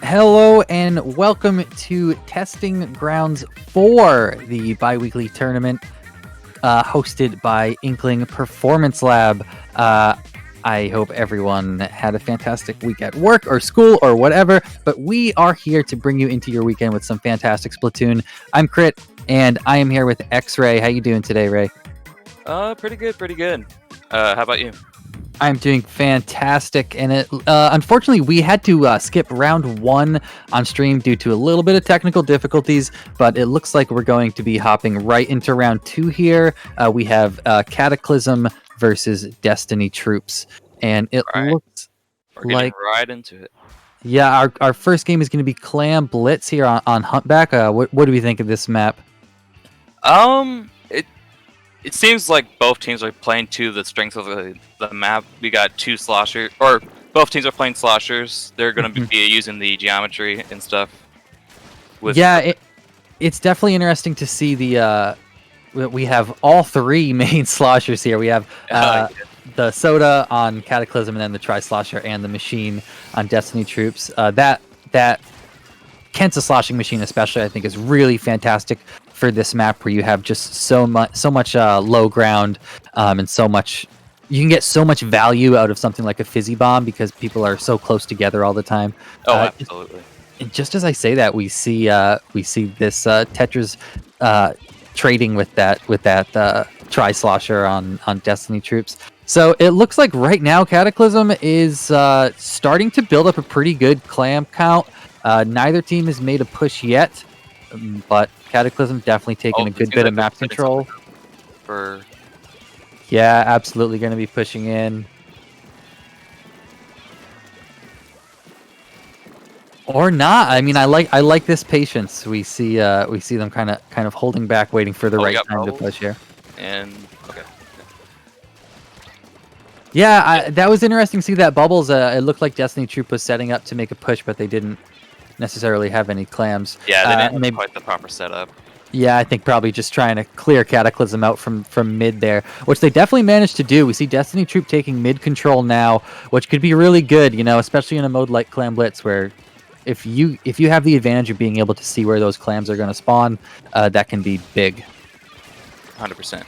Hello and welcome to Testing Grounds for the bi-weekly tournament hosted by Inkling Performance Lab. I hope everyone had a fantastic week at work or school or whatever, but we are here to bring you into your weekend with some fantastic Splatoon. I'm Crit, and I am here with X-Ray. How you doing today, Ray? Pretty good. How about you? I'm doing fantastic, and unfortunately we had to skip round 1 on stream due to a little bit of technical difficulties, but it looks like we're going to be hopping right into round 2 here. We have Cataclysm versus Destiny Troops, and it looks we're getting right into it. Yeah, our first game is going to be Clam Blitz here on Huntback. What do we think of this map? It seems like both teams are playing to the strengths of the map. We got two sloshers, or both teams are playing sloshers. They're going to be using the geometry and stuff. It's definitely interesting to see we have all three main sloshers here. We have the Soda on Cataclysm, and then the Tri-Slosher and the Machine on Destiny Troops. That Kent's sloshing machine especially, I think, is really fantastic for this map where you have just so much low ground, and so much you can get so much value out of something like a fizzy bomb because people are so close together all the time. Absolutely. And just as I say that, we see this Tetris trading with that Tri-Slosher on Destiny Troops. So it looks like right now Cataclysm is starting to build up a pretty good clam count. Neither team has made a push yet, but Cataclysm definitely taking a good bit of map control. Yeah, absolutely going to be pushing in. Or not. I mean, I like this patience. We see them kind of holding back, waiting for the right time to push here. And okay. Yeah, that was interesting to see that bubbles. It looked like Destiny Troop was setting up to make a push, but they didn't necessarily have any clams. Yeah, they didn't have quite the proper setup. Yeah, I think probably just trying to clear Cataclysm out from mid there, which they definitely managed to do. We see Destiny Troop taking mid control now, which could be really good, especially in a mode like Clam Blitz, where if you have the advantage of being able to see where those clams are going to spawn, that can be big. 100%.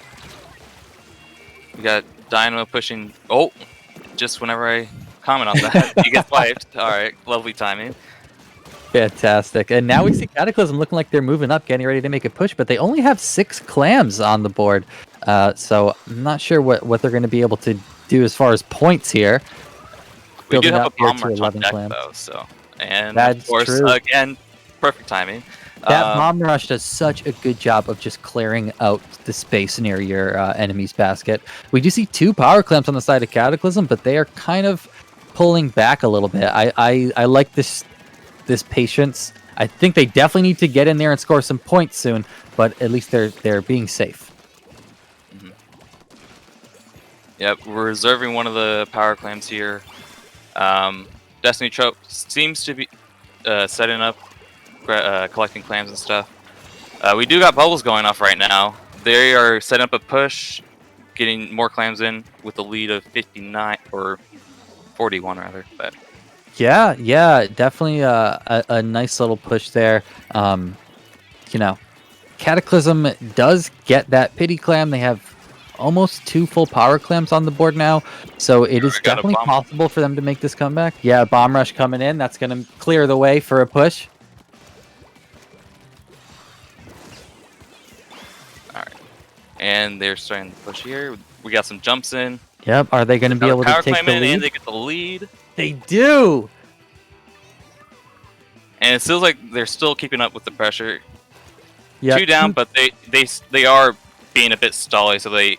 We got Dynamo pushing. Oh, just whenever I comment on that, he gets wiped. All right, lovely timing. Fantastic. And now we see Cataclysm looking like they're moving up, getting ready to make a push, but they only have 6 clams on the board. So I'm not sure what they're going to be able to do as far as points here. We do have a bomb rush on deck, though, and of course, again, perfect timing. That bomb rush does such a good job of just clearing out the space near your enemy's basket. We do see 2 power clamps on the side of Cataclysm, but they are kind of pulling back a little bit. I like this patience. I think they definitely need to get in there and score some points soon, but at least they're being safe. Yep, we're reserving one of the power clams here. Destiny Trope seems to be setting up, collecting clams and stuff. We do got bubbles going off right now. They are setting up a push, getting more clams in with a lead of 59 or 41 rather. But yeah, definitely a nice little push there. Cataclysm does get that pity clam. They have almost 2 full power clams on the board now, so it is definitely possible for them to make this comeback. Yeah, bomb rush coming in. That's going to clear the way for a push. All right, and they're starting to push here. We got some jumps in. Yep. Are they going to be able to take the lead? And they get the lead. They do. And it feels like they're still keeping up with the pressure. Yeah. 2 down, but they are being a bit stally, so they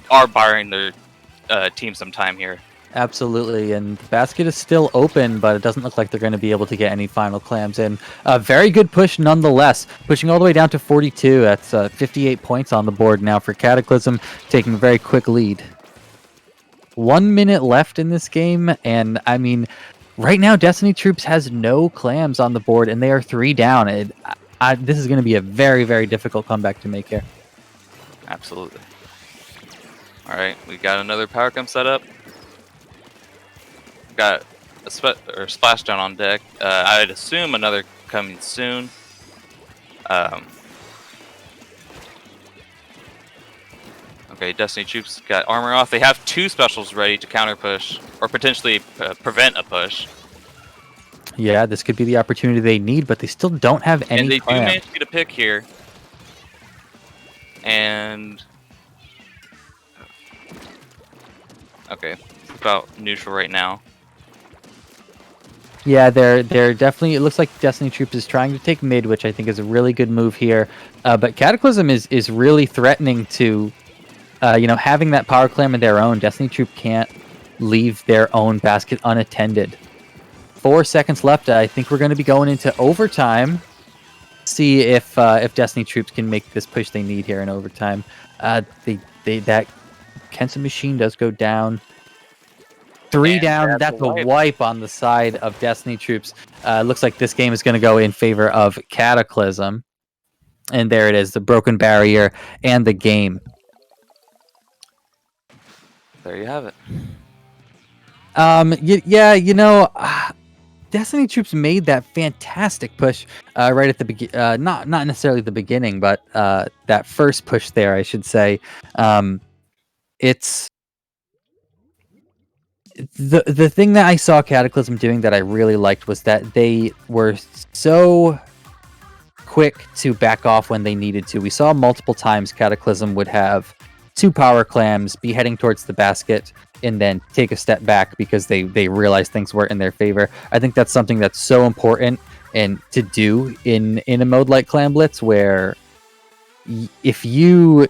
are buying their team some time here. Absolutely, and the basket is still open, but it doesn't look like they're going to be able to get any final clams in. A very good push nonetheless, pushing all the way down to 42. That's 58 points on the board now for Cataclysm, taking a very quick lead. 1 minute left in this game, and I mean, right now Destiny Troops has no clams on the board, and they are 3 down. This is going to be a very, very difficult comeback to make here. Absolutely. All right, we got another power clam set up. Got or splashdown on deck. I'd assume another coming soon. Okay, Destiny troops got armor off. They have 2 specials ready to counter push or potentially prevent a push. Yeah, this could be the opportunity they need, but they still don't have any. And they clamp. do manage to get a pick here. And okay, about neutral right now. Yeah, they're definitely. It looks like Destiny Troops is trying to take mid, which I think is a really good move here. But Cataclysm is really threatening to, having that power clam of their own. Destiny Troop can't leave their own basket unattended. 4 seconds left. I think we're going to be going into overtime. See if Destiny Troops can make this push they need here in overtime. That Kensa machine does go down. 3 down. That's a wipe on the side of Destiny Troops. Looks like this game is going to go in favor of Cataclysm. And there it is, the broken barrier and the game. There you have it. Destiny Troops made that fantastic push right at the beginning. Not necessarily the beginning, but that first push there, I should say. It's the thing that I saw Cataclysm doing that I really liked was that they were so quick to back off when they needed to. We saw multiple times Cataclysm would have 2 power clams, be heading towards the basket, and then take a step back because they realized things weren't in their favor. I think that's something that's so important and to do in a mode like Clam Blitz, where if you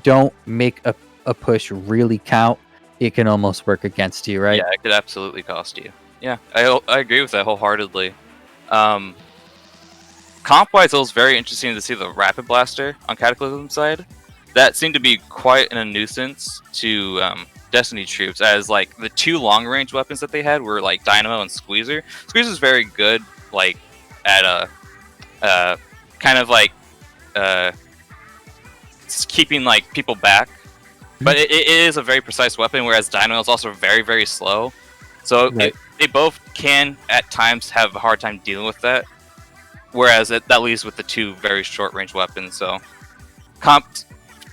don't make a push really count, it can almost work against you, right? Yeah, it could absolutely cost you. Yeah, I agree with that wholeheartedly. Comp-wise, it was very interesting to see the Rapid Blaster on Cataclysm side. That seemed to be quite a nuisance to Destiny Troops, as like the 2 long-range weapons that they had were like Dynamo and Squeezer. Squeezer's very good, like at a kind of like keeping like people back, but it is a very precise weapon. Whereas Dynamo is also very, very slow, so right. they both can at times have a hard time dealing with that. Whereas that leaves with the 2 very short-range weapons. So comp,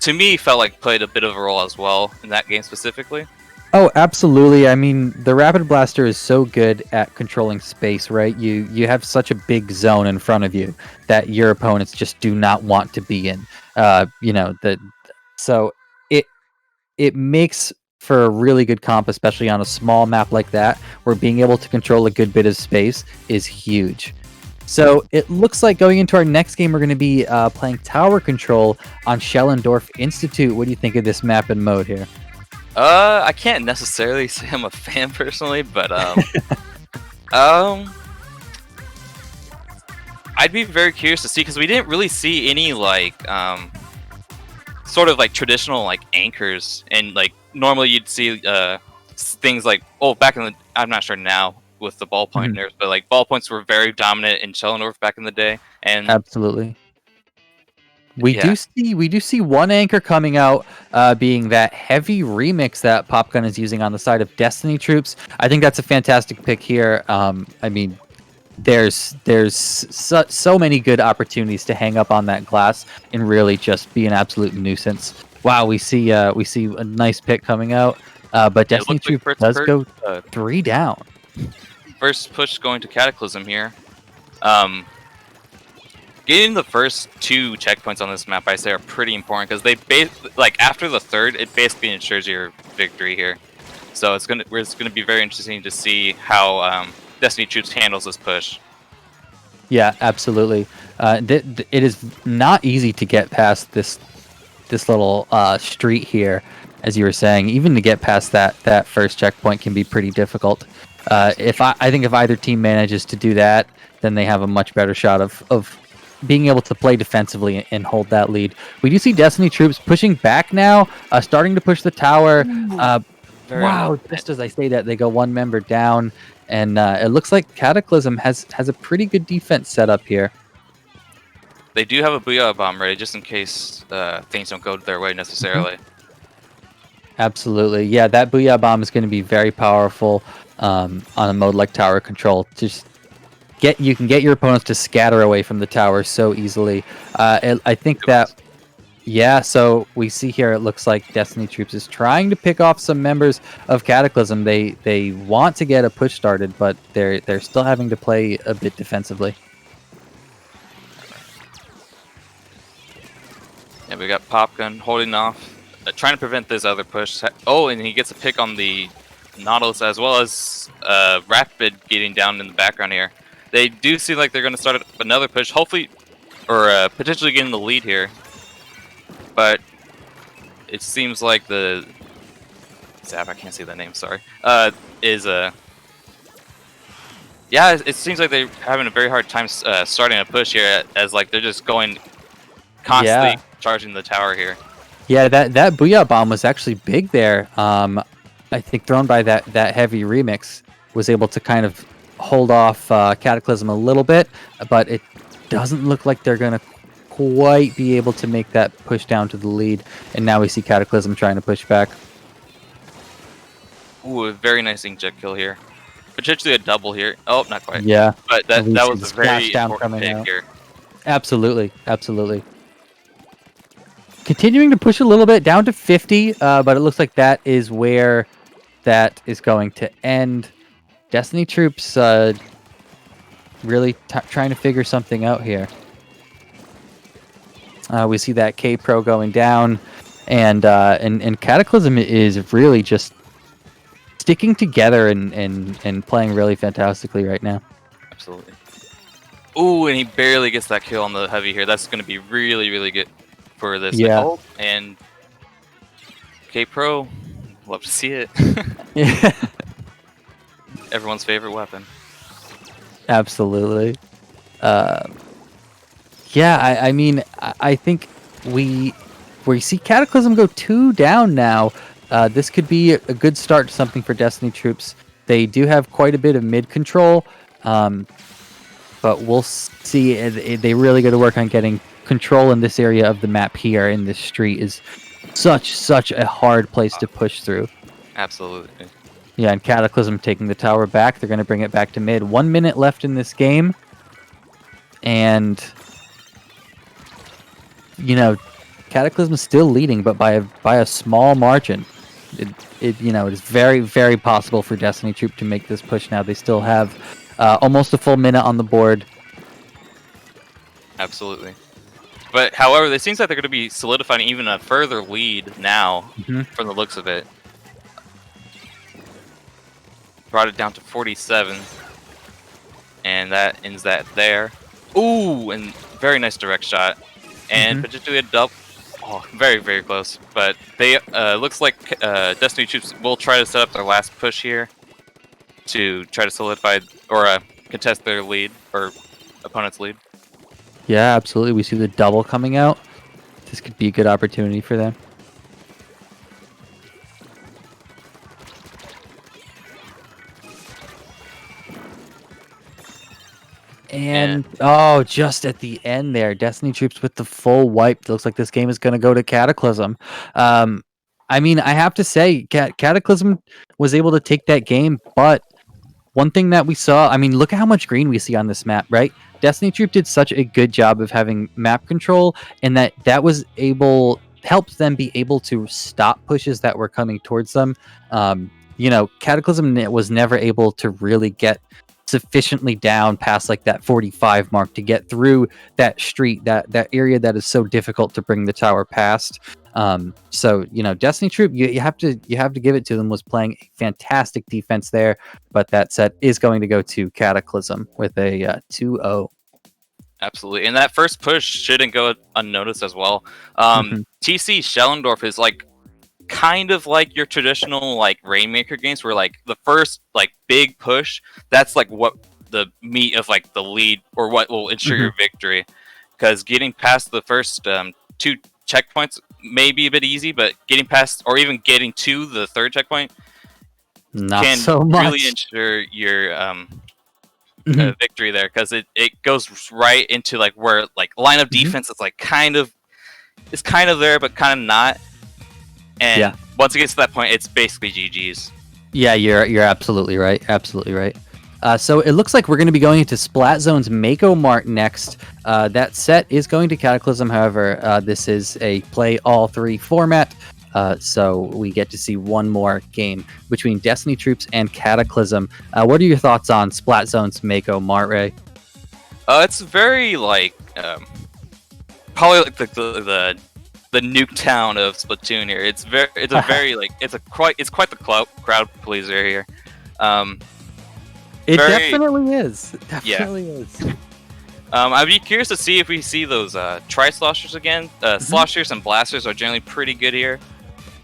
to me, felt like played a bit of a role as well in that game specifically. Oh, absolutely. I mean, the Rapid Blaster is so good at controlling space, right? You have such a big zone in front of you that your opponents just do not want to be in. So it makes for a really good comp, especially on a small map like that, where being able to control a good bit of space is huge. So it looks like going into our next game, we're going to be playing Tower Control on Schellendorf Institute. What do you think of this map and mode here? I can't necessarily say I'm a fan personally, but I'd be very curious to see, because we didn't really see any like sort of like traditional like anchors, and like normally you'd see things like back in the, I'm not sure now with the ballpoint nerfs, but like ballpoints were very dominant in Schellendorf back in the day, and absolutely. We do see one anchor coming out, being that heavy remix that Popgun is using on the side of Destiny Troops. I think that's a fantastic pick here. I mean, there's so many good opportunities to hang up on that glass and really just be an absolute nuisance. Wow, we see a nice pick coming out, but Destiny Troop does go 3 down. First push going to Cataclysm here. Getting the first 2 checkpoints on this map, I say, are pretty important, because they like after the 3rd, it basically ensures your victory here. So it's gonna be very interesting to see how Destiny Troops handles this push. Yeah, absolutely. It is not easy to get past this little street here, as you were saying. Even to get past that first checkpoint can be pretty difficult. I think if either team manages to do that, then they have a much better shot of being able to play defensively and hold that lead. We do see Destiny Troops pushing back now, starting to push the tower. Wow, just as I say that, they go 1 member down, and it looks like Cataclysm has a pretty good defense set up here. They do have a Booyah Bomb ready, just in case things don't go their way necessarily. Absolutely. Yeah, that Booyah Bomb is going to be very powerful. on a mode like tower control. Just you can get your opponents to scatter away from the tower so easily. I think that. Yeah, so we see here it looks like Destiny Troops is trying to pick off some members of Cataclysm. They want to get a push started, but they're still having to play a bit defensively. Yeah, we got Popgun holding off, trying to prevent this other push. Oh, and he gets a pick on the Nautilus as well as Rapid getting down in the background here. They do seem like they're going to start another push, hopefully, or potentially getting the lead here. But it seems like the Zap, I can't say the name, sorry, is yeah, it seems like they're having a very hard time starting a push here, as like they're just going constantly charging the tower here. Yeah, that Booyah Bomb was actually big there. I think thrown by that heavy remix was able to kind of hold off Cataclysm a little bit, but it doesn't look like they're gonna quite be able to make that push down to the lead, and now we see Cataclysm trying to push back. Ooh, a very nice inkjet kill here. Potentially a double here. Oh, not quite. Yeah. But that was a very important pick here. Absolutely, absolutely. Continuing to push a little bit down to 50, but it looks like that is where that is going to end. Destiny Troops really trying to figure something out here. We see that K Pro going down, and Cataclysm is really just sticking together and playing really fantastically right now. Absolutely. Ooh, and he barely gets that kill on the heavy here. That's going to be really, really good for this. Yeah. Oh, and K Pro, love to see it. Yeah. Everyone's favorite weapon. Absolutely. Yeah, I mean, I think we see Cataclysm go 2 down now. This could be a good start to something for Destiny Troops. They do have quite a bit of mid control, but we'll see. They really got to work on getting control in this area of the map here. In this street is such a hard place to push through. Absolutely. Yeah, and Cataclysm taking the tower back. They're going to bring it back to mid. 1 minute left in this game, and you know, Cataclysm is still leading, but by a small margin. It is very possible for Destiny Troop to make this push now. They still have almost a full minute on the board. Absolutely. But however, it seems like they're going to be solidifying even a further lead now, from the looks of it. Brought it down to 47, and that ends that there. Ooh, and very nice direct shot, and potentially a double. Oh, very close. But they looks like Destiny Troops will try to set up their last push here to try to solidify or contest their lead or opponent's lead. Yeah, absolutely. We see the double coming out. This could be a good opportunity for them. And oh, just at the end there, Destiny Troops with the full wipe. It looks like this game is going to go to Cataclysm. I mean, I have to say, Cataclysm was able to take that game, but one thing that we saw, I mean, look at how much green we see on this map, right? Destiny Troop did such a good job of having map control, and that was helped them be able to stop pushes that were coming towards them. Cataclysm was never able to really get sufficiently down past like that 45 mark to get through that street, that area that is so difficult to bring the tower past. So Destiny Troop, you have to give it to them, was playing a fantastic defense there, but that set is going to go to Cataclysm with a 2-0. Absolutely, and that first push shouldn't go unnoticed as well. TC Schellendorf is like kind of like your traditional like Rainmaker games, where like the first like big push, that's like what the meat of like the lead or what will ensure your victory. Because getting past the first 2 checkpoints may be a bit easy, but getting past or even getting to the 3rd checkpoint can really ensure your victory there, because it goes right into like where like line of defense is like kind of there but kind of not, and once it gets to that point, it's basically GG's. Yeah, you're absolutely right. Absolutely right. So it looks like we're going to be going into Splat Zone's Mako Mart next. That set is going to Cataclysm. However, this is a play all three format. So we get to see one more game between Destiny Troops and Cataclysm. What are your thoughts on Splat Zone's Mako Mart, Ray? It's very like probably like the nuke town of Splatoon here. It's a very like it's quite the crowd pleaser here. It very- definitely is. It definitely is. I'd be curious to see if we see those tri-sloshers again. Sloshers and blasters are generally pretty good here.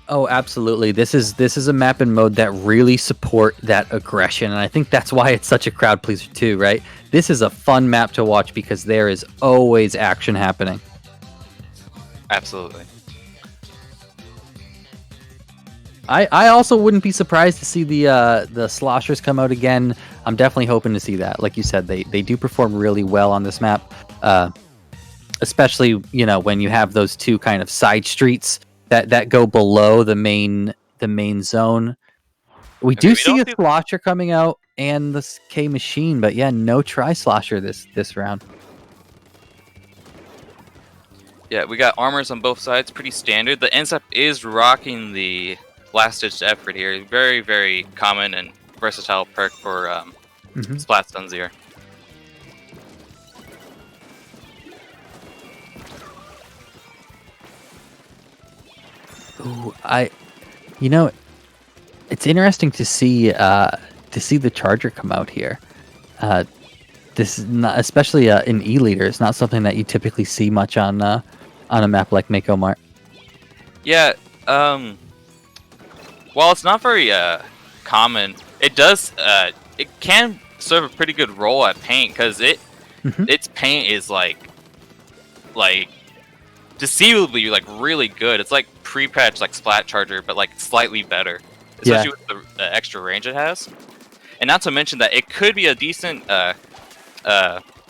Oh, absolutely. This is a map and mode that really support that aggression, and I think that's why it's such a crowd pleaser too, right? This is a fun map to watch because there is always action happening. Absolutely. I also wouldn't be surprised to see the sloshers come out again. I'm definitely hoping to see that. Like you said, they do perform really well on this map, especially when you have those two kind of side streets that go below the main zone. We do see a slosher coming out and the K machine, but yeah, no tri slosher this round. Yeah, we got armors on both sides, pretty standard. The NSAP is rocking the last-ditch effort here. Very, very common and versatile perk for Splat Stuns here. Ooh, it's interesting to see the charger come out here. This is not, especially in E-Leader, it's not something that you typically see much on a map like Mako Mart. Yeah, while it's not very common, it does it can serve a pretty good role at paint because its paint is like deceivably like really good. It's like pre-patched like Splat Charger, but like slightly better, especially with the extra range it has. And not to mention that it could be a decent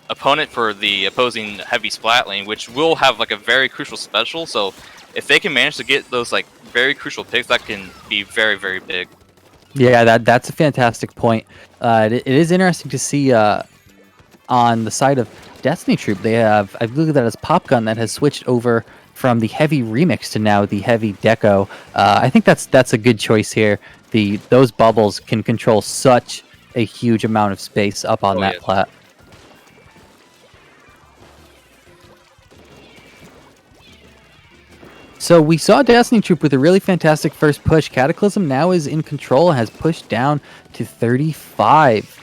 opponent for the opposing heavy Splat lane, which will have like a very crucial special. So if they can manage to get those like very crucial picks, that can be very, very big. Yeah, that's a fantastic point. It is interesting to see on the side of Destiny Troop, they have, I believe that as Pop Gun that has switched over from the heavy remix to now the heavy deco. I think that's a good choice here. Those bubbles can control such a huge amount of space up on that plat. So we saw Destiny Troop with a really fantastic first push. Cataclysm now is in control, has pushed down to 35.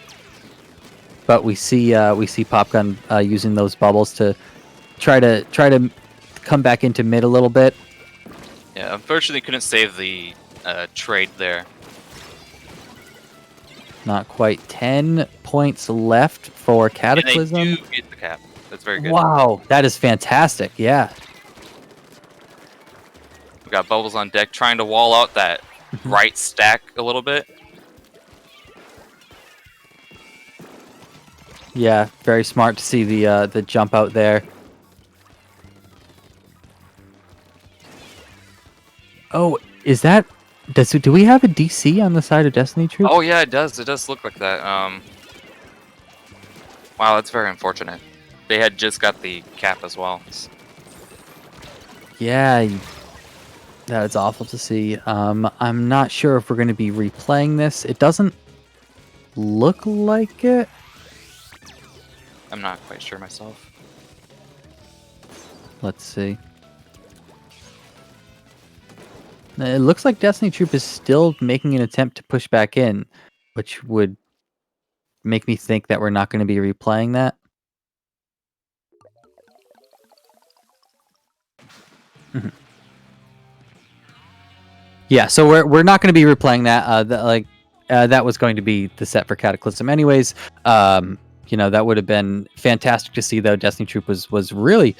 But we see Popgun using those bubbles to try to come back into mid a little bit. Yeah, unfortunately couldn't save the trade there. Not quite 10 points left for Cataclysm. And they do get the cap. That's very good. Wow, that is fantastic. Yeah. We got bubbles on deck, trying to wall out that right stack a little bit. Yeah, very smart to see the jump out there. Oh, is that? Do we have a DC on the side of Destiny Troop? Oh yeah, it does. It does look like that. Wow, that's very unfortunate. They had just got the cap as well. Yeah, that is awful to see. I'm not sure if we're going to be replaying this. It doesn't look like it. I'm not quite sure myself. Let's see. It looks like Destiny Troop is still making an attempt to push back in, which would make me think that we're not going to be replaying that. Yeah, so we're not going to be replaying that. That was going to be the set for Cataclysm, anyways. That would have been fantastic to see, though. Destiny Troop was really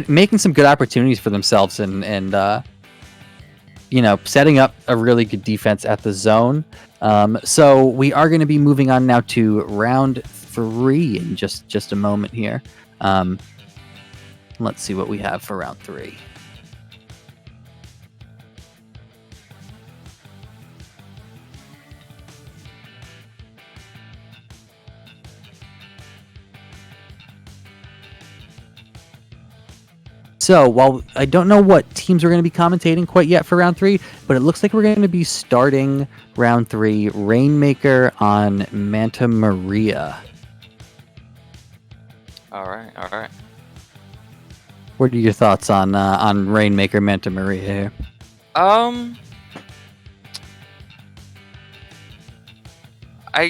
making some good opportunities for themselves and setting up a really good defense at the zone. So we are going to be moving on now to round 3 in just a moment here. Let's see what we have for round 3. So, while I don't know what teams we're going to be commentating quite yet for round 3, but it looks like we're going to be starting round 3 Rainmaker on Manta Maria. All right, all right. What are your thoughts on Rainmaker Manta Maria here? I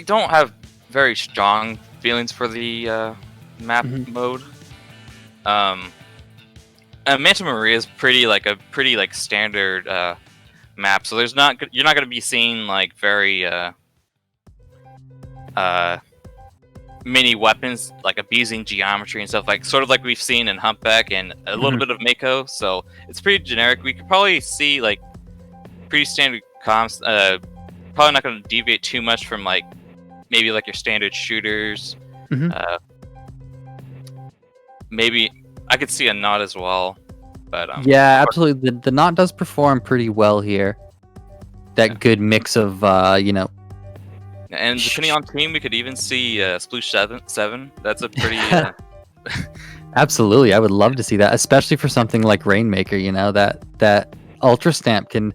don't have very strong feelings for the map mode. Manta Maria is pretty standard map, so you're not gonna be seeing like very many weapons like abusing geometry and stuff sort of like we've seen in Humpback and a little bit of Mako. So it's pretty generic. We could probably see like pretty standard comps. Probably not going to deviate too much from like maybe like your standard shooters. Maybe I could see a knot as well, but yeah, absolutely. The knot does perform pretty well here. That good mix of and depending on team, we could even see Sploosh 7. That's a pretty absolutely. I would love to see that, especially for something like Rainmaker. That Ultra Stamp can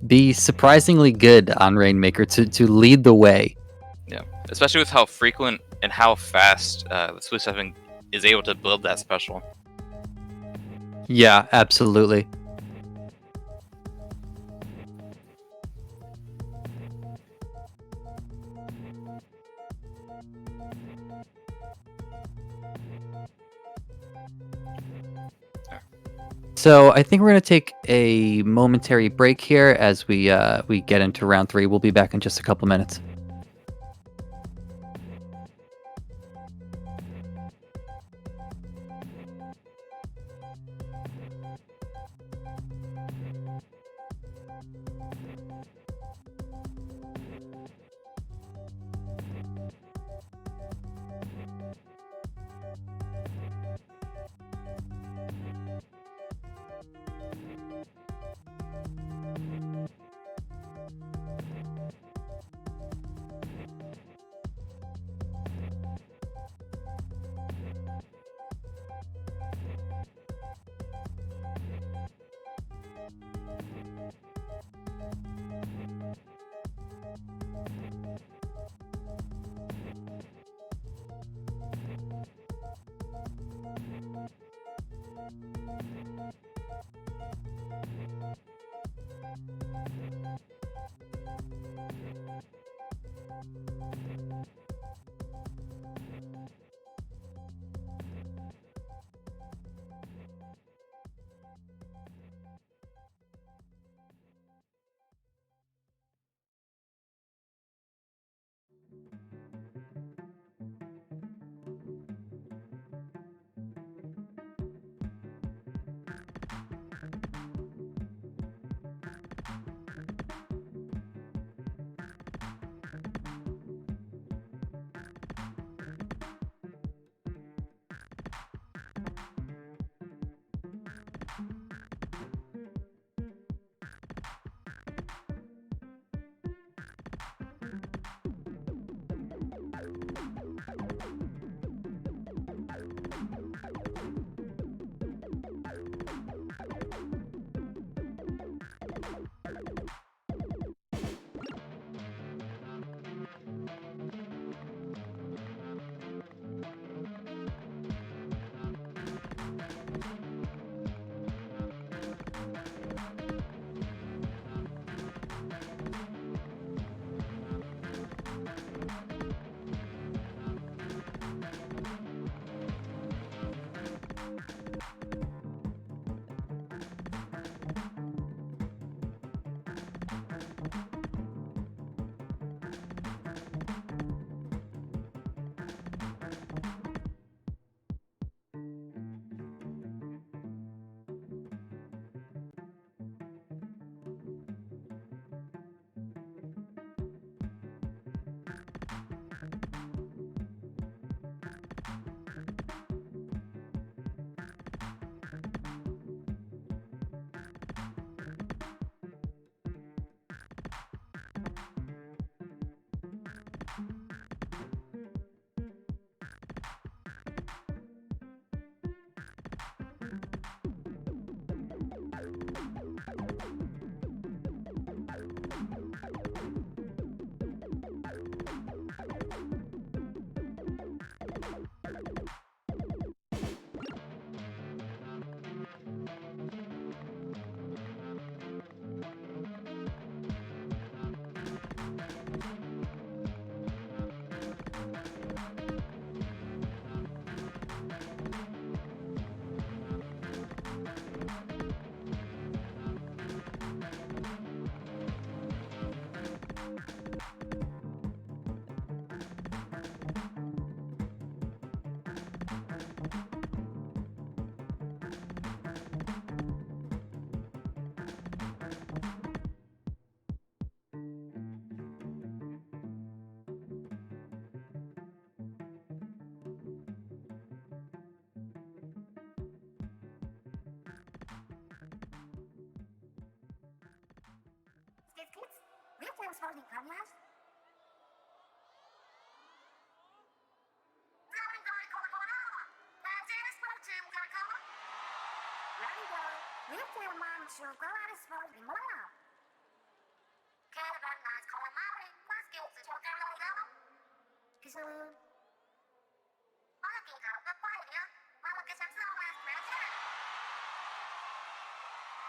be surprisingly good on Rainmaker to lead the way. Yeah, especially with how frequent and how fast the Sploosh 7 is able to build that special. Yeah, absolutely. So I think we're going to take a momentary break here as we get into round 3. We'll be back in just a couple minutes. I'm supposed to be punished? Sure, go out and supposed to be more. Caravan nice calling Mary, plus guilds to talk out of them. Kissing. Walking out the fire, while it's a slow ass pressure.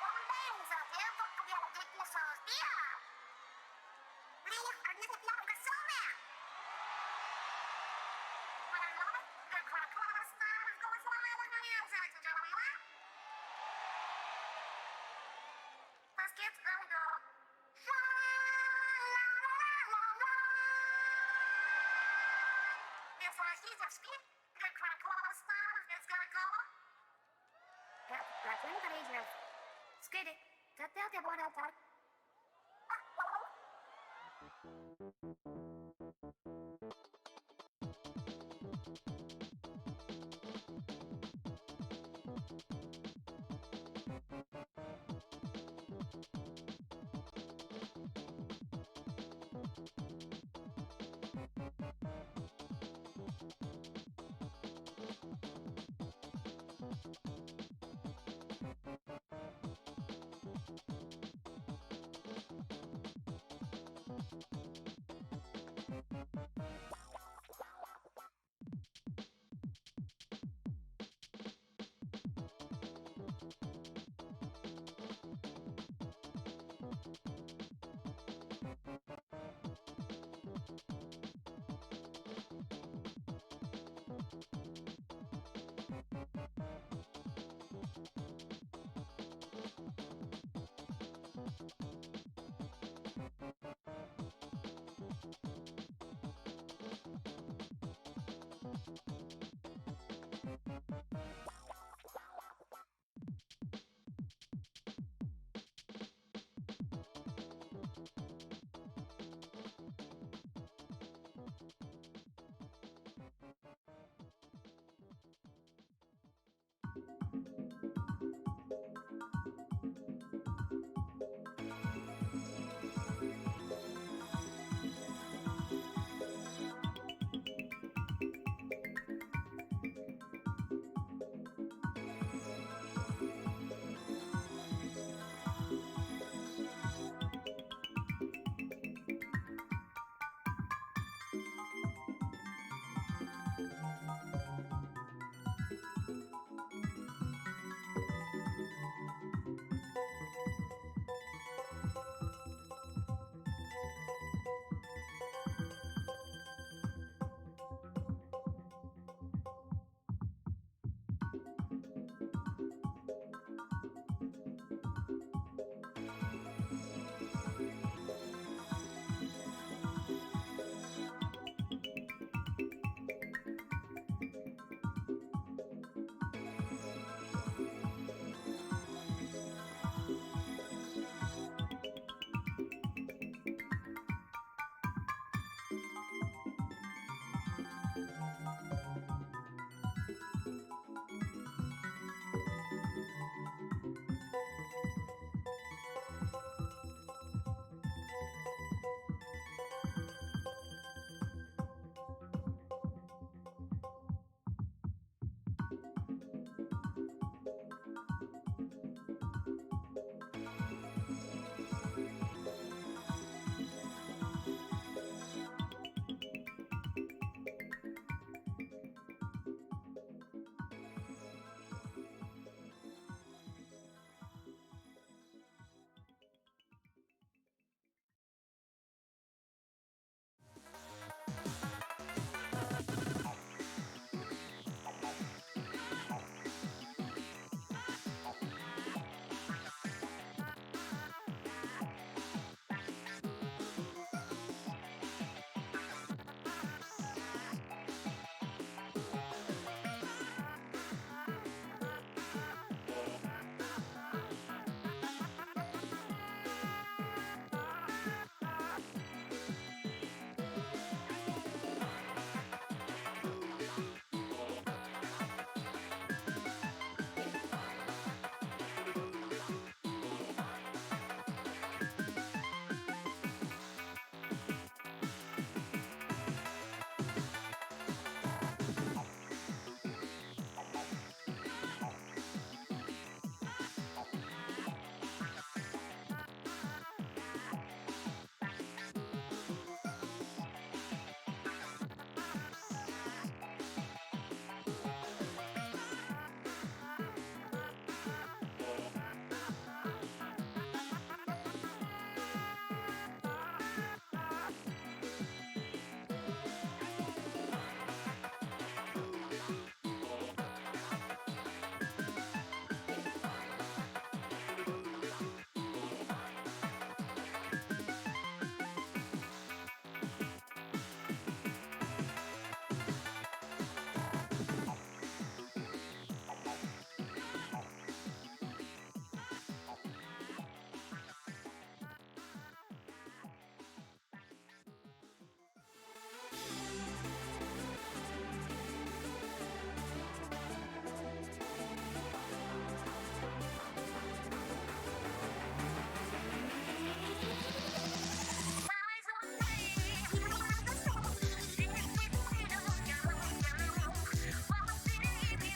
One thing's up here, but to get a ridiculous deal. Leave or live it longer so man. When I love it, the Krakens style is going for my little hands out to gentlemen. Let's get going, go. This one, he's a speed. The Krakens style is gonna go. That's when the dangerous. Skitty. That's the one outside.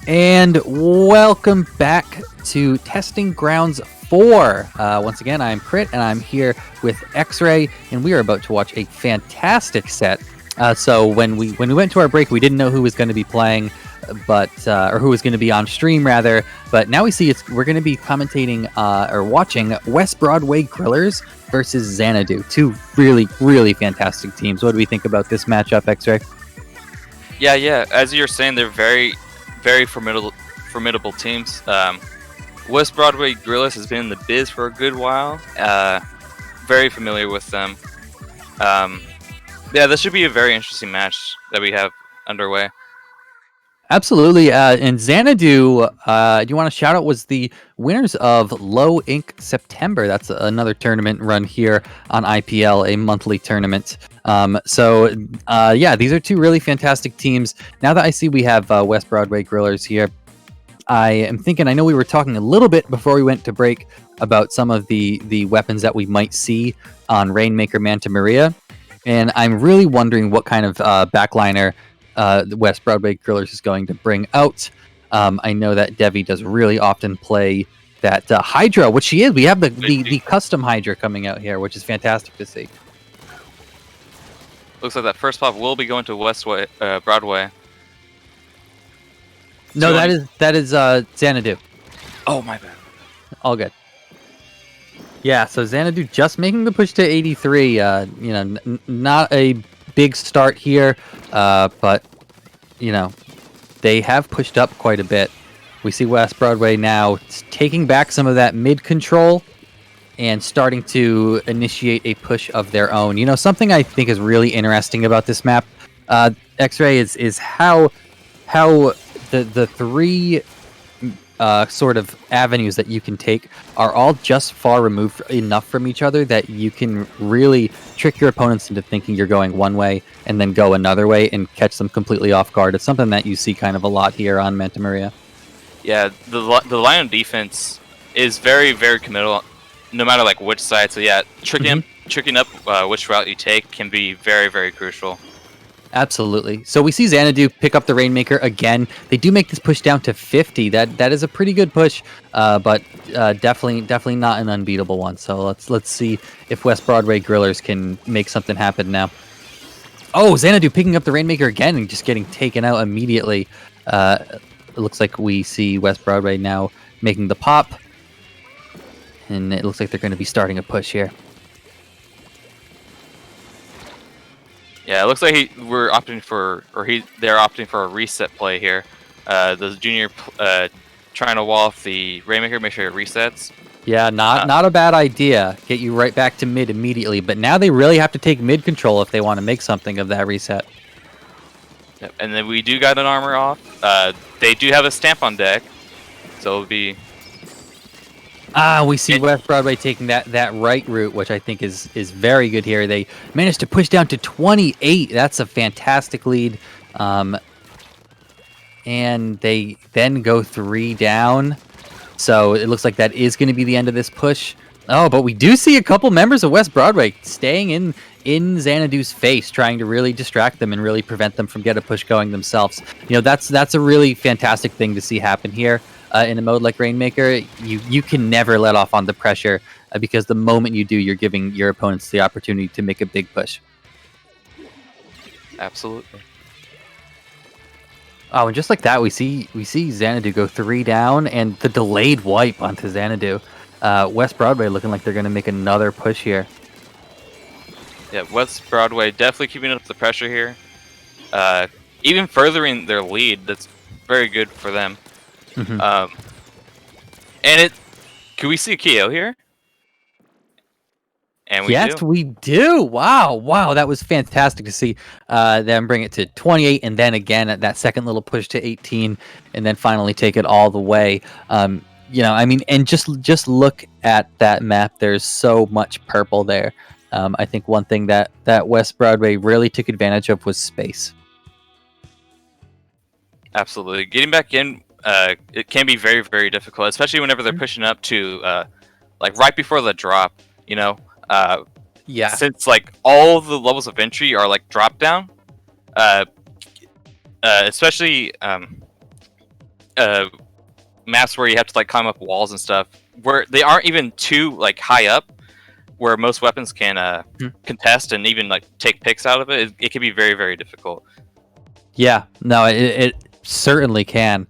And welcome back to Testing Grounds 4. Once again, I'm Crit, and I'm here with X-Ray, and we are about to watch a fantastic set. So when we went to our break, we didn't know who was going to be playing, or who was going to be on stream rather. But now we see we're going to be commentating or watching West Broadway Grillers versus Xanadu. Two really, really fantastic teams. What do we think about this matchup, X-Ray? Yeah. As you're saying, they're very formidable teams. West Broadway Grillers has been in the biz for a good while. Very familiar with them. Yeah, this should be a very interesting match that we have underway. Absolutely. And Xanadu, do you want to shout out, was the winners of Low Ink September. That's another tournament run here on IPL, a monthly tournament. Yeah, these are two really fantastic teams. Now that I see we have West Broadway Grillers here, I am thinking, I know we were talking a little bit before we went to break about some of the weapons that we might see on Rainmaker Manta Maria. And I'm really wondering what kind of backliner the West Broadway Grillers is going to bring out. I know that Devi does really often play that Hydra, which she is. We have the custom Hydra coming out here, which is fantastic to see. Looks like that first pop will be going to Broadway. No, that is Xanadu. Oh, my bad. All good. Yeah, so Xanadu just making the push to 83. Not a big start here, but they have pushed up quite a bit. We see West Broadway now taking back some of that mid control and starting to initiate a push of their own. Something I think is really interesting about this map, X-Ray, is how the three sort of avenues that you can take are all just far removed enough from each other that you can really trick your opponents into thinking you're going one way and then go another way and catch them completely off guard. It's something that you see kind of a lot here on Manta Maria. Yeah, the line of defense is very, very committal, no matter like which side. So yeah, tricking up which route you take can be very, very crucial. Absolutely. So we see Xanadu pick up the Rainmaker again. They do make this push down to 50. That is a pretty good push, but definitely not an unbeatable one. So let's see if West Broadway Grillers can make something happen now. Oh, Xanadu picking up the Rainmaker again and just getting taken out immediately. It looks like we see West Broadway now making the pop, and it looks like they're going to be starting a push here. Yeah, it looks like they're opting for a reset play here. The junior trying to wall off the Rainmaker, make sure it resets. Yeah, not a bad idea. Get you right back to mid immediately. But now they really have to take mid control if they want to make something of that reset. Yep, and then we do got an armor off. They do have a stamp on deck, so it'll be. We see West Broadway taking that right route, which I think is very good here. They managed to push down to 28. That's a fantastic lead. And they then go 3 down. So it looks like that is going to be the end of this push. Oh, but we do see a couple members of West Broadway staying in Xanadu's face, trying to really distract them and really prevent them from getting a push going themselves. That's a really fantastic thing to see happen here. In a mode like Rainmaker, you can never let off on the pressure because the moment you do, you're giving your opponents the opportunity to make a big push. Absolutely. Oh, and just like that, we see Xanadu go 3 down, and the delayed wipe onto Xanadu. West Broadway looking like they're going to make another push here. Yeah, West Broadway definitely keeping up the pressure here. Even furthering their lead, that's very good for them. Mm-hmm. Can we see a KO here? And we do. Wow, that was fantastic to see them bring it to 28, and then again at that second little push to 18, and then finally take it all the way. And just look at that map. There's so much purple there. I think one thing that West Broadway really took advantage of was space. Absolutely, getting back in. It can be very, very difficult, especially whenever they're pushing up to like right before the drop. Since like all the levels of entry are like drop down, especially maps where you have to like climb up walls and stuff, where they aren't even too like high up, where most weapons can contest and even like take picks out of it. It can be very, very difficult. Yeah, no, it certainly can.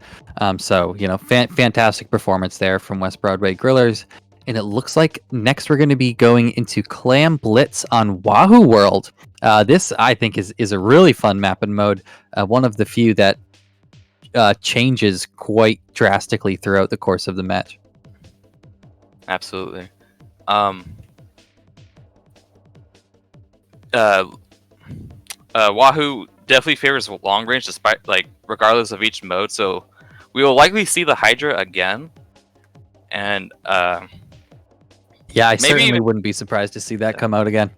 So fantastic performance there from West Broadway Grillers. And it looks like next we're going to be going into Clam Blitz on Wahoo World. This, I think, is a really fun map and mode. One of the few that changes quite drastically throughout the course of the match. Absolutely. Wahoo definitely favors long range, despite regardless of each mode. So we will likely see the Hydra again, and yeah, I certainly wouldn't be surprised to see that come out again.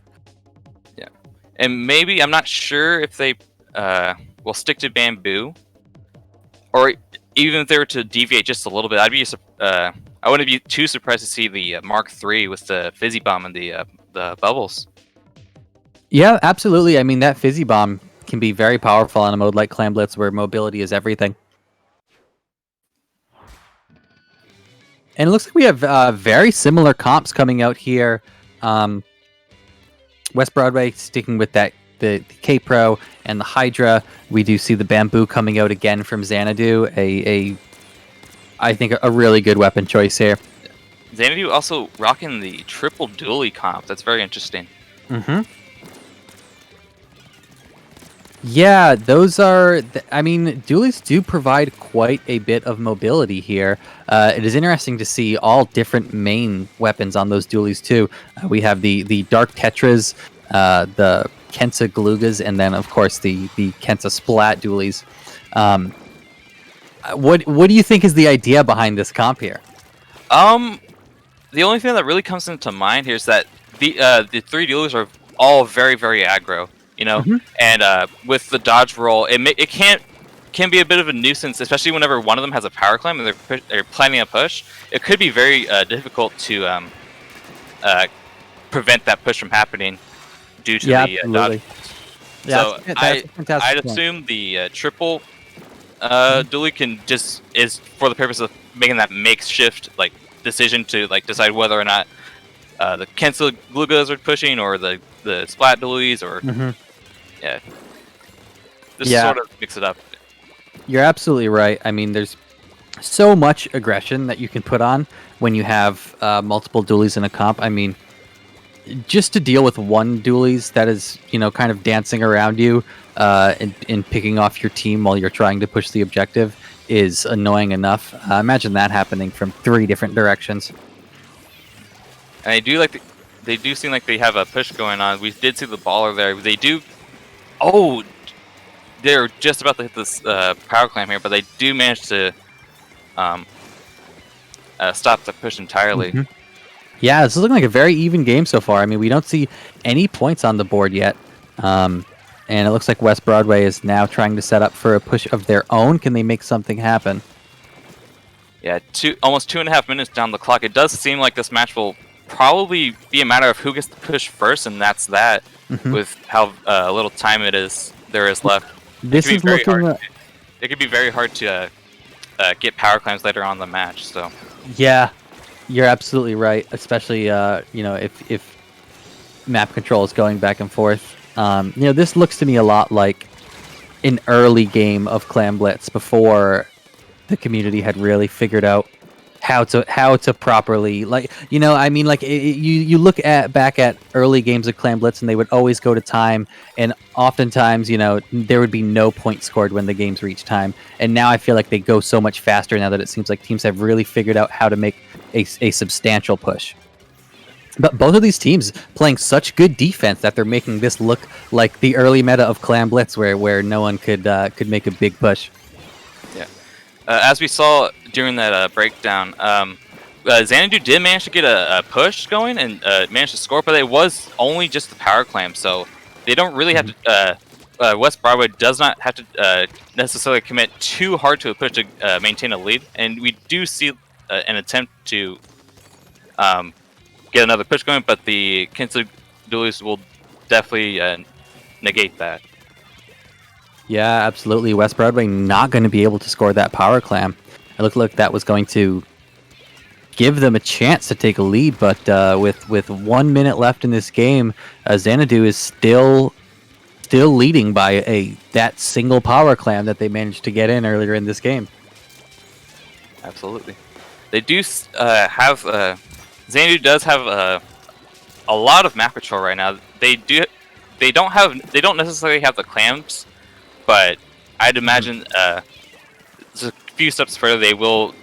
Yeah, and maybe I'm not sure if they will stick to bamboo, or even if they were to deviate just a little bit. I wouldn't be too surprised to see the Mark III with the fizzy bomb and the bubbles. Yeah, absolutely. I mean, that fizzy bomb can be very powerful on a mode like Clam Blitz, where mobility is everything. And it looks like we have very similar comps coming out here. West Broadway sticking with the K-Pro and the Hydra. We do see the bamboo coming out again from Xanadu. I think a really good weapon choice here. Xanadu also rocking the triple dually comp. That's very interesting. Mm-hmm. Yeah, those are... I mean, dualies do provide quite a bit of mobility here. It is interesting to see all different main weapons on those dualies, too. We have the Dark Tetras, the Kensa Glugas, and then, of course, the Kensa Splat dualies. What do you think is the idea behind this comp here? The only thing that really comes into mind here is that the three dualies are all very, very aggro. And with the dodge roll, it can be a bit of a nuisance, especially whenever one of them has a power climb and they're planning a push. It could be very difficult to prevent that push from happening due to the dodge. Yeah, so I'd assume the triple dually is for the purpose of making that makeshift decision to decide whether or not the Kensa Glugas are pushing or the Splat dualies or. Mm-hmm. Yeah. Just sort of mix it up. You're absolutely right. I mean, there's so much aggression that you can put on when you have multiple dualies in a comp. I mean, just to deal with one dualies that is, kind of dancing around you and picking off your team while you're trying to push the objective is annoying enough. Imagine that happening from 3 different directions. And they do seem like they have a push going on. We did see the baller there. They do. Oh, they're just about to hit this power climb here, but they do manage to stop the push entirely. Mm-hmm. Yeah, this is looking like a very even game so far. I mean, we don't see any points on the board yet. And it looks like West Broadway is now trying to set up for a push of their own. Can they make something happen? Yeah, almost 2.5 minutes down the clock. It does seem like this match will probably be a matter of who gets the push first, and that's that. Mm-hmm. With how little time there is left. This is looking. It could be very hard to get power climbs later on in the match. So. Yeah, you're absolutely right. Especially if map control is going back and forth. This looks to me a lot like an early game of Clam Blitz before the community had really figured out how to properly you look back at early games of Clam Blitz and they would always go to time, and oftentimes there would be no point scored when the games reach time. And now I feel like they go so much faster now that it seems like teams have really figured out how to make a substantial push. But both of these teams playing such good defense that they're making this look like the early meta of Clam Blitz where no one could make a big push. Yeah. As we saw during that breakdown, Xanadu did manage to get a push going and managed to score, but it was only just the power climb, so they don't really have to... West Broadway does not have to necessarily commit too hard to a push to maintain a lead, and we do see an attempt to get another push going, but the Kensa dualies will definitely negate that. Yeah, absolutely. West Broadway not going to be able to score that power clam. It looked like that was going to give them a chance to take a lead, but with 1 minute left in this game, Xanadu is still leading by that single power clam that they managed to get in earlier in this game. Absolutely. They do have Xanadu does have a lot of map control right now. They don't necessarily have the clams, but I'd imagine just a few steps further they will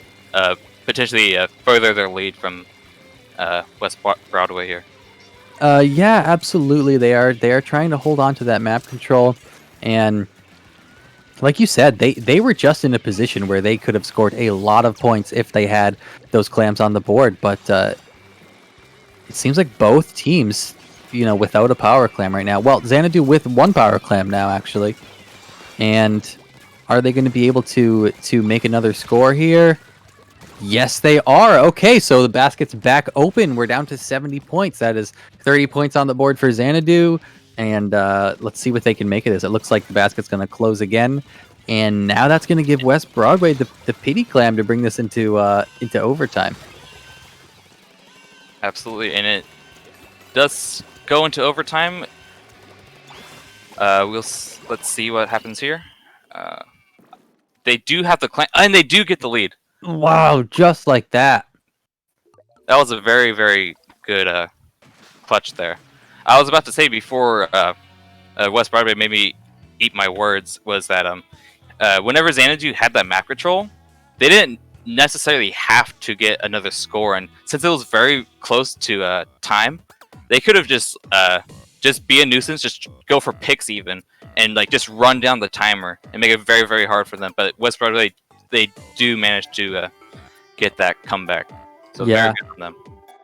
potentially further their lead from West Broadway here. Yeah, absolutely. They are trying to hold on to that map control, and like you said, they were just in a position where they could have scored a lot of points if they had those clams on the board, but it seems like both teams, without a power clam right now. Well, Xanadu with 1 power clam now, actually. And are they going to be able to make another score here? Yes, they are. Okay, so the basket's back open. We're down to 70 points. That is 30 points on the board for Xanadu. And let's see what they can make of this. It looks like the basket's going to close again. And now that's going to give West Broadway the pity clam to bring this into overtime. Absolutely, and it does go into overtime. Let's see what happens here. They do have the clam, and they do get the lead. Wow, just like that. That was a very, very good clutch there. I was about to say before West Broadway made me eat my words was that whenever Xanadu had that map control, they didn't necessarily have to get another score, and since it was very close to time, they could have just be a nuisance, just go for picks even, and just run down the timer and make it very, very hard for them. But West Broadway, they do manage to get that comeback, so Yeah. very good on them.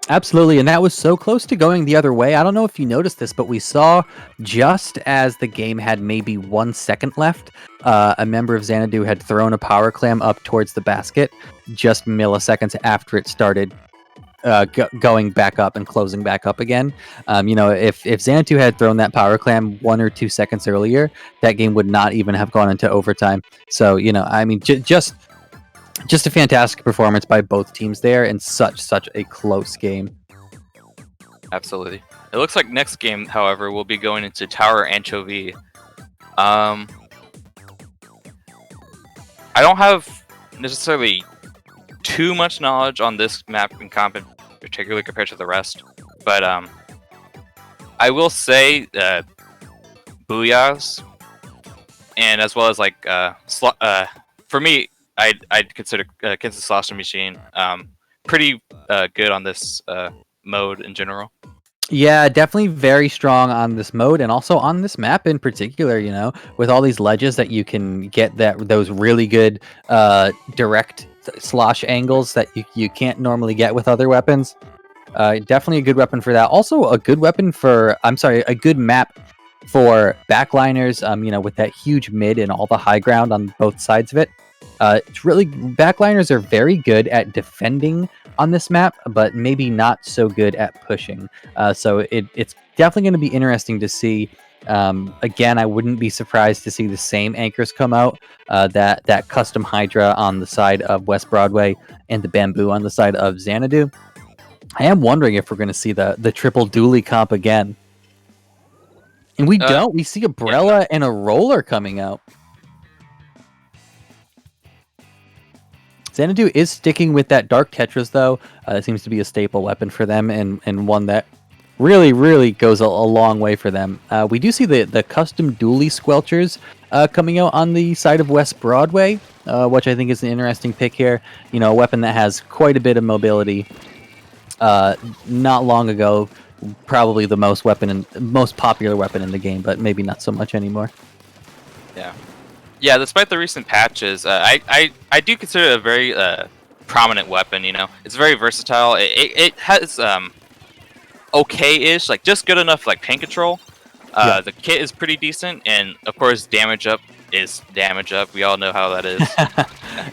Absolutely, and that was so close to going the other way. I don't know if you noticed this, but we saw just as the game had maybe 1 second left, a member of Xanadu had thrown a power clam up towards the basket just milliseconds after it started going back up and closing back up again. If Xanadu had thrown that power clam 1 or 2 seconds earlier, that game would not even have gone into overtime. So, just a fantastic performance by both teams there, and such a close game. Absolutely. It looks like next game, however, will be going into Tower Anchovy. I don't have necessarily too much knowledge on this map in comp, particularly compared to the rest, but I will say Booyahs, and as well as for me, I'd consider Kansas Slosher Machine pretty good on this mode in general. Yeah, definitely very strong on this mode, and also on this map in particular, with all these ledges that you can get those really good direct slosh angles that you can't normally get with other weapons. Definitely a good weapon for that. Also a good weapon a good map for backliners, with that huge mid and all the high ground on both sides of it. It's really, backliners are very good at defending on this map, but maybe not so good at pushing. So it's definitely going to be interesting to see. Again, I wouldn't be surprised to see the same anchors come out. That custom Hydra on the side of West Broadway and the bamboo on the side of Xanadu. I am wondering if we're going to see the triple dually comp again. And we don't. We see a Brella and a roller coming out. Xanadu is sticking with that Dark Tetras, though. It seems to be a staple weapon for them, and one that really, really goes a long way for them. We do see the custom dually Squelchers coming out on the side of West Broadway, which I think is an interesting pick here. A weapon that has quite a bit of mobility. Not long ago, probably the most popular weapon in the game, but maybe not so much anymore. Yeah, despite the recent patches, I do consider it a very prominent weapon. It's very versatile. It has okay-ish, just good enough paint control. The kit is pretty decent, and of course, damage up is damage up. We all know how that is.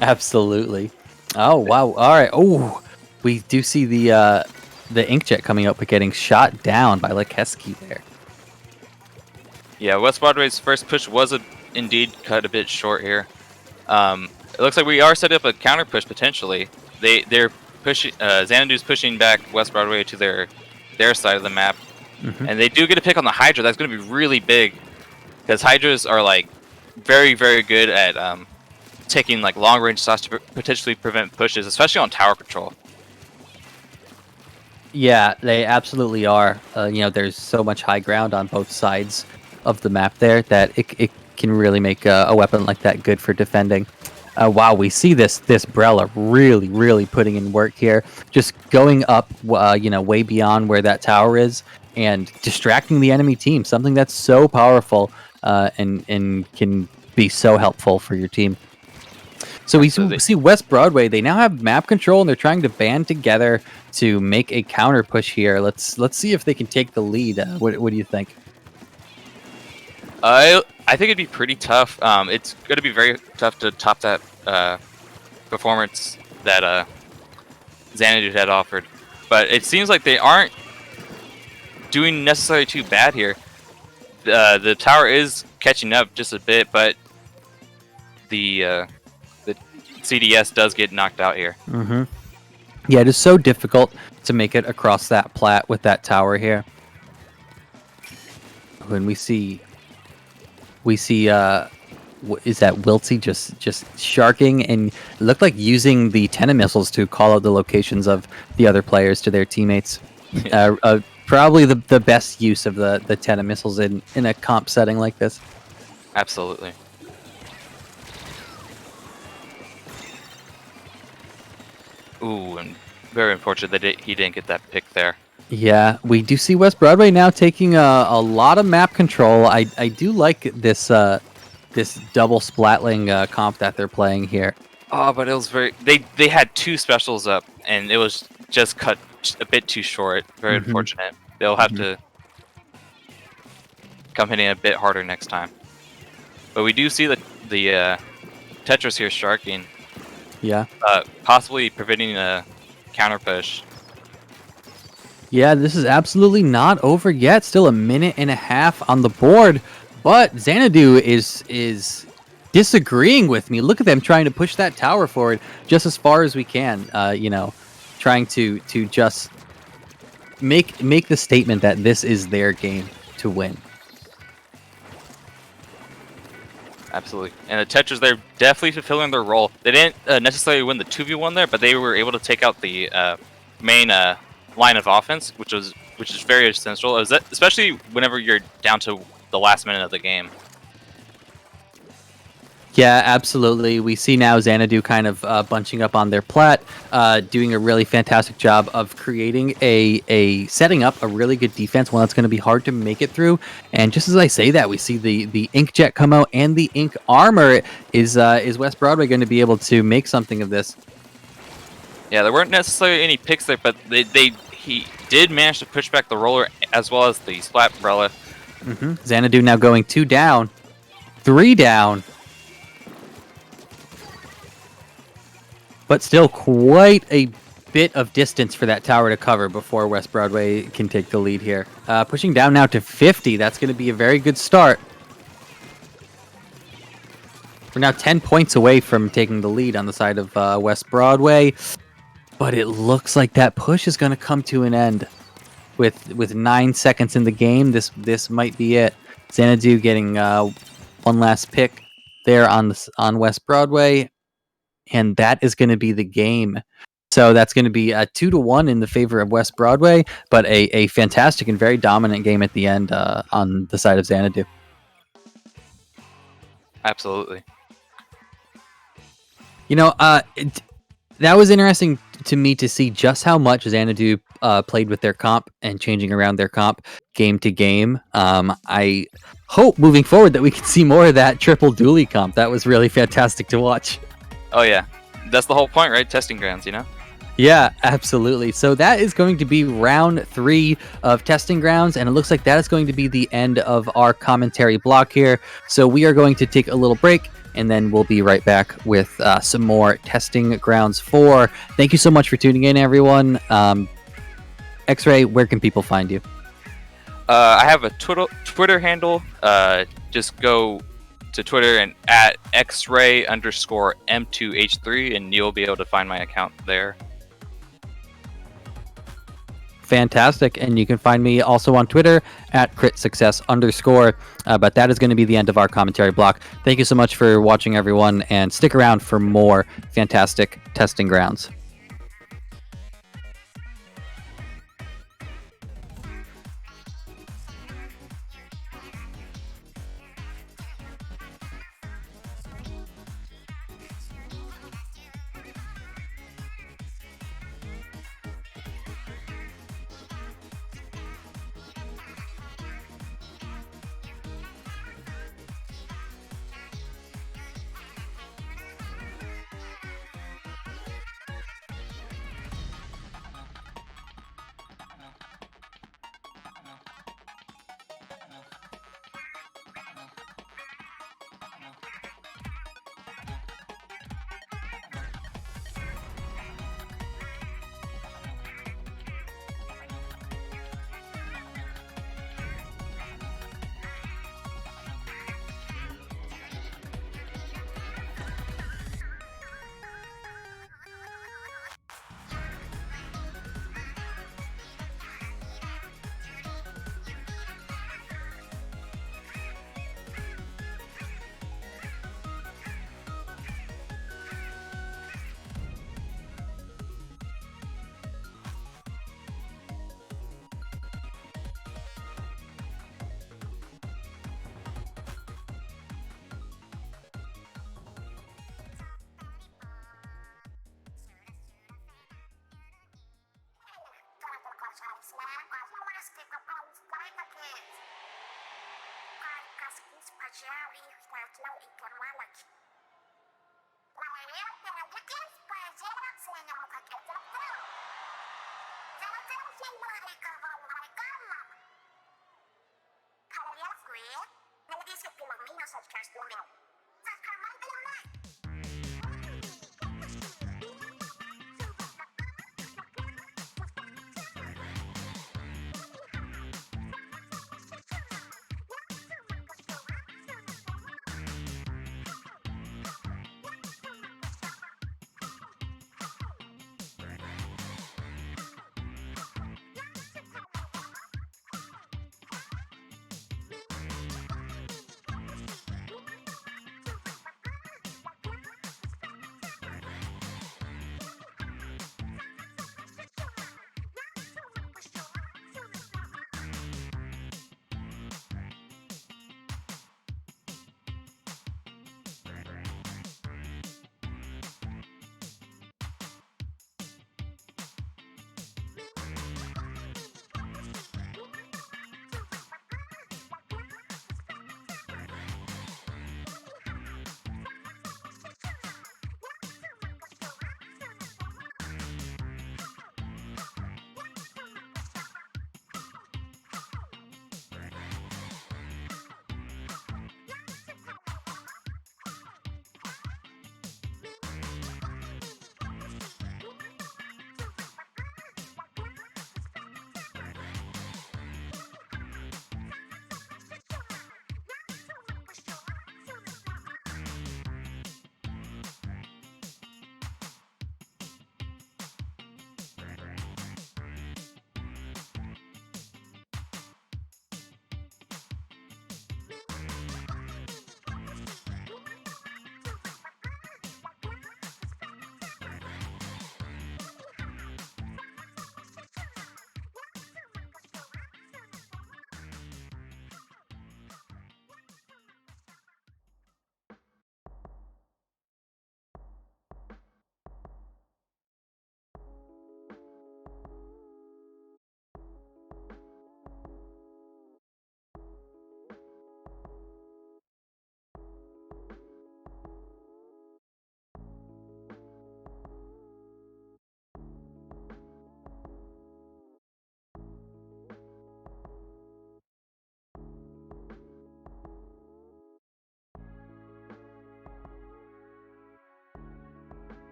Absolutely. Oh wow! All right. Oh, we do see the Inkjet coming up, but getting shot down by Lekeski there. Yeah, West Broadway's first push was indeed cut a bit short here. It looks like we are setting up a counter push potentially. They're pushing. Xanadu's pushing back West Broadway to their side of the map, and they do get a pick on the Hydra. That's going to be really big because Hydras are like very very good at taking like long range shots to potentially prevent pushes, especially on tower control. Yeah, they absolutely are. There's so much high ground on both sides of the map there that it can really make a weapon like that good for defending. Wow, we see this Brella really putting in work here, just going up, way beyond where that tower is and distracting the enemy team. Something that's so powerful and can be so helpful for your team. So we see West Broadway. They now have map control, and they're trying to band together to make a counter push here. Let's see if they can take the lead. What do you think? I think it'd be pretty tough. It's going to be very tough to top that performance that Xanadu had offered. But it seems like they aren't doing necessarily too bad here. The tower is catching up just a bit, but the CDS does get knocked out here. Yeah, it is so difficult to make it across that plat with that tower here. When we see is that Wiltsy just sharking, and it looked like using the Tenna missiles to call out the locations of the other players to their teammates. Probably the best use of the Tenna missiles in a comp setting like this. Absolutely. Ooh, and very unfortunate that he didn't get that pick there. Yeah, we do see West Broadway now taking a lot of map control. I do like this double splatling comp that they're playing here. Oh, but it was they had two specials up, and it was just cut a bit too short. Very unfortunate. They'll have to come hitting a bit harder next time. But we do see the Tetris here sharking. Yeah. Possibly preventing a counter push. Yeah, this is absolutely not over yet. Still a minute and a half on the board, but Xanadu is disagreeing with me. Look at them trying to push that tower forward just as far as we can. Trying to just make the statement that this is their game to win. Absolutely. And the Tetras, they're definitely fulfilling their role. They didn't necessarily win the 2v1 there, but they were able to take out the main line of offense, which is very essential, especially whenever you're down to the last minute of the game. Yeah, absolutely. We see now Xanadu kind of bunching up on their plat, doing a really fantastic job of creating setting up a really good defense, one that's going to be hard to make it through. And just as I say that, we see the Ink Jet come out and the Ink Armor. Is West Broadway going to be able to make something of this? Yeah, there weren't necessarily any picks there, but he did manage to push back the roller as well as the Splat umbrella. Xanadu now going 2 down, 3 down. But still quite a bit of distance for that tower to cover before West Broadway can take the lead here. Pushing down now to 50. That's going to be a very good start. We're now 10 points away from taking the lead on the side of West Broadway. But it looks like that push is going to come to an end. With 9 seconds in the game, this might be it. Xanadu getting one last pick there on West Broadway. And that is going to be the game. So that's going to be a 2-1 in the favor of West Broadway, but a fantastic and very dominant game at the end on the side of Xanadu. Absolutely. That was interesting to me to see just how much Xanadu played with their comp and changing around their comp game to game. I hope moving forward that we can see more of that triple dually comp. That was really fantastic to watch. Oh yeah, that's the whole point, right? Testing grounds, Yeah, absolutely. So that is going to be round 3 of Testing Grounds, and it looks like that is going to be the end of our commentary block here. So we are going to take a little break, and then we'll be right back with some more Testing Grounds 4. Thank you so much for tuning in, everyone. X-Ray, where can people find you? I have a Twitter handle. Just go to Twitter and at xray_m2h3, and you'll be able to find my account there. Fantastic. And you can find me also on Twitter at critsuccess_. But that is going to be the end of our commentary block. Thank you so much for watching, everyone, and stick around for more fantastic testing grounds.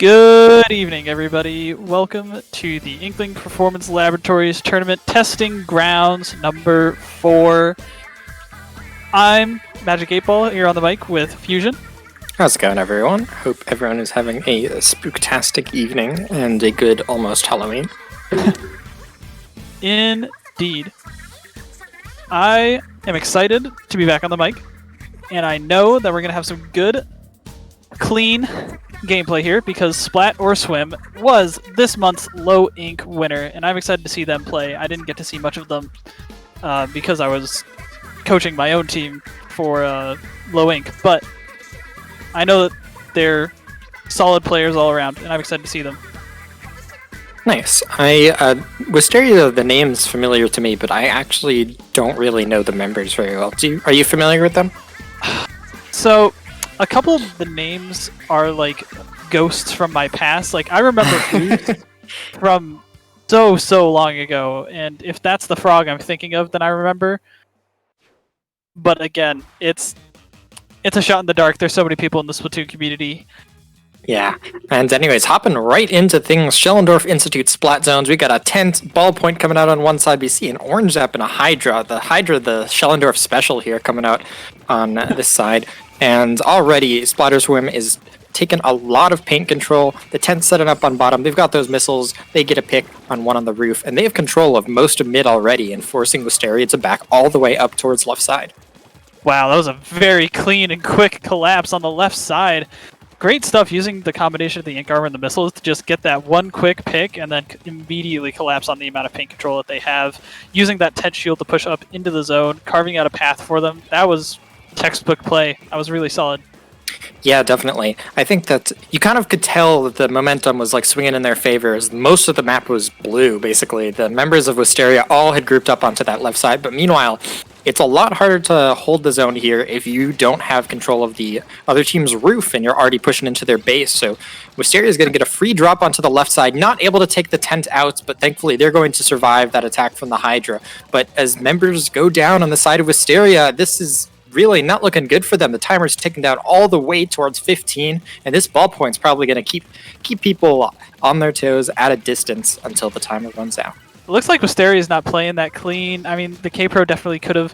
Good evening, everybody. Welcome to the Inkling Performance Laboratories Tournament Testing Grounds number 4. I'm Magic 8 Ball here on the mic with Fusion. How's it going, everyone? Hope everyone is having a spooktastic evening and a good almost Halloween. Indeed. I am excited to be back on the mic, and I know that we're going to have some good, clean gameplay here because Splat or Swim was this month's Low Ink winner, and I'm excited to see them play. I didn't get to see much of them because I was coaching my own team for Low Ink, but I know that they're solid players all around, and I'm excited to see them. Nice. Wysteria, the name's familiar to me, but I actually don't really know the members very well. Are you familiar with them? So, a couple of the names are like ghosts from my past. Like, I remember Booth from so long ago, and if that's the frog I'm thinking of, then I remember. But again, it's a shot in the dark. There's so many people in the Splatoon community. Yeah. And anyways, hopping right into things, Schellendorf Institute Splat Zones. We got a tent, ballpoint coming out on one side. We see an orange zap and a Hydra. The Schellendorf special here coming out on this side. And already, Splatter Swim is taking a lot of paint control. The tent's setting up on bottom. They've got those missiles. They get a pick on one on the roof. And they have control of most of mid already and forcing Wysteria to back all the way up towards left side. Wow, that was a very clean and quick collapse on the left side. Great stuff using the combination of the ink armor and the missiles to just get that one quick pick and then immediately collapse on the amount of paint control that they have. Using that tent shield to push up into the zone, carving out a path for them. That was textbook play. That was really solid. Yeah, definitely. I think that you kind of could tell that the momentum was like swinging in their favor as most of the map was blue, basically. The members of Wysteria all had grouped up onto that left side, but meanwhile, it's a lot harder to hold the zone here if you don't have control of the other team's roof and you're already pushing into their base. So Wysteria is going to get a free drop onto the left side, not able to take the tent out, but thankfully they're going to survive that attack from the Hydra. But as members go down on the side of Wysteria, this is really not looking good for them. The timer's ticking down all the way towards 15, and this ballpoint's probably going to keep people on their toes at a distance until the timer runs out. It looks like Wysteria is not playing that clean. I mean, the K-Pro definitely could have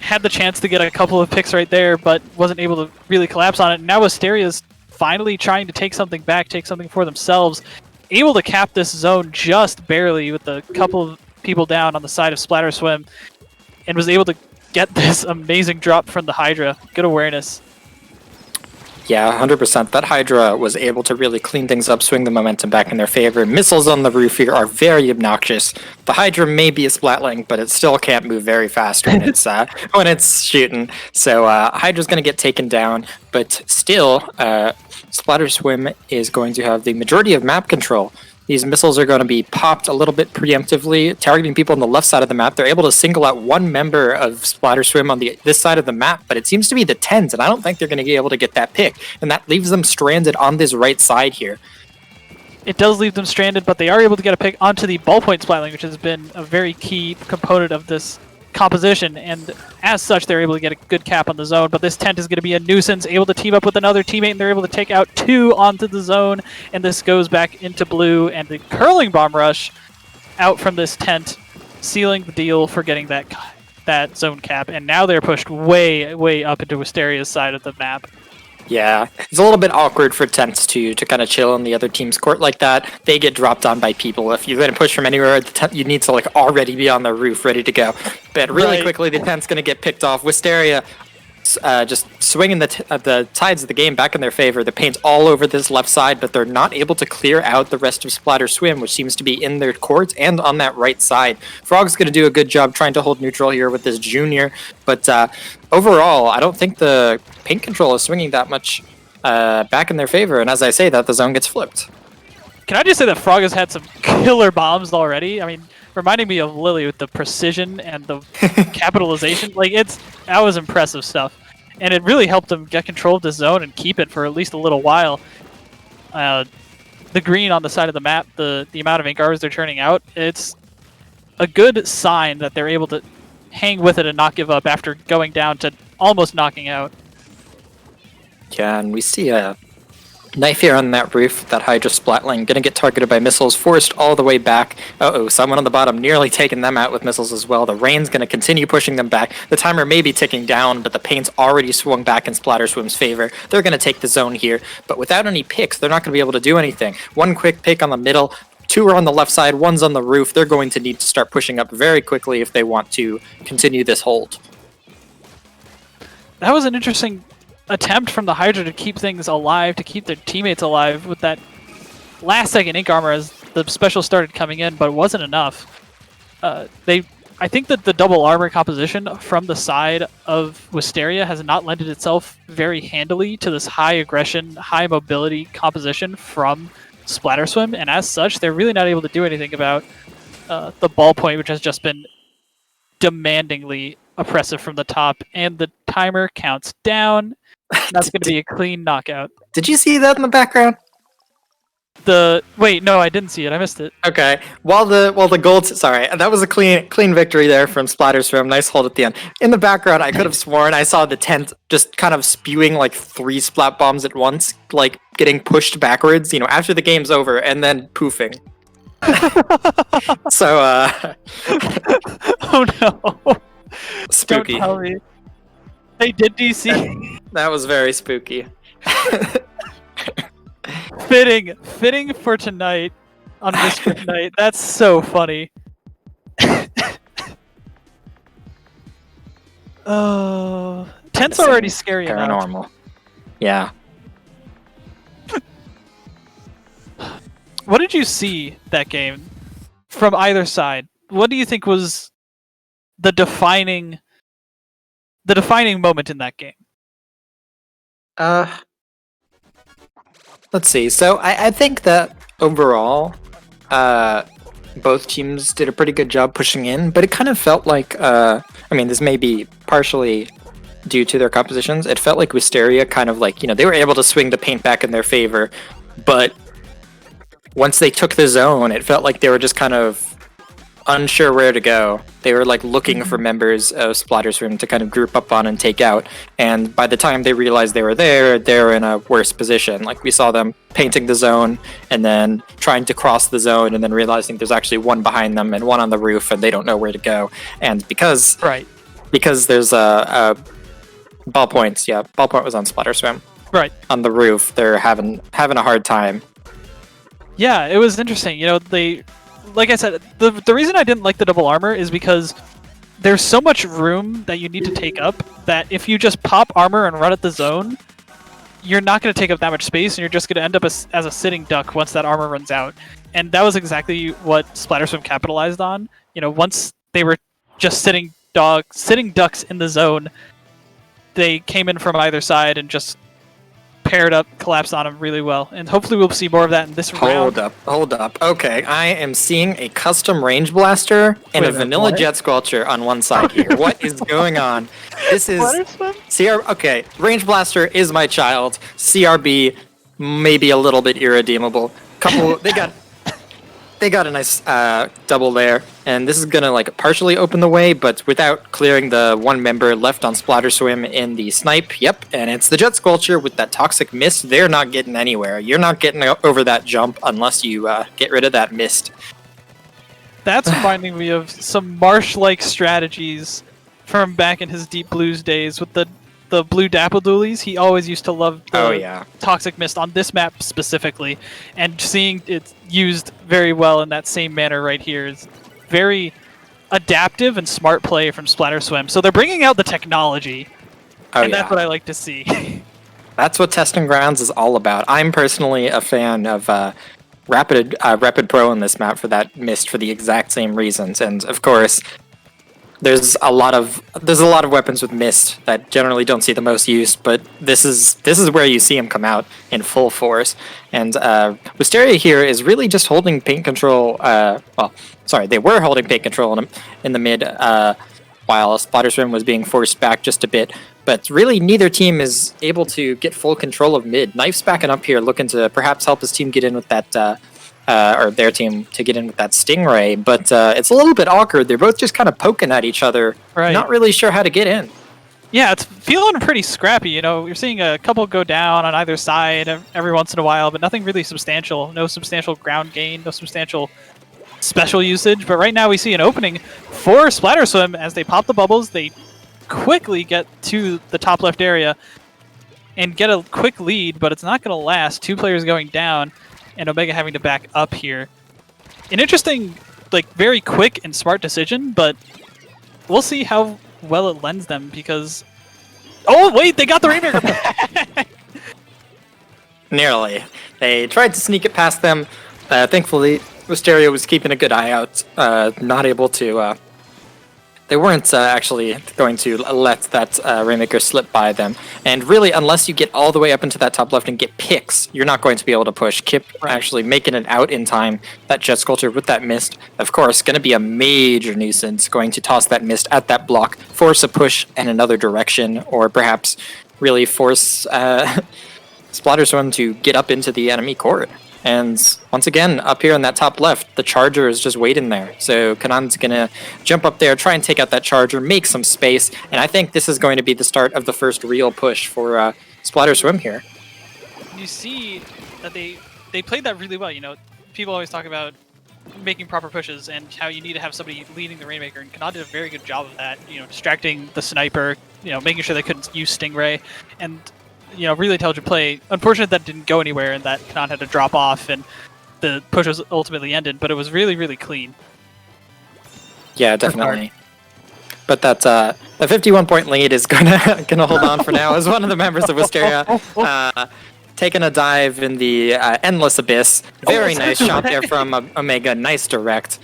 had the chance to get a couple of picks right there, but wasn't able to really collapse on it. Now Wysteria is finally trying to take something back, take something for themselves. Able to cap this zone just barely with a couple of people down on the side of Splatter Swim, and was able to get this amazing drop from the Hydra. Good awareness. Yeah, 100%. That Hydra was able to really clean things up, swing the momentum back in their favor. Missiles on the roof here are very obnoxious. The Hydra may be a Splatling, but it still can't move very fast when it's shooting. So Hydra's going to get taken down, but still, Splatter Swim is going to have the majority of map control. These missiles are going to be popped a little bit preemptively, targeting people on the left side of the map. They're able to single out one member of Splatter Swim on this side of the map, but it seems to be the 10s, and I don't think they're going to be able to get that pick. And that leaves them stranded on this right side here. It does leave them stranded, but they are able to get a pick onto the ballpoint Splatling, which has been a very key component of this composition, and as such they're able to get a good cap on the zone. But this tent is going to be a nuisance, able to team up with another teammate, and they're able to take out 2 onto the zone, and this goes back into blue, and the curling bomb rush out from this tent, sealing the deal for getting that zone cap. And now they're pushed way up into Wysteria's side of the map. Yeah, it's a little bit awkward for tents to kind of chill on the other team's court like that. They get dropped on by people. If you're going to push from anywhere, you need to like already be on the roof ready to go. But really quickly, the tent's going to get picked off. Wysteria just swinging the tides of the game back in their favor. The paint's all over this left side, but they're not able to clear out the rest of Splatter Swim, which seems to be in their court and on that right side. Frog's going to do a good job trying to hold neutral here with this junior, but overall, I don't think the paint control is swinging that much back in their favor, and as I say that, the zone gets flipped. Can I just say that Frog has had some killer bombs already? I mean, reminding me of Lily with the precision and the capitalization. Like, that was impressive stuff. And it really helped them get control of the zone and keep it for at least a little while. The green on the side of the map, the amount of ink arrows they're turning out, it's a good sign that they're able to hang with it and not give up after going down to almost knocking out. Yeah, and we see Knife here on that roof, that Hydra Splatling, gonna get targeted by missiles, forced all the way back. Uh-oh, someone on the bottom nearly taking them out with missiles as well. The rain's gonna continue pushing them back. The timer may be ticking down, but the paint's already swung back in Splatterswim's favor. They're gonna take the zone here, but without any picks, they're not gonna be able to do anything. One quick pick on the middle, 2 are on the left side, 1's on the roof. They're going to need to start pushing up very quickly if they want to continue this hold. That was an interesting attempt from the Hydra to keep things alive, to keep their teammates alive with that last-second ink armor as the special started coming in, but it wasn't enough. I think that the double armor composition from the side of Wysteria has not lended itself very handily to this high aggression, high mobility composition from Splatterswim, and as such, they're really not able to do anything about the ballpoint, which has just been demandingly oppressive from the top, and the timer counts down. That's going to be a clean knockout. Did you see that in the background? Wait, no, I didn't see it. I missed it. Okay. While the gold, sorry, that was a clean victory there from Splatterswim. Nice hold at the end. In the background, I could have sworn I saw the tent just kind of spewing like 3 splat bombs at once, like getting pushed backwards, after the game's over, and then poofing. So, Oh no! spooky. Don't tell me. They did DC. That was very spooky. Fitting for tonight on Mischief Night. That's so funny. Oh, tent's already scary enough. Paranormal. Yeah. What did you see that game from either side? What do you think was the defining moment in that game? Let's see. So I think that overall, both teams did a pretty good job pushing in, but it kind of felt like, this may be partially due to their compositions. It felt like Wysteria kind of like, they were able to swing the paint back in their favor, but once they took the zone, it felt like they were just kind of unsure where to go. They were like looking for members of Splatterswim to kind of group up on and take out. And by the time they realized they were there, they're in a worse position. Like we saw them painting the zone and then trying to cross the zone and then realizing there's actually one behind them and one on the roof and they don't know where to go. And because there's a ballpoints, ballpoint was on Splatterswim. Right. On the roof, they're having a hard time. Yeah, it was interesting. Like I said, the reason I didn't like the double armor is because there's so much room that you need to take up that if you just pop armor and run at the zone, you're not going to take up that much space and you're just going to end up as a sitting duck once that armor runs out. And that was exactly what Splatterswim capitalized on. Once they were just sitting ducks in the zone, they came in from either side and just paired up, collapsed on him really well, and hopefully we'll see more of that in this round. Hold up. Okay, I am seeing a custom range blaster and a vanilla jet sculpture on one side here. What is going on? This is Okay, range blaster is my child. CRB maybe a little bit irredeemable. They got a nice double there, and this is gonna like partially open the way, but without clearing the one member left on Splatterswim in the snipe. Yep, and it's the Jet Sculpture with that toxic mist. They're not getting anywhere. You're not getting over that jump unless you get rid of that mist. That's reminding me of some Marsh-like strategies from back in his Deep Blues days with the blue Dapple Doolies. He always used to love the toxic mist on this map specifically, and seeing it used very well in that same manner right here is very adaptive and smart play from Splatterswim. So they're bringing out the technology, and that's what I like to see. That's what Testing Grounds is all about. I'm personally a fan of Rapid Pro in this map for that mist for the exact same reasons, and of course there's a lot of weapons with mist that generally don't see the most use, but this is where you see them come out in full force. And Wysteria here is really just holding paint control. They were holding paint control in the mid, while Splatterswim was being forced back just a bit. But really, neither team is able to get full control of mid. Knife's backing up here, looking to perhaps help his team get in with that. Or their team to get in with that Stingray, but it's a little bit awkward. They're both just kind of poking at each other, not really sure how to get in. Yeah, it's feeling pretty scrappy. You're seeing a couple go down on either side every once in a while, but nothing really substantial. No substantial ground gain, no substantial special usage. But right now we see an opening for Splatter Swim as they pop the bubbles. They quickly get to the top left area and get a quick lead, but it's not going to last. 2 players going down, and Omega having to back up here. An interesting, very quick and smart decision, but we'll see how well it lends them because... Oh, wait, they got the Rainmaker back! Nearly. They tried to sneak it past them. Thankfully, Wysteria was keeping a good eye out, not able to... They weren't actually going to let that Rainmaker slip by them. And really, unless you get all the way up into that top left and get picks, you're not going to be able to push. Kip actually making it out in time. That Jet Sculptor with that mist, of course, going to be a major nuisance. Going to toss that mist at that block, force a push in another direction, or perhaps really force Splatter Swim to get up into the enemy court. And once again, up here in that top left, the Charger is just waiting there. So Kanan's going to jump up there, try and take out that Charger, make some space. And I think this is going to be the start of the first real push for Splatter Swim here. You see that they played that really well. People always talk about making proper pushes and how you need to have somebody leading the Rainmaker. And Kanan did a very good job of that, distracting the sniper, making sure they couldn't use Stingray. And really intelligent play. Unfortunate that didn't go anywhere and that Kanan had to drop off and the push was ultimately ended, but it was really, really clean. Yeah, definitely. But that a 51-point lead is gonna hold on for now as one of the members of Wysteria taking a dive in the endless abyss. Very nice shot there from Omega. Nice direct.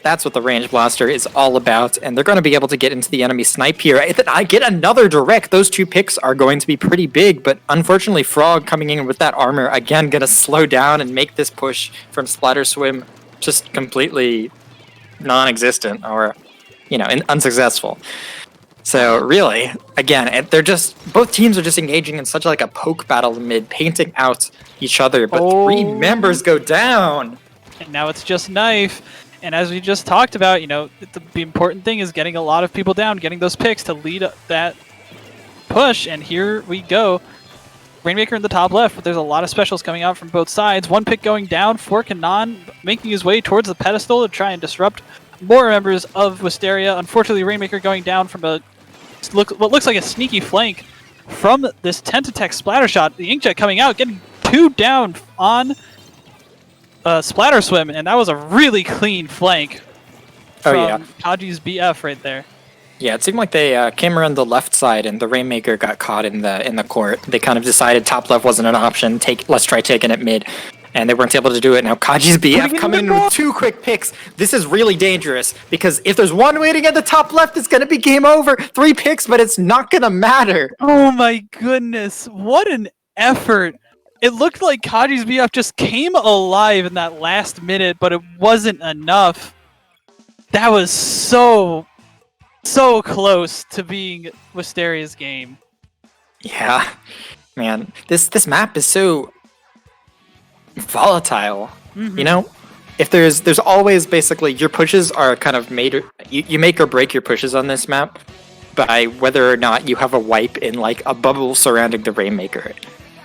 That's what the range blaster is all about, and they're going to be able to get into the enemy snipe here. I get another direct. Those 2 picks are going to be pretty big, but unfortunately Frog coming in with that armor, again, going to slow down and make this push from Splatter Swim just completely non-existent or, unsuccessful. So really, again, both teams are just engaging in such a poke battle mid, painting out each other, but 3 members go down. And now it's just Knife. And as we just talked about, the important thing is getting a lot of people down, getting those picks to lead that push. And here we go. Rainmaker in the top left, but there's a lot of specials coming out from both sides. 1 pick going down for Kanan, making his way towards the pedestal to try and disrupt more members of Wysteria. Unfortunately, Rainmaker going down from what looks like a sneaky flank from this Tentatek splatter shot. The Inkjet coming out, getting 2 down on Splatter Swim, and that was a really clean flank from Kaji's BF right there. Yeah, it seemed like they came around the left side, and the Rainmaker got caught in the court. They kind of decided top left wasn't an option. Let's try taking it mid, and they weren't able to do it. Now Kaji's BF coming in with 2 quick picks. This is really dangerous because if there's one waiting at the top left, it's going to be game over. 3 picks, but it's not going to matter. Oh my goodness, what an effort! It looked like Kaji's BF just came alive in that last minute, but it wasn't enough. That was so close to being Wysteria's game. Yeah, man, this map is so volatile. Mm-hmm. If there's always basically your pushes are kind of made. You make or break your pushes on this map by whether or not you have a wipe in a bubble surrounding the Rainmaker.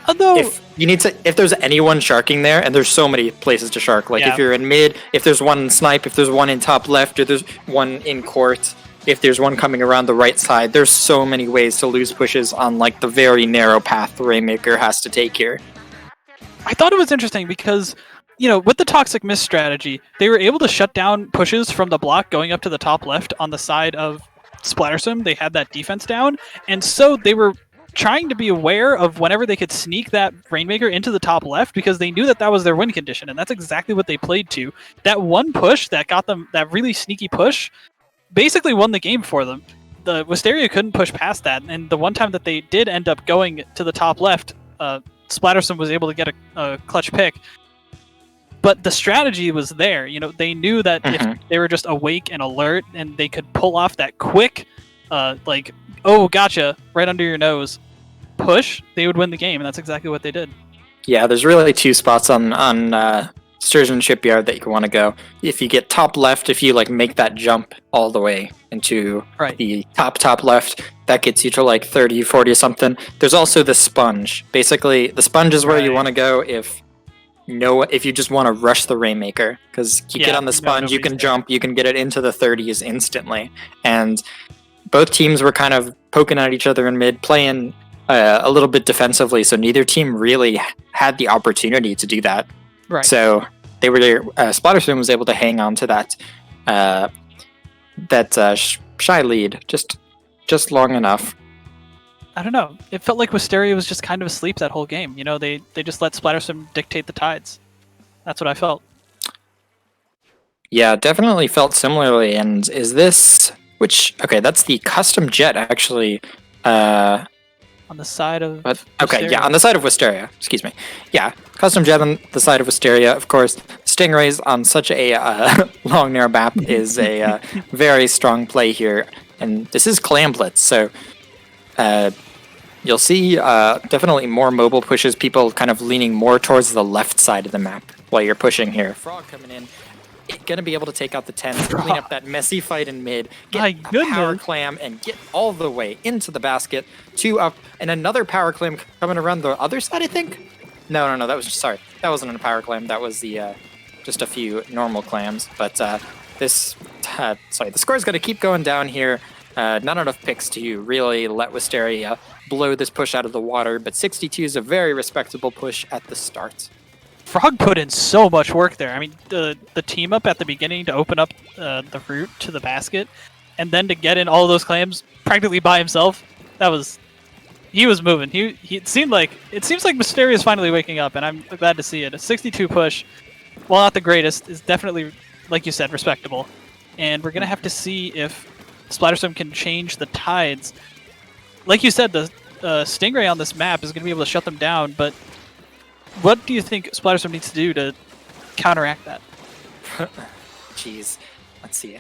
Although if there's anyone sharking there, and there's so many places to shark. If you're in mid, if there's one in snipe, if there's one in top left, or there's one in court, if there's one coming around the right side, there's so many ways to lose pushes on the very narrow path the Rainmaker has to take here. I thought it was interesting because, with the Toxic Mist strategy, they were able to shut down pushes from the block going up to the top left on the side of Splatterswim. They had that defense down, and so they were trying to be aware of whenever they could sneak that Rainmaker into the top left because they knew that was their win condition, and that's exactly what they played to. That one push that got them, that really sneaky push, basically won the game for them. The Wysteria couldn't push past that, and the one time that they did end up going to the top left, Splatterson was able to get a clutch pick. But the strategy was there. They knew that if they were just awake and alert and they could pull off that quick, oh, gotcha, right under your nose push, they would win the game, and that's exactly what they did. Yeah, there's really 2 spots on Sturgeon Shipyard that you want to go. If you get top left, if you like make that jump all the way into the top left, that gets you to like 30, 40 something. There's also the sponge. Basically, the sponge is where you want to go if you just want to rush the Rainmaker, because you get on the sponge, you can jump, you can get it into the 30s instantly. And both teams were kind of poking at each other in mid, playing a little bit defensively, so neither team really had the opportunity to do that. Right. So they were Splatterswim was able to hang on to that shy lead just long enough. I don't know. It felt like Wysteria was just kind of asleep that whole game. You know, they just let Splatterswim dictate the tides. That's what I felt. Yeah, definitely felt similarly. And is this that's the custom jet actually. On the side of Wysteria. On the side of Wysteria. Excuse me. Yeah, custom jet on the side of Wysteria. Of course, Stingrays on such a long narrow map is a very strong play here, and this is Clam Blitz, so you'll see definitely more mobile pushes. People kind of leaning more towards the left side of the map while you're pushing here. Frog coming in. Gonna be able to take out the 10, clean up that messy fight in mid, get a power clam, and get all the way into the basket. 2 up, and another power clam coming around the other side, I think? No, that wasn't a power clam, that was the just a few normal clams. But the score's gonna keep going down here. Not enough picks to really let Wysteria blow this push out of the water, but 62 is a very respectable push at the start. Frog put in so much work there. I mean, the team up at the beginning to open up the route to the basket, and then to get in all those clams practically by himself. He was moving. It seems like Wysteria is finally waking up, and I'm glad to see it. A 62 push, while not the greatest, is definitely, like you said, respectable. And we're gonna have to see if Splatterswim can change the tides. Like you said, the Stingray on this map is gonna be able to shut them down, but what do you think Splatterswim needs to do to counteract that? Jeez, let's see.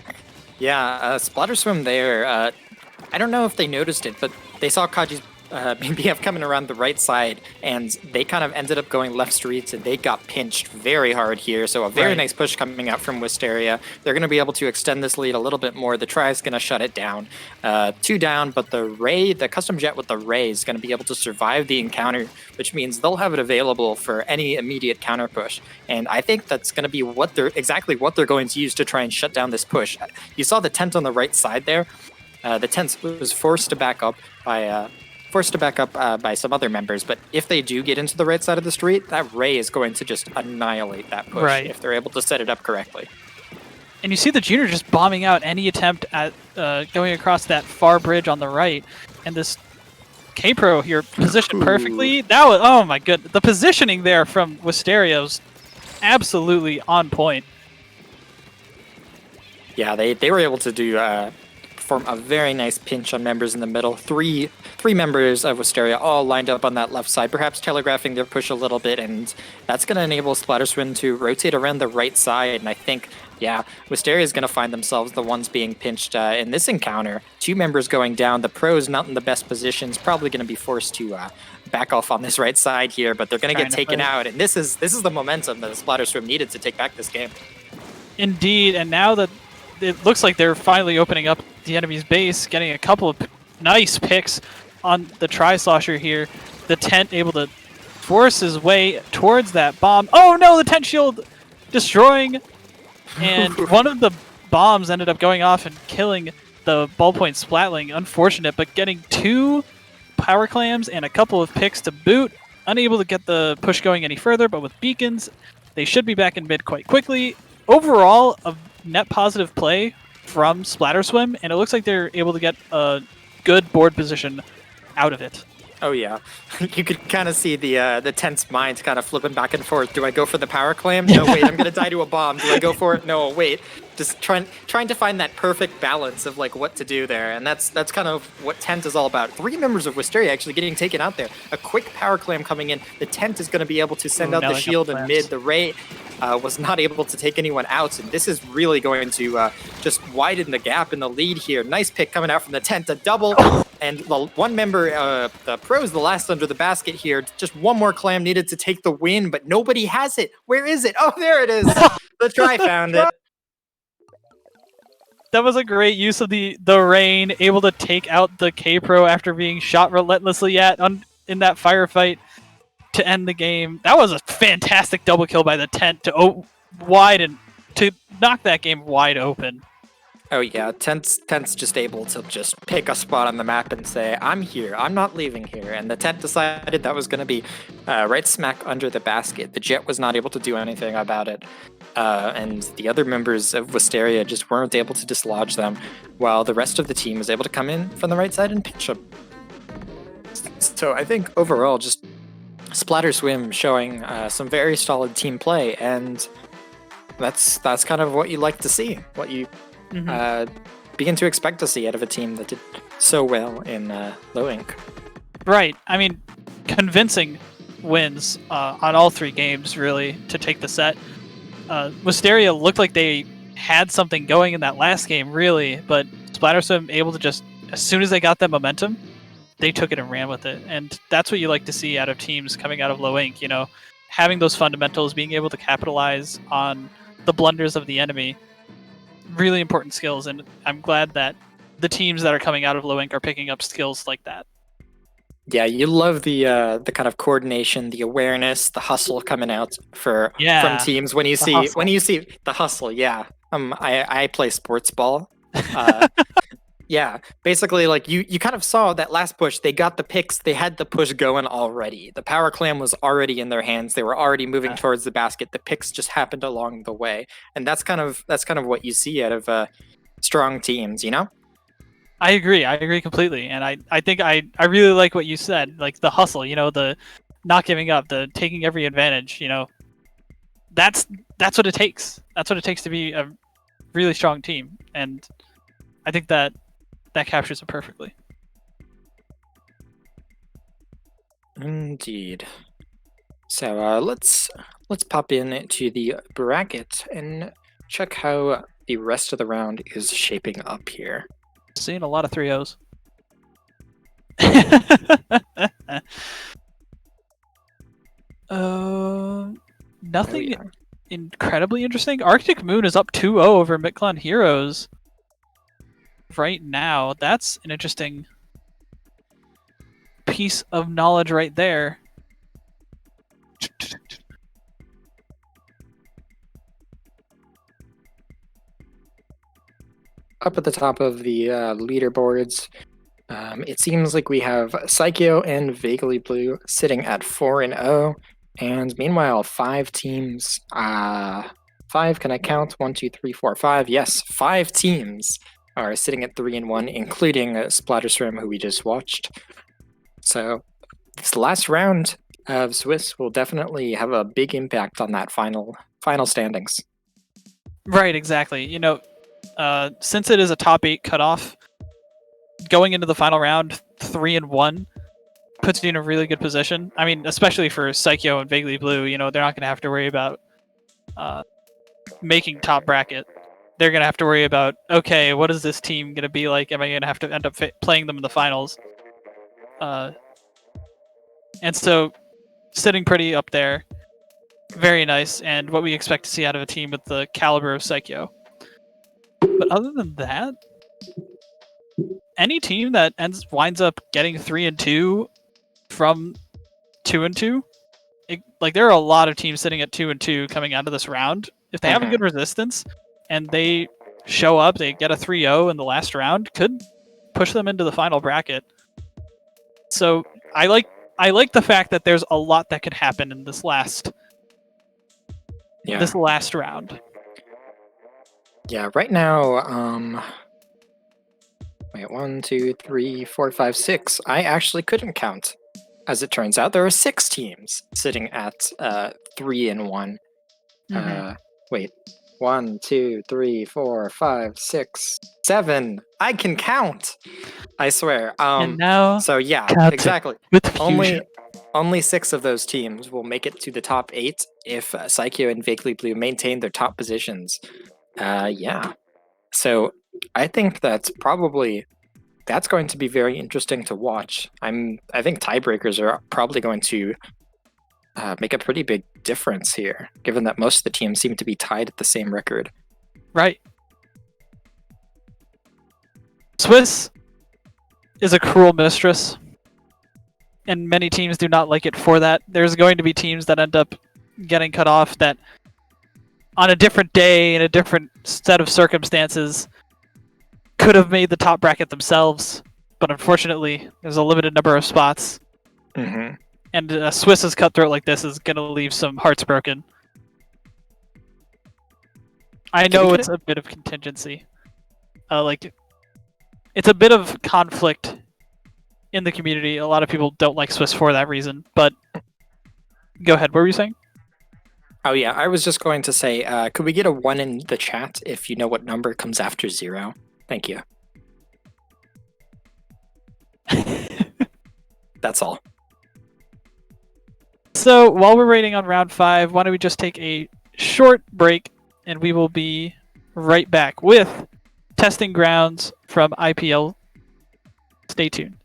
Yeah, Splatterswim there. I don't know if they noticed it, but they saw Kaji's BF coming around the right side, and they kind of ended up going left streets, and they got pinched very hard here. So a very nice push coming out from Wysteria. They're going to be able to extend this lead a little bit more. The try is going to shut it down. 2 down, but the custom jet with the Ray is going to be able to survive the encounter, which means they'll have it available for any immediate counter push. And I think that's going to be exactly what they're going to use to try and shut down this push. You saw the tent on the right side there. The tent was forced to back up by some other members, but if they do get into the right side of the street, that Ray is going to just annihilate that push if they're able to set it up correctly. And you see the Junior just bombing out any attempt at going across that far bridge on the right, and this K-Pro here positioned perfectly. That was, oh my goodness, the positioning there from Wysteria was absolutely on point. Yeah, they were able to do perform a very nice pinch on members in the middle. Three members of Wysteria all lined up on that left side, perhaps telegraphing their push a little bit, and that's going to enable Splatterswim to rotate around the right side. And I think, Wysteria is going to find themselves the ones being pinched in this encounter. 2 members going down. The pros not in the best positions, probably going to be forced to back off on this right side here, but they're going to get taken out. And this is the momentum that Splatterswim needed to take back this game. Indeed, and now that it looks like they're finally opening up the enemy's base, getting a couple of nice picks on the Tri-Slosher here. The tent able to force his way towards that bomb. Oh no, the tent shield destroying, and one of the bombs ended up going off and killing the ballpoint Splatling. Unfortunate, but getting 2 power clams and a couple of picks to boot. Unable to get the push going any further, but with beacons, they should be back in mid quite quickly. Overall, a net positive play from Splatterswim, and it looks like they're able to get a good board position out of it. Oh yeah, you could kind of see the tent's mind kind of flipping back and forth. Do I go for the power clam? No, wait, I'm gonna die to a bomb. Do I go for it? No, wait. Just trying to find that perfect balance of like what to do there, and that's kind of what tent is all about. 3 members of Wysteria actually getting taken out there. A quick power clam coming in. The tent is going to be able to send out the shield in mid. The Ray was not able to take anyone out, and this is really going to just widen the gap in the lead here. Nice pick coming out from the tent. A double. And the one member, the pros, the last under the basket here. Just one more clam needed to take the win, but nobody has it. Where is it? Oh, there it is. The try found it. That was a great use of the rain, able to take out the K-Pro after being shot relentlessly in that firefight to end the game. That was a fantastic double kill by the tent to knock that game wide open. Oh yeah, Tent's just able to just pick a spot on the map and say, I'm here, I'm not leaving here. And the Tent decided that was going to be right smack under the basket. The Jet was not able to do anything about it. And the other members of Wysteria just weren't able to dislodge them, while the rest of the team was able to come in from the right side and pinch them. So I think overall, just Splatter Swim showing some very solid team play, and that's kind of what you like to see, what you begin to expect to see out of a team that did so well in Low Ink. Right. I mean, convincing wins on all 3 games, really, to take the set. Wysteria looked like they had something going in that last game, really, but Splatterswim able to just, as soon as they got that momentum, they took it and ran with it. And that's what you like to see out of teams coming out of Low Ink, having those fundamentals, being able to capitalize on the blunders of the enemy. Really important skills, and I'm glad that the teams that are coming out of Low Ink are picking up skills like that. Yeah, you love the kind of coordination, the awareness, the hustle coming out from teams when you see the hustle. Yeah, I play sports ball. Yeah, basically, like you kind of saw that last push. They got the picks. They had the push going already. The power clam was already in their hands. They were already moving towards the basket. The picks just happened along the way, and that's kind of what you see out of strong teams. I agree completely, and I think I really like what you said, like the hustle. The not giving up, the taking every advantage. That's what it takes. That's what it takes to be a really strong team, and I think that captures it perfectly. Indeed. So let's pop into the bracket and check how the rest of the round is shaping up here. Seeing a lot of 3-0s. Nothing incredibly interesting. Arctic Moon is up 2-0 over Miklon Heroes. Right now, that's an interesting piece of knowledge right there. Up at the top of the leaderboards, it seems like we have Saikyo and Vaguely Blue sitting at 4-0, and meanwhile 5 teams. 5, can I count? 1, 2, 3, 4, 5. Yes, 5 teams are sitting at 3-1, including Splatterswim, who we just watched. So this last round of Swiss will definitely have a big impact on that final standings. Right, exactly. Since it is a top 8 cutoff, going into the final round 3-1 puts you in a really good position. I mean, especially for Saikyo and Vaguely Blue, they're not going to have to worry about making top bracket. They're going to have to worry about, okay, what is this team going to be like? Am I going to have to end up playing them in the finals? And so, sitting pretty up there, very nice, and what we expect to see out of a team with the caliber of Saikyo. But other than that, any team that winds up getting 3-2 from 2-2, there are a lot of teams sitting at 2-2 coming out of this round. If they have a good resistance and they show up, they get a 3-0 in the last round, could push them into the final bracket. So I like the fact that there's a lot that could happen in this last round. Yeah, right now, wait, 1, 2, 3, 4, 5, 6. I actually couldn't count. As it turns out, there are 6 teams sitting at 3-1. Wait, 1, 2, 3, 4, 5, 6, 7. I can count. I swear. And now, so yeah, exactly. Only 6 of those teams will make it to the top 8 if Saikyo and Vaguely Blue maintain their top positions. Yeah. So I think that's probably that's going to be very interesting to watch. I think tiebreakers are probably going to make a pretty big difference here, given that most of the teams seem to be tied at the same record. Right. Swiss is a cruel mistress, and many teams do not like it for that. There's going to be teams that end up getting cut off that, on a different day, in a different set of circumstances, could have made the top bracket themselves, but unfortunately, there's a limited number of spots. Mm-hmm. And a Swiss's cutthroat like this is going to leave some hearts broken. I know it's a bit of contingency. It's a bit of conflict in the community. A lot of people don't like Swiss for that reason, but go ahead. What were you saying? Oh yeah, I was just going to say, could we get a 1 in the chat if you know what number comes after 0? Thank you. That's all. So while we're waiting on round 5, why don't we just take a short break, and we will be right back with testing grounds from IPL. Stay tuned.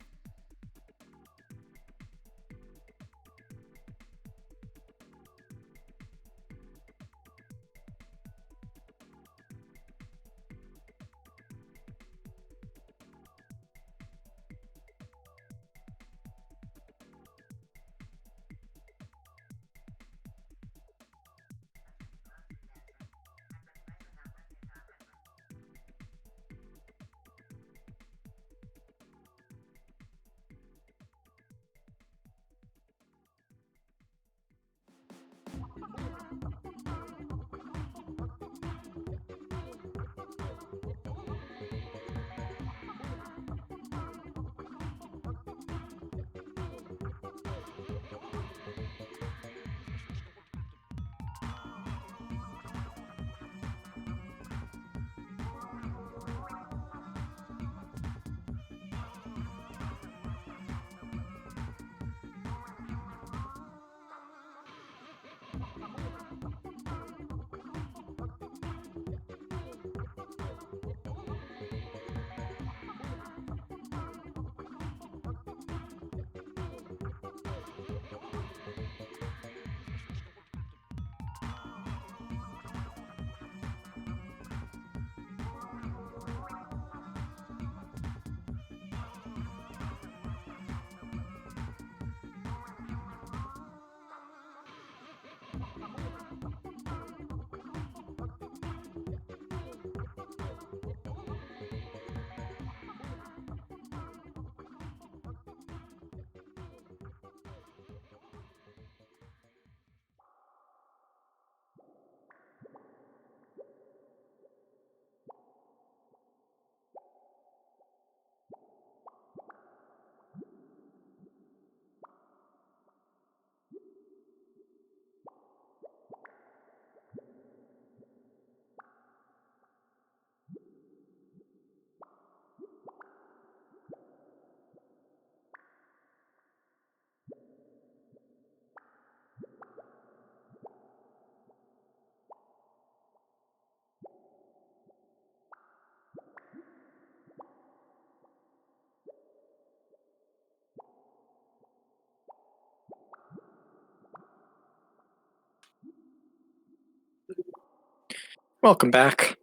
Welcome back.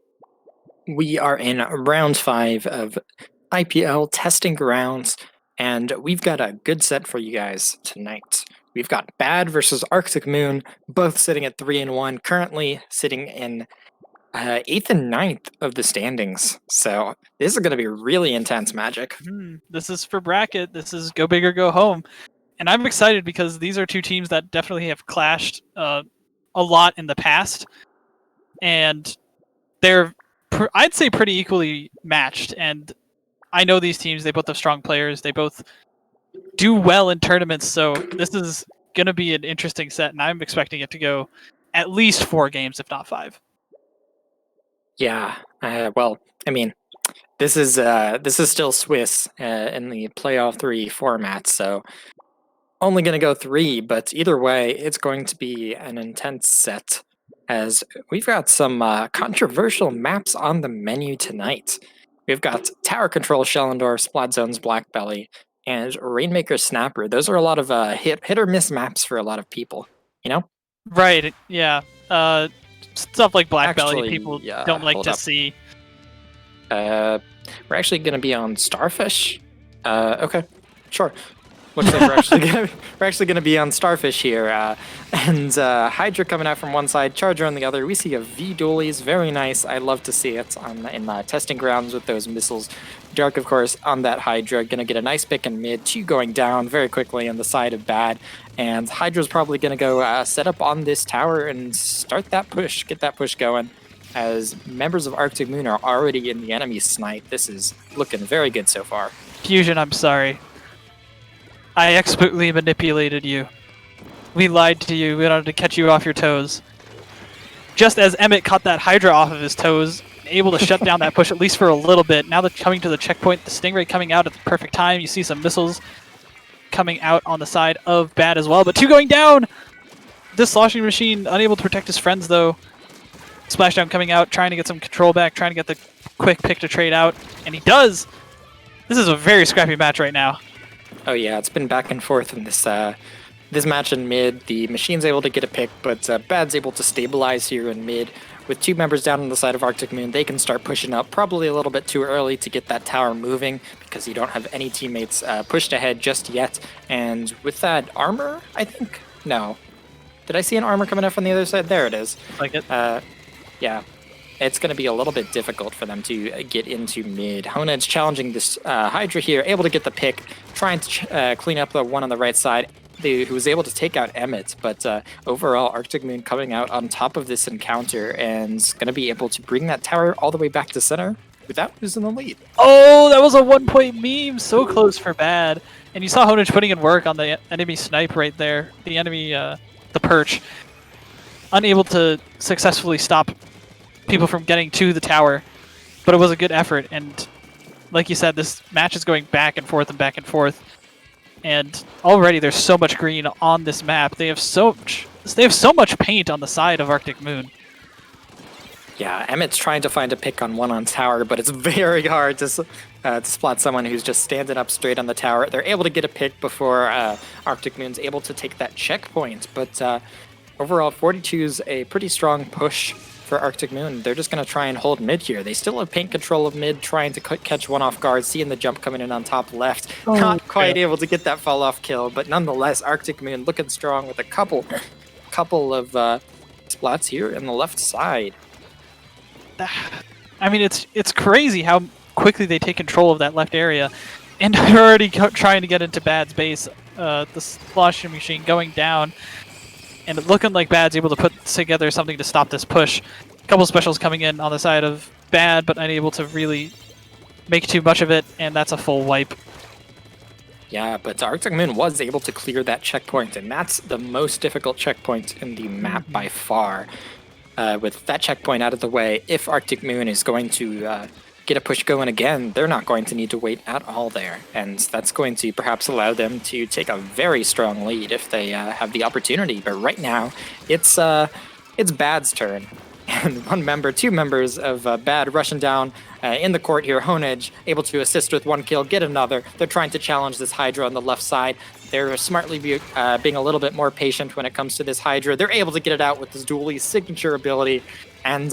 We are in round 5 of IPL testing grounds, and we've got a good set for you guys tonight. We've got Bad versus Arctic Moon, both sitting at 3-1, currently sitting in 8th and 9th of the standings. So this is going to be really intense magic. This is for bracket. This is go big or go home. And I'm excited because these are two teams that definitely have clashed a lot in the past. And they're, I'd say, pretty equally matched. And I know these teams, they both have strong players. They both do well in tournaments. So this is going to be an interesting set. And I'm expecting it to go at least 4 games, if not 5. Yeah, well, I mean, this is still Swiss in the playoff 3 format, so only going to go 3, but either way, it's going to be an intense set, as we've got some controversial maps on the menu tonight. we've got Tower Control Shellendor, Splat Zones Blackbelly, and Rainmaker Snapper. Those are a lot of hit or miss maps for a lot of people, you know? Right, yeah. Stuff like Black Belly, Actually, people yeah, don't like hold to up. see. We're actually going to be on Starfish. Okay, sure. Looks like we're actually gonna be on Starfish here, and Hydra coming out from one side, Charger on the other. We see a V dualies, very nice. I love to see it in testing grounds with those missiles. Dark, of course, on that Hydra, gonna get a nice pick in mid. 2 going down very quickly on the side of Bad, and Hydra's probably gonna go set up on this tower and start that push, get that push going. As members of Arctic Moon are already in the enemy snipe, this is looking very good so far. Fusion, I'm sorry. I expertly manipulated you. We lied to you. We wanted to catch you off your toes. Just as Emmett caught that Hydra off of his toes, able to shut down that push at least for a little bit. Now they're coming to the checkpoint. The Stingray coming out at the perfect time. You see some missiles coming out on the side of Bad as well. But 2 going down! This sloshing machine unable to protect his friends though. Splashdown coming out, trying to get some control back, trying to get the quick pick to trade out. And he does! This is a very scrappy match right now. Oh yeah, it's been back and forth in this this match in mid. The machine's able to get a pick, but Bad's able to stabilize here in mid. With 2 members down on the side of Arctic Moon, they can start pushing up, probably a little bit too early to get that tower moving, because you don't have any teammates pushed ahead just yet. And with that armor, I think? No. Did I see an armor coming up from the other side? There it is. Like it. Yeah. It's going to be a little bit difficult for them to get into mid. Honed's challenging this Hydra here, able to get the pick, trying to clean up the one on the right side, who was able to take out Emmett. But overall, Arctic Moon coming out on top of this encounter and going to be able to bring that tower all the way back to center without losing the lead. Oh, that was a 1-point meme. So close for Bad. And you saw Honage putting in work on the enemy snipe right there. The enemy, the perch. Unable to successfully stop people from getting to the tower, but it was a good effort. And like you said, this match is going back and forth and back and forth. And already there's so much green on this map. They have so much paint on the side of Arctic Moon. Yeah, Emmett's trying to find a pick on one on tower, but it's very hard to spot someone who's just standing up straight on the tower. They're able to get a pick before Arctic Moon's able to take that checkpoint, but overall 42's a pretty strong push for Arctic Moon. They're just going to try and hold mid here. They still have paint control of mid, trying to catch one off guard, seeing the jump coming in on top left. Not quite able to get that fall off kill, but nonetheless, Arctic Moon looking strong with a couple of splats here in the left side. I mean, it's crazy how quickly they take control of that left area, and they're already trying to get into Bad's base. The sloshing machine going down, and it looking like Bad's able to put together something to stop this push. A couple specials coming in on the side of Bad, but unable to really make too much of it, and that's a full wipe. Yeah, but Arctic Moon was able to clear that checkpoint, and that's the most difficult checkpoint in the map by far. With that checkpoint out of the way, if Arctic Moon is going to get a push going again, they're not going to need to wait at all there. And that's going to perhaps allow them to take a very strong lead if they have the opportunity. But right now, it's Bad's turn. And two members of Bad rushing down in the court here. Honage able to assist with 1 kill, get another. They're trying to challenge this Hydra on the left side. They're smartly being a little bit more patient when it comes to this Hydra. They're able to get it out with this dualie's signature ability. And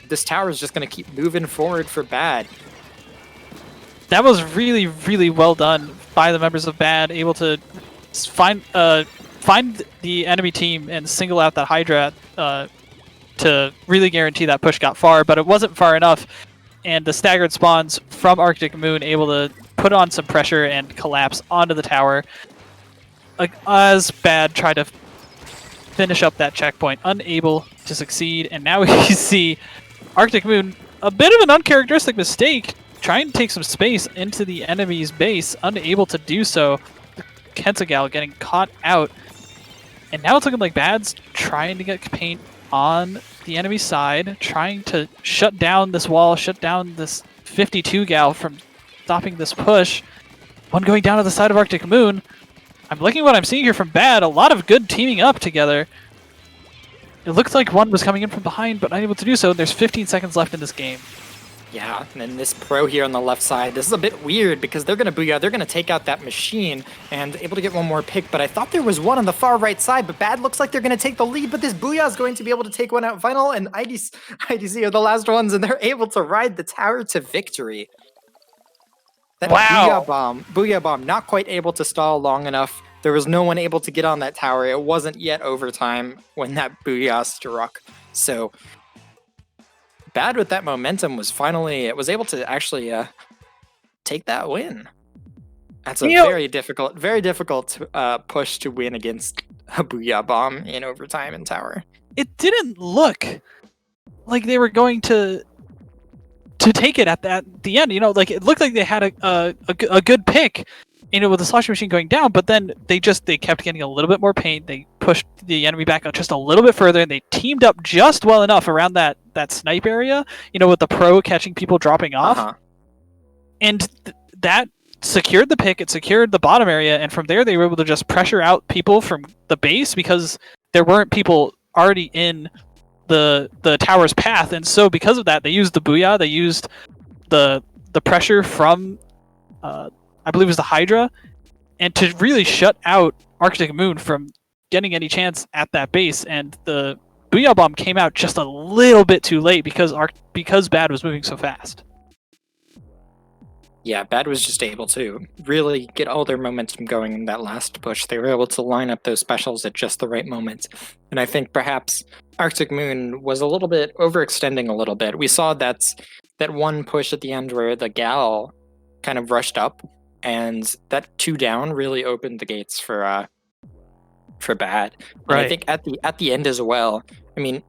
this tower is just going to keep moving forward for Bad. That was really, really well done by the members of Bad, able to find the enemy team and single out that Hydra to really guarantee that push got far, but it wasn't far enough. And the staggered spawns from Arctic Moon able to put on some pressure and collapse onto the tower. As Bad tried to finish up that checkpoint, unable to succeed. And now we see Arctic Moon, a bit of an uncharacteristic mistake, trying to take some space into the enemy's base, unable to do so. Kensagal getting caught out. And now it's looking like Bad's trying to get paint on the enemy side, trying to shut down this wall, shut down this 52 gal from stopping this push. One going down to the side of Arctic Moon. I'm liking what I'm seeing here from Bad. A lot of good teaming up together. It looks like one was coming in from behind, but unable to do so. There's 15 seconds left in this game. Yeah, and then this pro here on the left side, this is a bit weird because they're going to booyah, they're going to take out that machine and able to get one more pick, but I thought there was one on the far right side, but Bad looks like they're going to take the lead, but this booyah is going to be able to take one out final, and IDC are the last ones, and they're able to ride the tower to victory. That Wow. booyah bomb, not quite able to stall long enough. There was no one able to get on that tower. It wasn't yet overtime when that booyah struck, so... Bad with that momentum was able to actually take that win. That's a very difficult push to win against a booyah bomb in overtime in tower. It didn't look like they were going to take it at the end. You know, like it looked like they had a good pick, you know, with the slosher machine going down, but then they kept getting a little bit more pain. They pushed the enemy back out just a little bit further, and they teamed up just well enough around that snipe area, you know, with the pro catching people dropping off. And that secured the pick, it secured the bottom area, and from there they were able to just pressure out people from the base because there weren't people already in the tower's path. And so because of that, they used the booyah, they used the pressure from I believe it was the Hydra, and to really shut out Arctic Moon from getting any chance at that base. And the booyah bomb came out just a little bit too late because Bad was moving so fast. Yeah, Bad was just able to really get all their momentum going in that last push. They were able to line up those specials at just the right moment. And I think perhaps Arctic Moon was a little bit overextending a little bit. We saw that one push at the end where the Gal kind of rushed up, and that 2 down really opened the gates for Bad. And I think at the end as well, I mean,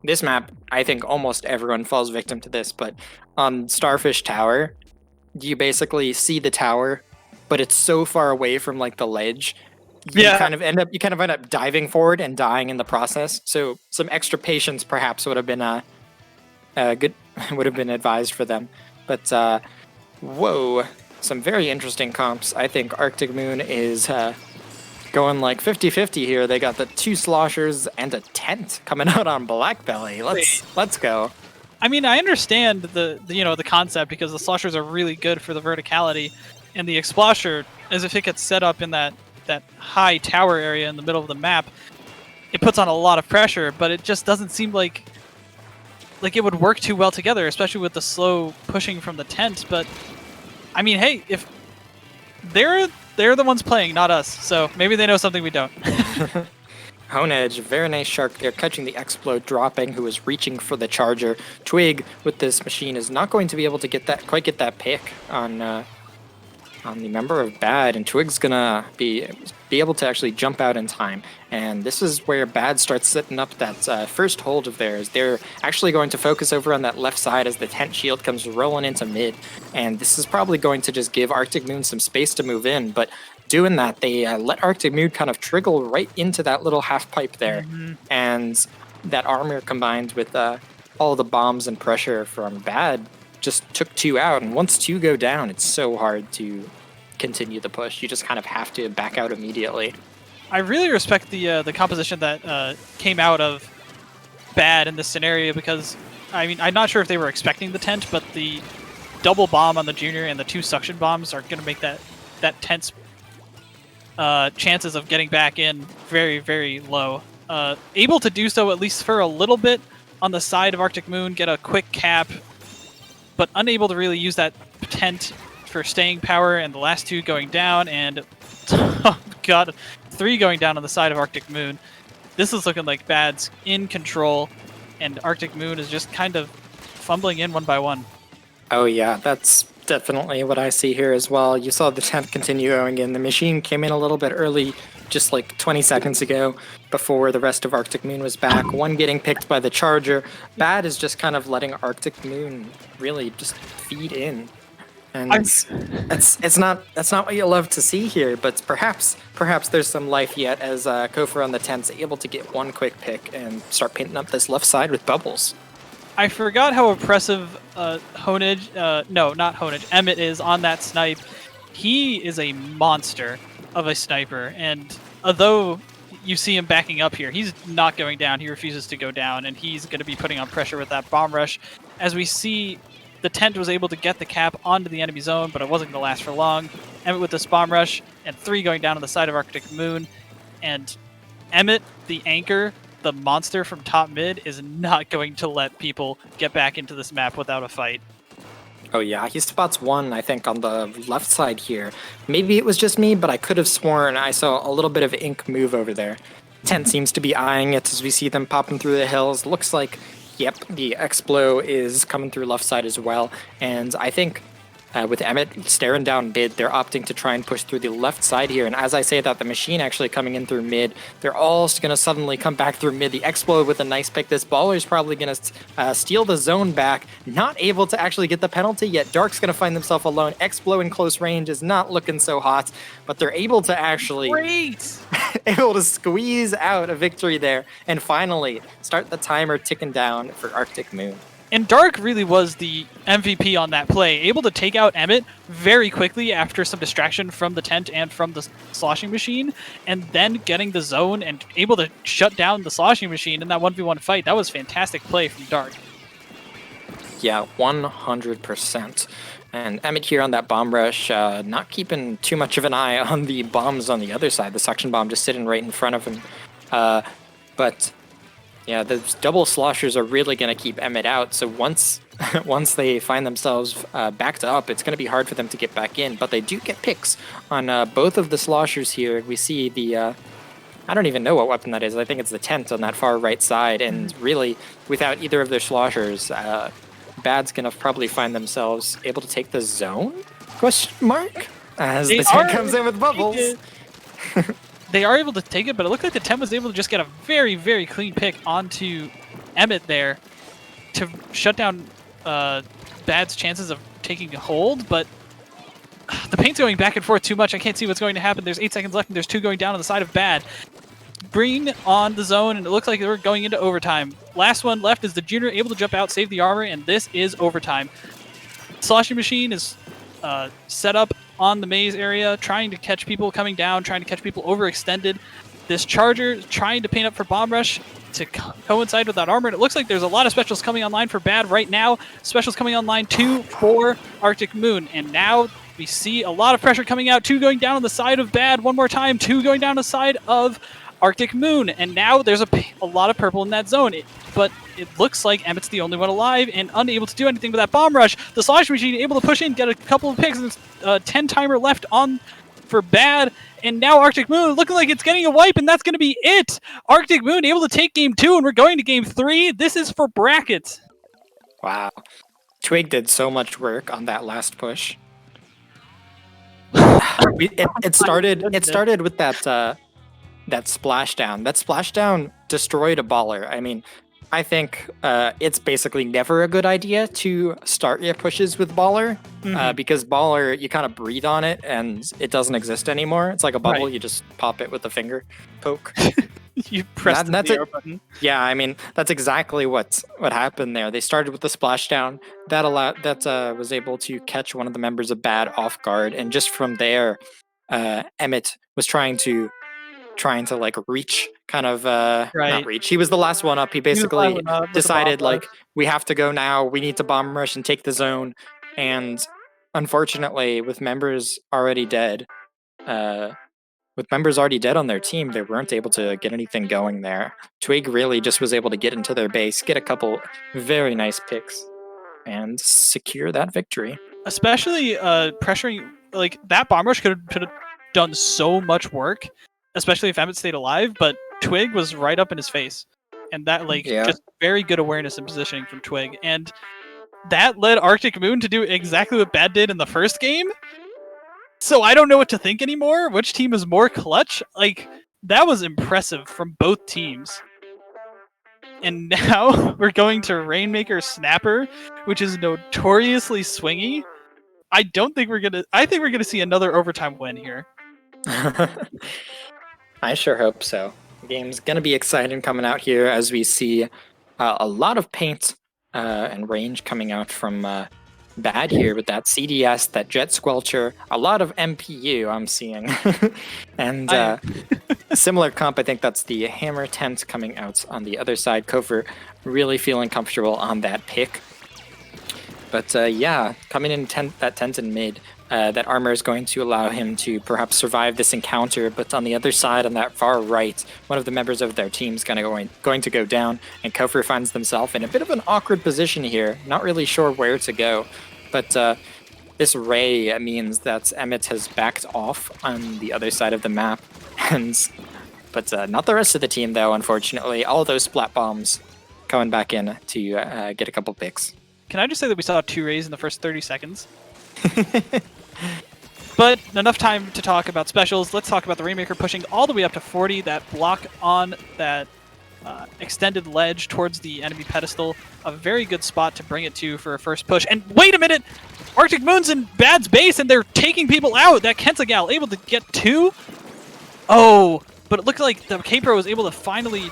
this map, I think almost everyone falls victim to this, but on Starfish Tower, you basically see the tower, but it's so far away from like the ledge. You kind of end up diving forward and dying in the process. So some extra patience perhaps would have been would have been advised for them. But whoa, some very interesting comps. I think Arctic Moon is going like 50-50 here. They got the 2 sloshers and a tent coming out on Black Belly. Let's go. I mean, I understand the concept because the sloshers are really good for the verticality, and the explosher, as if it gets set up in that high tower area in the middle of the map, it puts on a lot of pressure, but it just doesn't seem like it would work too well together, especially with the slow pushing from the tent. But I mean, hey, if they're the ones playing, not us, so maybe they know something we don't. Honedge, very nice shark there, catching the Explode, dropping, who is reaching for the charger. Twig with this machine is not going to be able to get that pick on the member of Bad, and Twig's gonna be able to actually jump out in time. And this is where Bad starts setting up that first hold of theirs. They're actually going to focus over on that left side as the tent shield comes rolling into mid, and this is probably going to just give Arctic Moon some space to move in, but doing that, they let Arctic Moon kind of trickle right into that little half pipe there. And that armor combined with all the bombs and pressure from Bad just took 2 out. And once 2 go down, it's so hard to continue the push. You just kind of have to back out immediately. I really respect the composition that came out of Bad in this scenario because, I mean, I'm not sure if they were expecting the tent, but the double bomb on the Junior and the 2 suction bombs are going to make that tent's chances of getting back in very, very low. Able to do so at least for a little bit on the side of Arctic Moon, get a quick cap, but unable to really use that tent for staying power, and the last 2 going down, and oh god, 3 going down on the side of Arctic Moon. This is looking like Bad's in control, and Arctic Moon is just kind of fumbling in one by one. Oh yeah, that's definitely what I see here as well. You saw the tent continue going in. The machine came in a little bit early, just like 20 seconds ago, before the rest of Arctic Moon was back. One getting picked by the charger. Bad is just kind of letting Arctic Moon really just feed in. And that's not what you love to see here, but perhaps there's some life yet as Kofor on the tent's able to get one quick pick and start painting up this left side with bubbles. I forgot how impressive Emmett is on that snipe. He is a monster of a sniper, and although you see him backing up here, he's not going down. He refuses to go down, and he's going to be putting on pressure with that bomb rush. As we see The tent was able to get the cap onto the enemy zone, but it wasn't going to last for long. Emmett with this bomb rush, and 3 going down on the side of Arctic Moon. And Emmett, the anchor, the monster from top mid, is not going to let people get back into this map without a fight. Oh yeah, he spots one, I think, on the left side here. Maybe it was just me, but I could have sworn I saw a little bit of ink move over there. Tent seems to be eyeing it as we see them popping through the hills. Looks like, yep, the Explo is coming through left side as well. And I think with Emmett staring down mid, they're opting to try and push through the left side here. And as I say that, the machine actually coming in through mid, they're all going to suddenly come back through mid. The Explo with a nice pick. This baller is probably going to steal the zone back. Not able to actually get the penalty yet. Dark's going to find themselves alone. Explo in close range is not looking so hot, but they're able to actually able to squeeze out a victory there and finally start the timer ticking down for Arctic Moon. And Dark really was the MVP on that play, able to take out Emmett very quickly after some distraction from the tent and from the sloshing machine, and then getting the zone and able to shut down the sloshing machine in that 1v1 fight. That was fantastic play from Dark. Yeah, 100%. And Emmett here on that bomb rush, not keeping too much of an eye on the bombs on the other side. The suction bomb just sitting right in front of him. But yeah, those double sloshers are really going to keep Emmett out. So once they find themselves backed up, it's going to be hard for them to get back in. But they do get picks on both of the sloshers here. We see the I don't even know what weapon that is. I think it's the tent on that far right side. And really, without either of their sloshers, Bad's going to probably find themselves able to take the zone? Question mark? As the tent comes in with bubbles. They are able to take it, but it looked like the tent was able to just get a very, very clean pick onto Emmett there to shut down Bad's chances of taking a hold, but the paint's going back and forth too much. I can't see what's going to happen. There's 8 seconds left, and there's 2 going down on the side of Bad. Bring on the zone, and it looks like we're going into overtime. Last one left is the Junior able to jump out, save the armor, and this is overtime. Sloshing Machine is set up on the maze area, trying to catch people coming down, trying to catch people overextended. This Charger trying to paint up for Bomb Rush to coincide with that armor, and it looks like there's a lot of specials coming online for Bad right now. Specials coming online 2 for Arctic Moon, and now we see a lot of pressure coming out. 2 going down on the side of Bad one more time, 2 going down the side of Arctic Moon, and now there's a lot of purple in that zone, but it looks like Emmett's the only one alive and unable to do anything with that bomb rush. The Sloshing Machine able to push in, get a couple of picks, and 10 timer left on for Bad, and now Arctic Moon looking like it's getting a wipe, and that's going to be it. Arctic Moon able to take game 2, and we're going to game 3. This is for brackets. Wow. Twig did so much work on that last push. It started with that splashdown. That splashdown destroyed a baller. I mean, I think it's basically never a good idea to start your pushes with baller, because baller, you kind of breathe on it and it doesn't exist anymore. It's like a bubble. Right. You just pop it with a finger poke. You press the arrow button. Yeah, I mean, that's exactly what happened there. They started with the splashdown. That was able to catch one of the members of Bad off guard, and just from there, Emmett was trying to like reach, kind of not reach. He was the last one up. He basically decided like, we have to go now. We need to bomb rush and take the zone. And unfortunately, with members already dead on their team, they weren't able to get anything going there. Twig really just was able to get into their base, get a couple very nice picks, and secure that victory. Especially pressuring, like, that bomb rush could have done so much work, especially if Emmett stayed alive, but Twig was right up in his face. And that, just very good awareness and positioning from Twig. And that led Arctic Moon to do exactly what Bad did in the first game. So I don't know what to think anymore. Which team is more clutch? Like, that was impressive from both teams. And now we're going to Rainmaker Snapper, which is notoriously swingy. I think we're gonna see another overtime win here. I sure hope so. The game's gonna be exciting coming out here as we see a lot of paint and range coming out from Bad here with that CDS, that Jet Squelcher, a lot of MPU I'm seeing. And similar comp, I think that's the Hammer Tent coming out on the other side. Kofor really feeling comfortable on that pick. But yeah, coming in that tent in mid, that armor is going to allow him to perhaps survive this encounter. But on the other side, on that far right, one of the members of their team is going to go down, and Kofir finds themselves in a bit of an awkward position here, not really sure where to go. But this ray means that Emmett has backed off on the other side of the map, but not the rest of the team though. Unfortunately, all those splat bombs coming back in to get a couple picks. Can I just say that we saw 2 rays in the first 30 seconds? But enough time to talk about specials. Let's talk about the Rainmaker pushing all the way up to 40. That block on that extended ledge towards the enemy pedestal. A very good spot to bring it to for a first push. And wait a minute! Arctic Moon's in Bad's base and they're taking people out! That Kentagal able to get 2? Oh, but it looked like the K-Pro was able to finally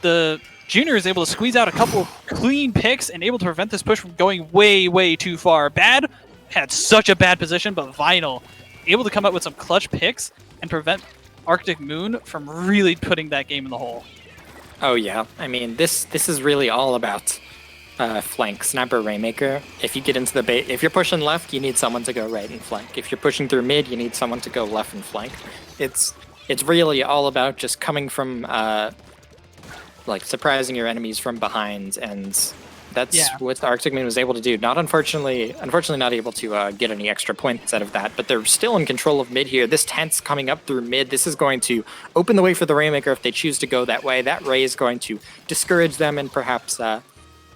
the Junior is able to squeeze out a couple clean picks and able to prevent this push from going way, way too far. Bad had such a bad position, but Vinyl able to come up with some clutch picks and prevent Arctic Moon from really putting that game in the hole. Oh yeah, I mean this is really all about flank. Sniper Rainmaker. If you get into the bait, if you're pushing left, you need someone to go right and flank. If you're pushing through mid, you need someone to go left and flank. It's really all about just coming from like surprising your enemies from behind, and that's what the Arctic Moon was able to do. Unfortunately not able to get any extra points out of that, but they're still in control of mid here. This tent's coming up through mid. This is going to open the way for the Rainmaker if they choose to go that way. That ray is going to discourage them and perhaps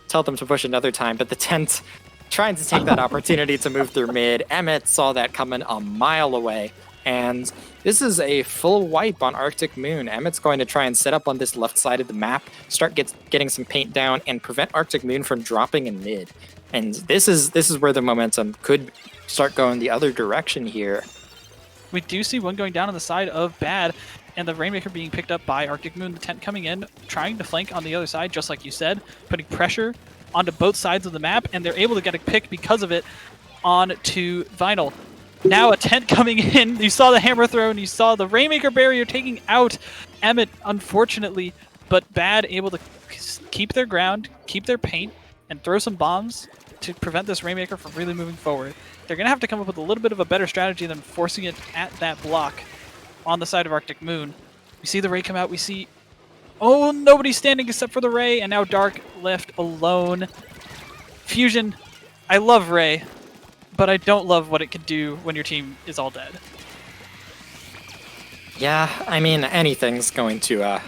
tell them to push another time, but the tent trying to take that opportunity to move through mid. Emmett saw that coming a mile away, and this is a full wipe on Arctic Moon. Emmett's going to try and set up on this left side of the map, start getting some paint down, and prevent Arctic Moon from dropping in mid. And this is where the momentum could start going the other direction here. We do see one going down on the side of Bad, and the Rainmaker being picked up by Arctic Moon. The tent coming in, trying to flank on the other side, just like you said, putting pressure onto both sides of the map, and they're able to get a pick because of it onto Vinyl. Now a tent coming in. You saw the hammer throw, and you saw the Rainmaker barrier taking out Emmett, unfortunately, but Bad able to keep their ground, keep their paint, and throw some bombs to prevent this Rainmaker from really moving forward. They're going to have to come up with a little bit of a better strategy than forcing it at that block on the side of Arctic Moon. We see the Ray come out. We see... Oh, nobody's standing except for the Ray, and now Dark left alone. Fusion, I love Ray, but I don't love what it can do when your team is all dead. Yeah, I mean, anything's going to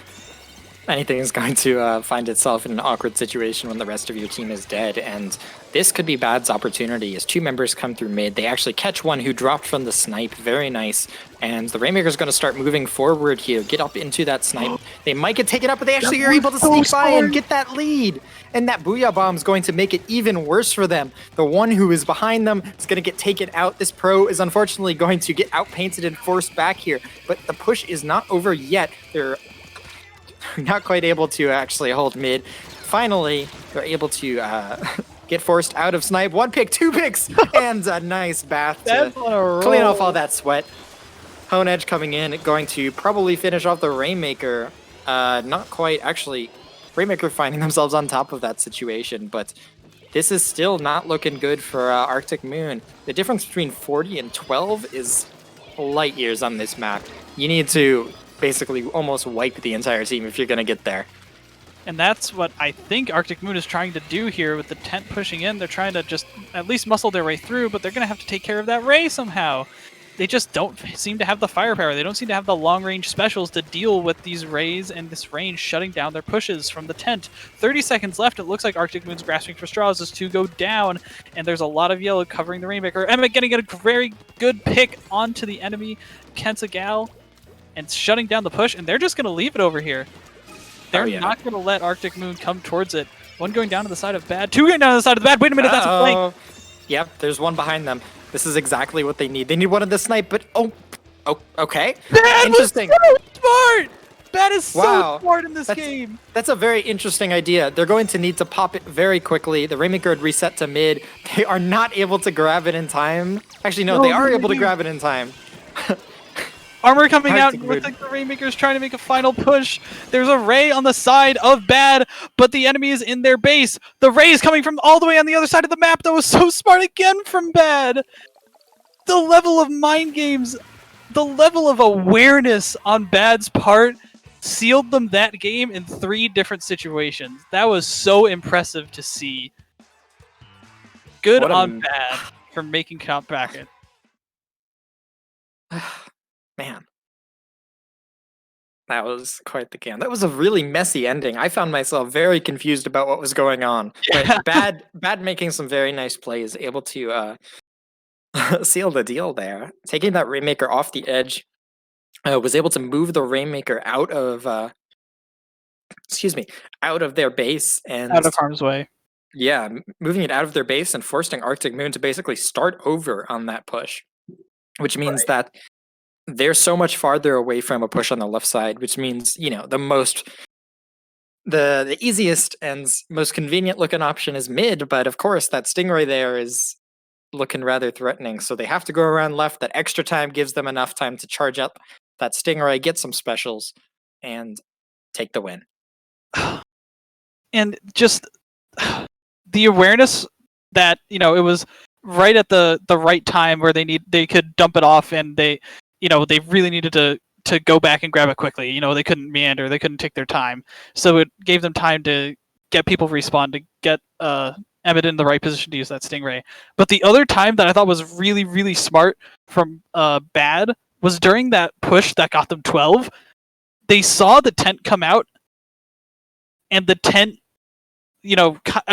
find itself in an awkward situation when the rest of your team is dead, and this could be Bad's opportunity as 2 members come through mid. They actually catch one who dropped from the snipe. Very nice. And the Rainmaker's going to start moving forward here, get up into that snipe. They might get taken up, but they actually are able to sneak by and get that lead. And that Booyah Bomb is going to make it even worse for them. The one who is behind them is going to get taken out. This pro is unfortunately going to get outpainted and forced back here, but the push is not over yet. They're not quite able to actually hold mid. Finally, they're able to get forced out of snipe. 1 pick, 2 picks, and a nice bath to clean off all that sweat. Hone Edge coming in, going to probably finish off the Rainmaker. Not quite, actually. Rainmaker finding themselves on top of that situation, but this is still not looking good for Arctic Moon. The difference between 40 and 12 is light years on this map. You need to basically almost wipe the entire team if you're going to get there. And that's what I think Arctic Moon is trying to do here with the tent pushing in. They're trying to just at least muscle their way through, but they're going to have to take care of that Ray somehow. They just don't seem to have the firepower. They don't seem to have the long-range specials to deal with these Rays and this range shutting down their pushes from the tent. 30 seconds left. It looks like Arctic Moon's grasping for straws as 2 go down, and there's a lot of yellow covering the Rainmaker. Emmett getting a very good pick onto the enemy Kentagal and shutting down the push, and they're just going to leave it over here. They're not going to let Arctic Moon come towards it. 1 going down to the side of Bad. 2 going down to the side of the Bad. Wait a minute, that's a flank. Yep, there's one behind them. This is exactly what they need. They need one of the snipe, but okay. Bad interesting. Was so smart. Bad is so smart in this game. That's a very interesting idea. They're going to need to pop it very quickly. The Rainmaker had reset to mid. They are not able to grab it in time. Actually, no, they are able to grab it in time. Armor coming Hard out, to and looks good. like the Rainmaker's trying to make a final push. There's a Ray on the side of Bad, but the enemy is in their base. The Ray is coming from all the way on the other side of the map. That was so smart again from Bad. The level of mind games, the level of awareness on Bad's part sealed them that game in 3 different situations. That was so impressive to see. Good What a on Bad for making count bracket. Man. That was quite the game. That was a really messy ending. I found myself very confused about what was going on. Yeah. But Bad making some very nice plays, able to seal the deal there. Taking that Rainmaker off the edge, was able to move the Rainmaker out of out of their base and Out of harm's way. yeah, moving it out of their base and forcing Arctic Moon to basically start over on that push, which means that they're so much farther away from a push on the left side, which means, the easiest and most convenient looking option is mid, but of course that Stingray there is looking rather threatening, so they have to go around left. That extra time gives them enough time to charge up that Stingray, get some specials, and take the win. And just the awareness that it was right at the right time where they could dump it off, and they really needed to go back and grab it quickly. They couldn't meander, they couldn't take their time, so it gave them time to get people respawn, to get Emmett in the right position to use that Stingray. But the other time that I thought was really, really smart from Bad was during that push that got them 12. They saw the tent come out, and the tent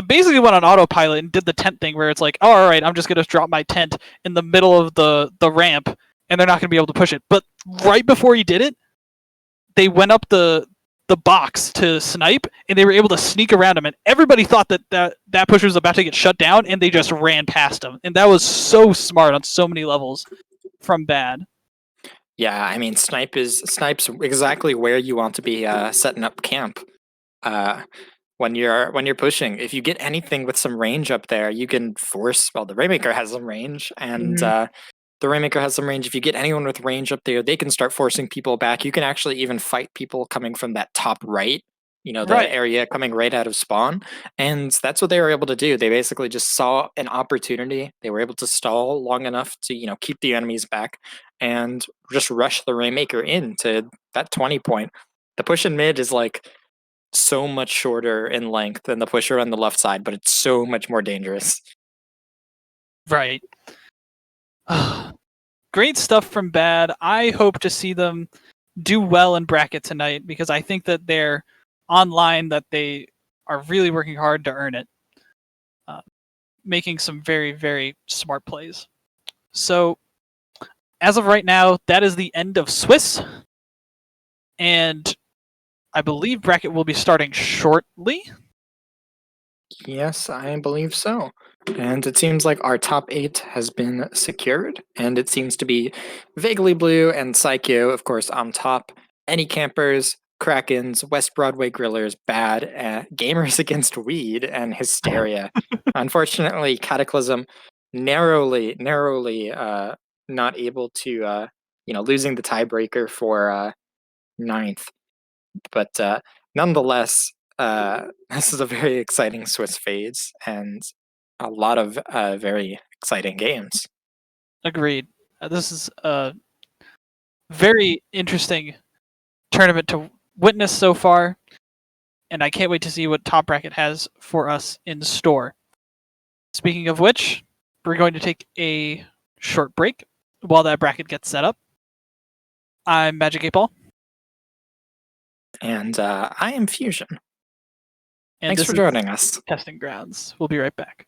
basically went on autopilot and did the tent thing where it's like, oh, all right, I'm just going to drop my tent in the middle of the ramp, and they're not going to be able to push it. But right before he did it, they went up the box to snipe, and they were able to sneak around him, and everybody thought that push was about to get shut down, and they just ran past him. And that was so smart on so many levels from Bad. Yeah, I mean, Snipe's exactly where you want to be setting up camp. When you're pushing, if you get anything with some range up there, you can force. Well, the Rainmaker has some range, and the Rainmaker has some range. If you get anyone with range up there, they can start forcing people back. You can actually even fight people coming from that top right, the Right. area coming right out of spawn. And that's what they were able to do. They basically just saw an opportunity. They were able to stall long enough to, keep the enemies back and just rush the Rainmaker into that 20 point. The push in mid is like so much shorter in length than the pusher on the left side, but it's so much more dangerous. Right. Great stuff from Bad. I hope to see them do well in bracket tonight, because I think that they're online, that they are really working hard to earn it, making some very, very smart plays. So as of right now, that is the end of Swiss, and I believe bracket will be starting shortly. Yes, I believe so. And it seems like our top 8 has been secured, and it seems to be Vaguely Blue and Saikyo, of course, on top. Any Campers, Krakens, West Broadway Grillers, Bad, Gamers Against Weed, and Hysteria. Unfortunately, Cataclysm narrowly not able to, losing the tiebreaker for ninth. But nonetheless, this is a very exciting Swiss phase and a lot of very exciting games. Agreed. This is a very interesting tournament to witness so far, and I can't wait to see what Top Bracket has for us in store. Speaking of which, we're going to take a short break while that bracket gets set up. I'm Magic 8 Ball. And I am Fusion. And Thanks this for is joining us. Testing Grounds. We'll be right back.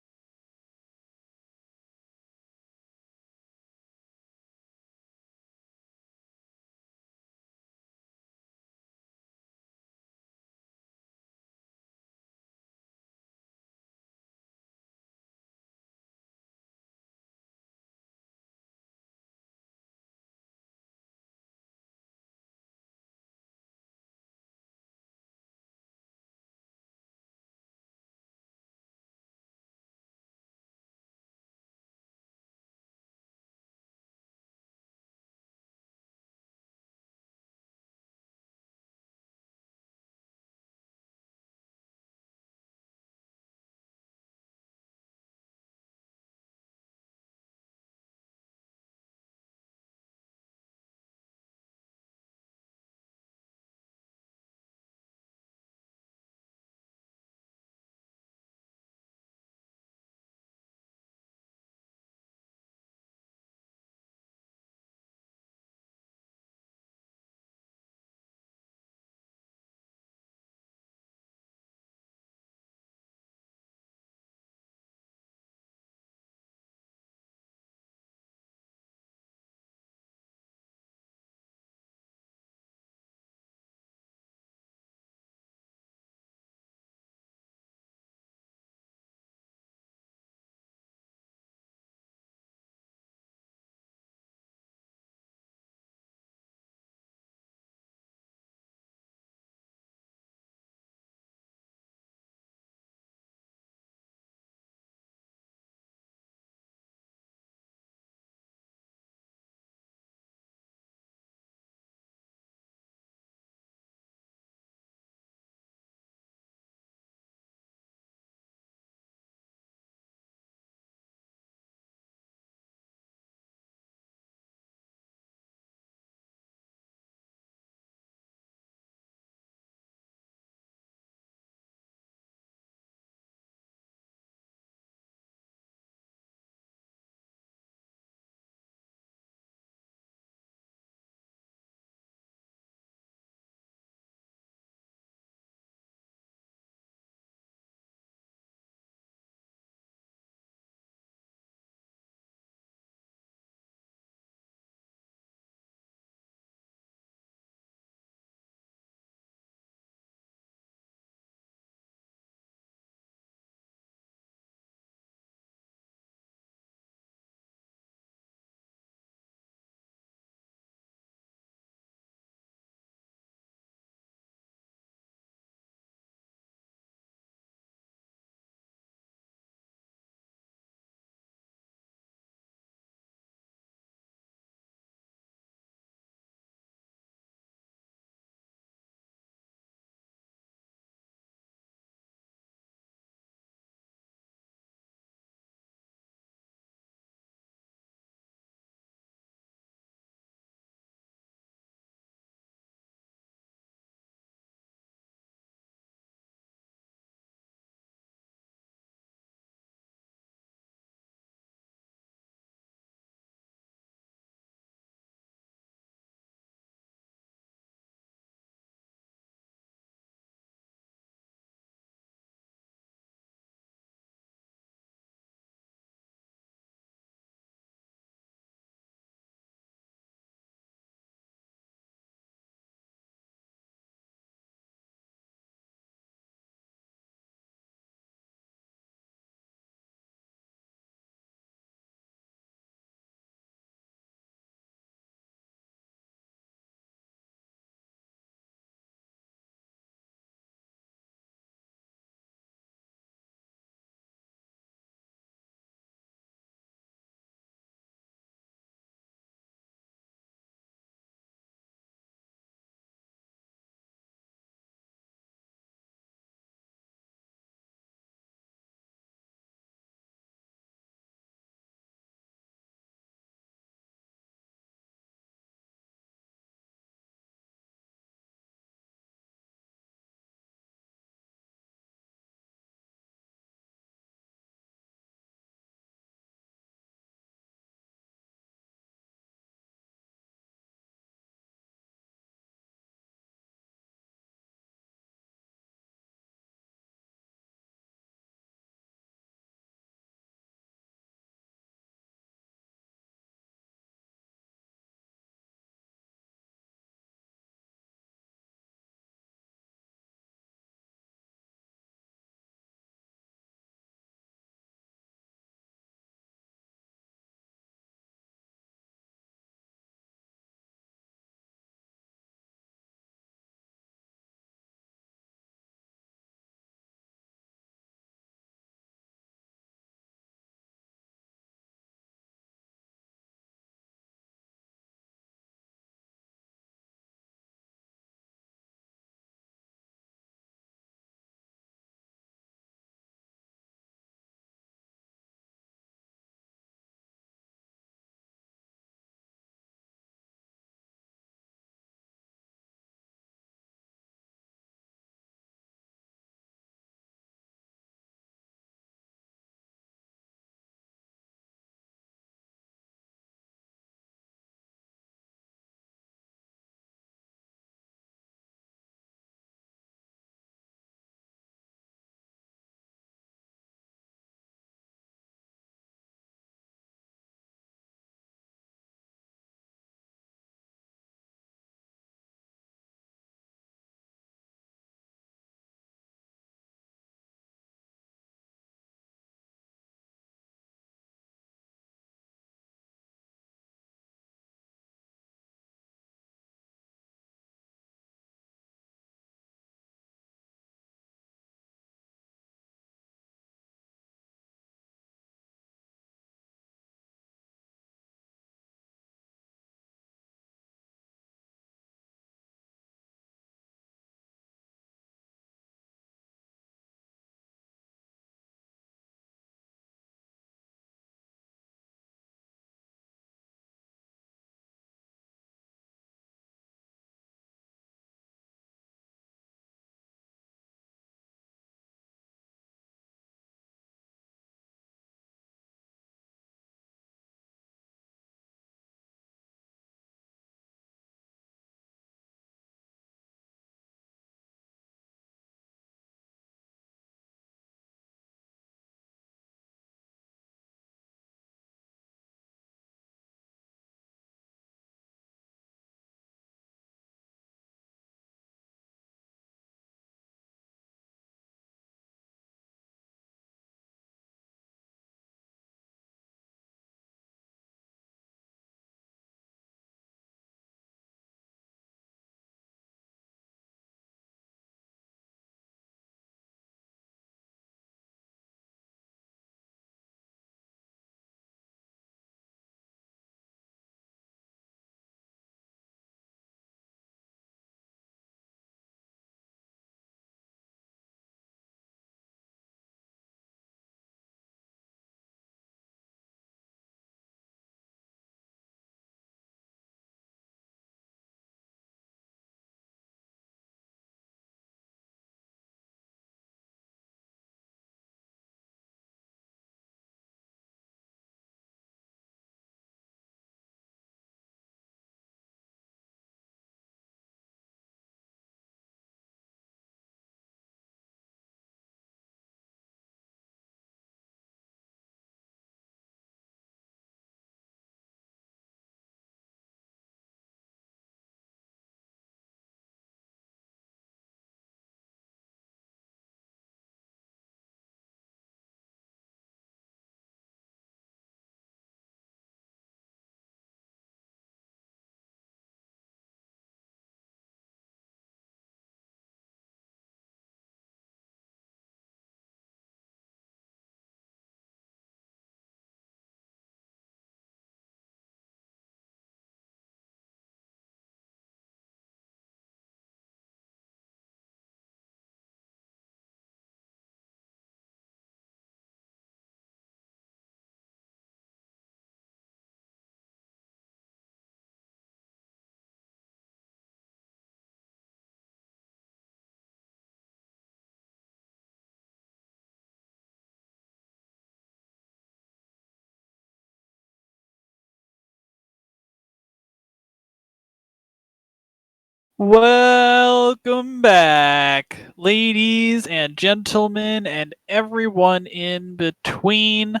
Welcome back, ladies and gentlemen, and everyone in between.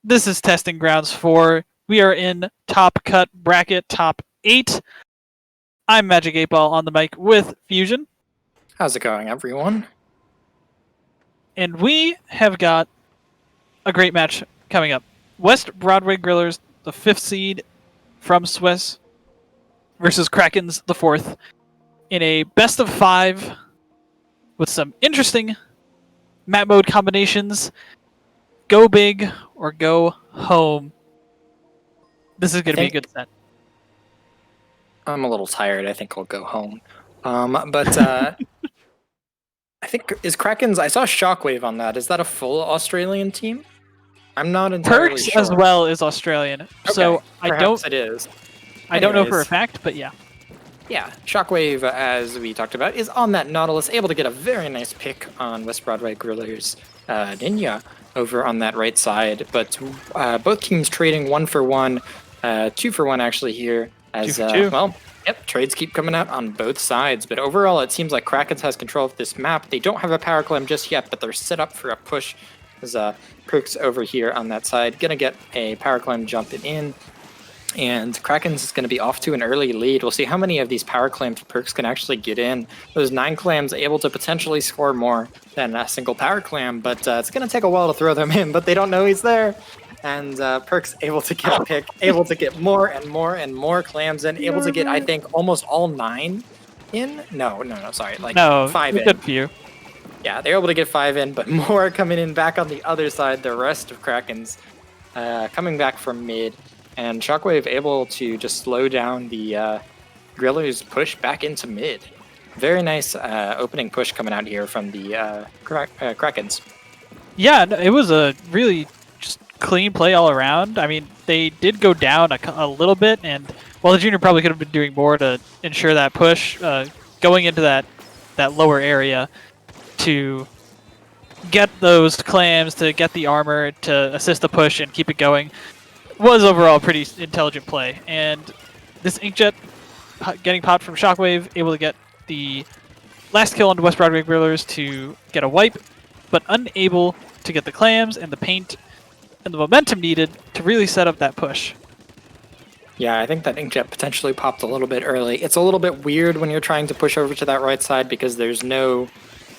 This is Testing Grounds 4. We are in Top Cut Bracket Top 8. I'm Magic 8 Ball on the mic with Fusion, How's it going, everyone? and we have got a great match coming up. West Broadway Grillers, the 5th seed from Swiss, versus Krakens, the 4th, in a best of 5 with some interesting map mode combinations. Go big or go home. This is going to be a good set. I'm a little tired. I think I'll go home. I think is Krakens. I saw Shockwave on that. Is that a full Australian team? I'm not entirely Perks sure. as well is Australian, so I perhaps don't. It is. I don't know for a Anyways. fact, but yeah. Yeah, Shockwave, as we talked about, is on that Nautilus, able to get a very nice pick on West Broadway Grillers Ninja over on that right side. But both teams trading 1 for 1, 2 for 1 actually here. As 2 for 2. well, yep, trades keep coming out on both sides. But overall, it seems like Krakens has control of this map. They don't have a power climb just yet, but they're set up for a push. As Perks over here on that side, gonna get a power climb jumping in. And Krakens is going to be off to an early lead. We'll see how many of these power clams Perks can actually get in. Those 9 clams able to potentially score more than a single power clam, but it's going to take a while to throw them in, but they don't know he's there. And Perks able to get a pick, able to get more and more and more clams in, able to get, I think, almost all 9 in? No, sorry, like 5 in. Good for you. Yeah, they're able to get 5 in, but more coming in back on the other side. The rest of Krakens coming back from mid. And Shockwave able to just slow down the Grillers push back into mid. Very nice opening push coming out here from the Krakens. Yeah, it was a really just clean play all around. I mean, they did go down a little bit, and while the junior probably could have been doing more to ensure that push, going into that lower area to get those clams, to get the armor, to assist the push and keep it going, was overall a pretty intelligent play. And this Inkjet getting popped from Shockwave, able to get the last kill on West Broadway Grillers to get a wipe, but unable to get the clams and the paint and the momentum needed to really set up that push. Yeah, I think that Inkjet potentially popped a little bit early. It's a little bit weird when you're trying to push over to that right side because there's no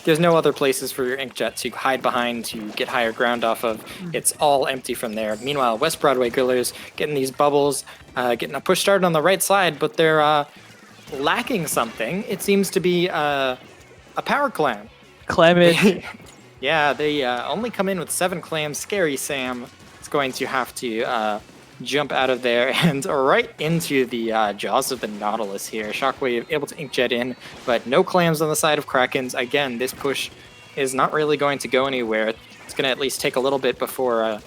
other places for your Inkjet to hide behind to get higher ground off of. It's all empty from there. Meanwhile, West Broadway Grillers getting these bubbles, getting a push started on the right side, but they're lacking something. It seems to be a power clam. Clamage. Yeah, they only come in with 7 clams. Scary Sam is going to have to jump out of there and right into the jaws of the Nautilus here. Shockwave able to Inkjet in, but no clams on the side of Krakens. Again, this push is not really going to go anywhere. It's going to at least take a little bit before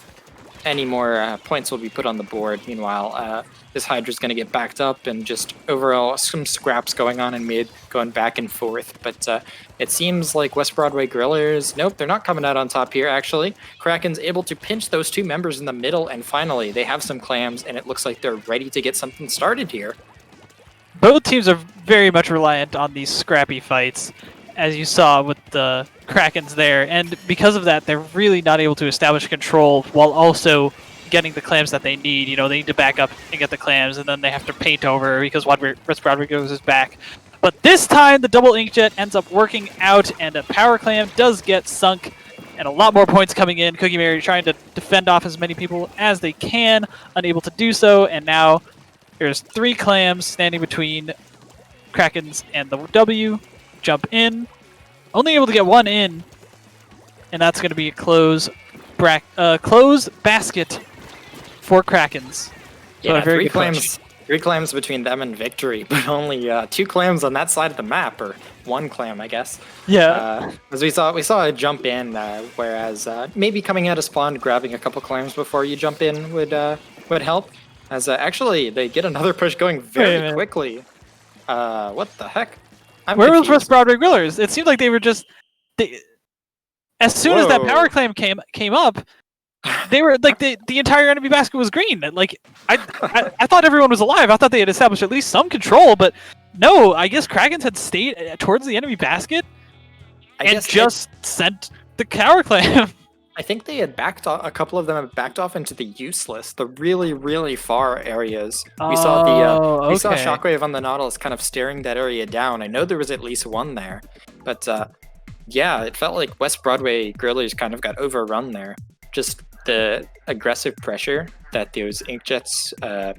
any more points will be put on the board. Meanwhile, this Hydra's going to get backed up and just overall some scraps going on in mid, going back and forth. But it seems like West Broadway Grillers, nope, they're not coming out on top here, actually. Kraken's able to pinch those 2 members in the middle, and finally they have some clams, and it looks like they're ready to get something started here. Both teams are very much reliant on these scrappy fights, as you saw with the Krakens there, and because of that, they're really not able to establish control while also getting the clams that they need. You know, they need to back up and get the clams, and then they have to paint over because West Broadway goes his back. But this time, the double Inkjet ends up working out, and a power clam does get sunk, and a lot more points coming in. Cookie Mary trying to defend off as many people as they can, unable to do so, and now there's 3 clams standing between Krakens and the W. Jump in, only able to get 1 in, and that's going to be a close basket for Krakens. So Yeah, a very 3 good clams. push. 3 clams between them and victory, but only 2 clams on that side of the map, or 1 clam, I guess. Yeah. As we saw a jump in, whereas maybe coming out of spawn, grabbing a couple clams before you jump in would help. As actually they get another push going very quickly. What the heck? Where was West Broadway Grillers? It seemed like they were just. As soon as that Whoa. power clam came up, They were like the entire enemy basket was green. Like I thought everyone was alive. I thought they had established at least some control, but no. I guess Krakens had stayed towards the enemy basket and just sent the Tower Clan. I think they had backed off. A couple of them had backed off into the useless, the really, really far areas. We saw we saw okay. Shockwave on the Nautilus kind of staring that area down. I know there was at least one there, but yeah, it felt like West Broadway Grillers kind of got overrun there. Just the aggressive pressure that those inkjets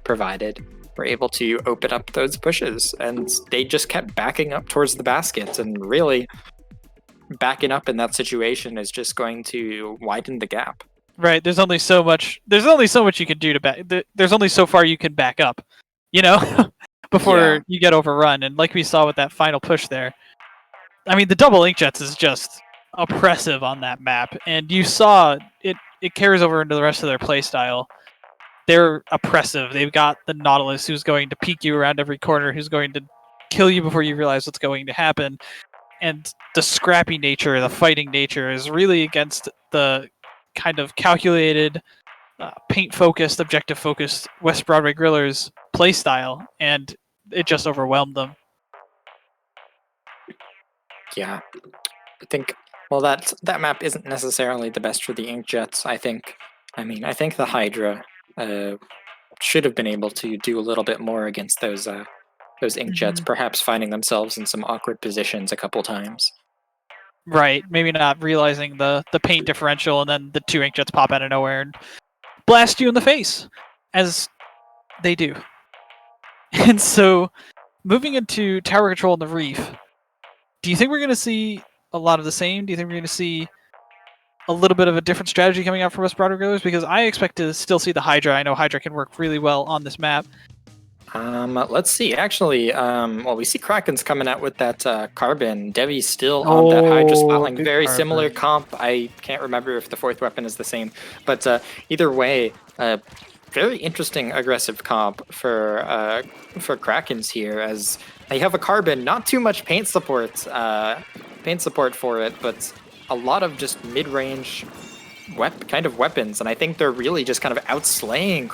provided were able to open up those pushes, and they just kept backing up towards the baskets, and really backing up in that situation is just going to widen the gap. Right. There's only so much you can do to back. There's only so far you can back up, before you get overrun. And like we saw with that final push there, I mean, the double inkjets is just oppressive on that map, and you saw it. It carries over into the rest of their playstyle. They're oppressive. They've got the Nautilus, who's going to peek you around every corner, who's going to kill you before you realize what's going to happen. And the scrappy nature, the fighting nature, is really against the kind of calculated, paint-focused, objective-focused West Broadway Grillers playstyle, and it just overwhelmed them. Yeah, I think. Well, that map isn't necessarily the best for the inkjets. I think the Hydra should have been able to do a little bit more against those inkjets, perhaps finding themselves in some awkward positions a couple times. Right, maybe not realizing the paint differential, and then the two inkjets pop out of nowhere and blast you in the face, as they do. And so, moving into tower control on the Reef, do you think we're going to see a lot of the same? Do you think we're going to see a little bit of a different strategy coming out from West Broadway Grillers? Because I expect to still see the Hydra. I know Hydra can work really well on this map. Let's see. Actually, well, we see Krakens coming out with that carbon. Devi's still on that Hydra spotlight. Very carbon. similar comp. I can't remember if the fourth weapon is the same, but either way, very interesting aggressive comp for Krakens here, as they have a carbon. Not too much paint support for it, but a lot of just mid-range weapons, and I think they're really just kind of outslaying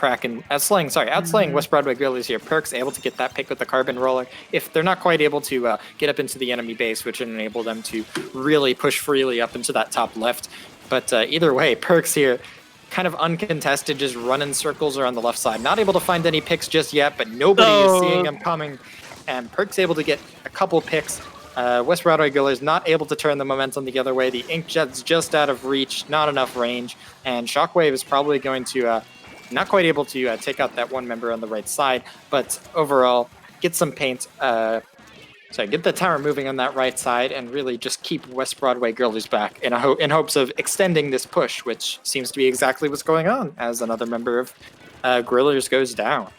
West Broadway Grillers here. Perk's able to get that pick with the carbon roller. If they're not quite able to get up into the enemy base, which would enable them to really push freely up into that top left. But either way, Perk's here, kind of uncontested, just running circles around the left side. Not able to find any picks just yet, but nobody is seeing him coming. And Perk's able to get a couple picks. West Broadway Grillers not able to turn the momentum the other way. The inkjet's just out of reach, not enough range, and Shockwave is probably going to not quite able to take out that one member on the right side, but overall get some paint. Get the tower moving on that right side and really just keep West Broadway Grillers back in hopes of extending this push, which seems to be exactly what's going on as another member of Grillers goes down.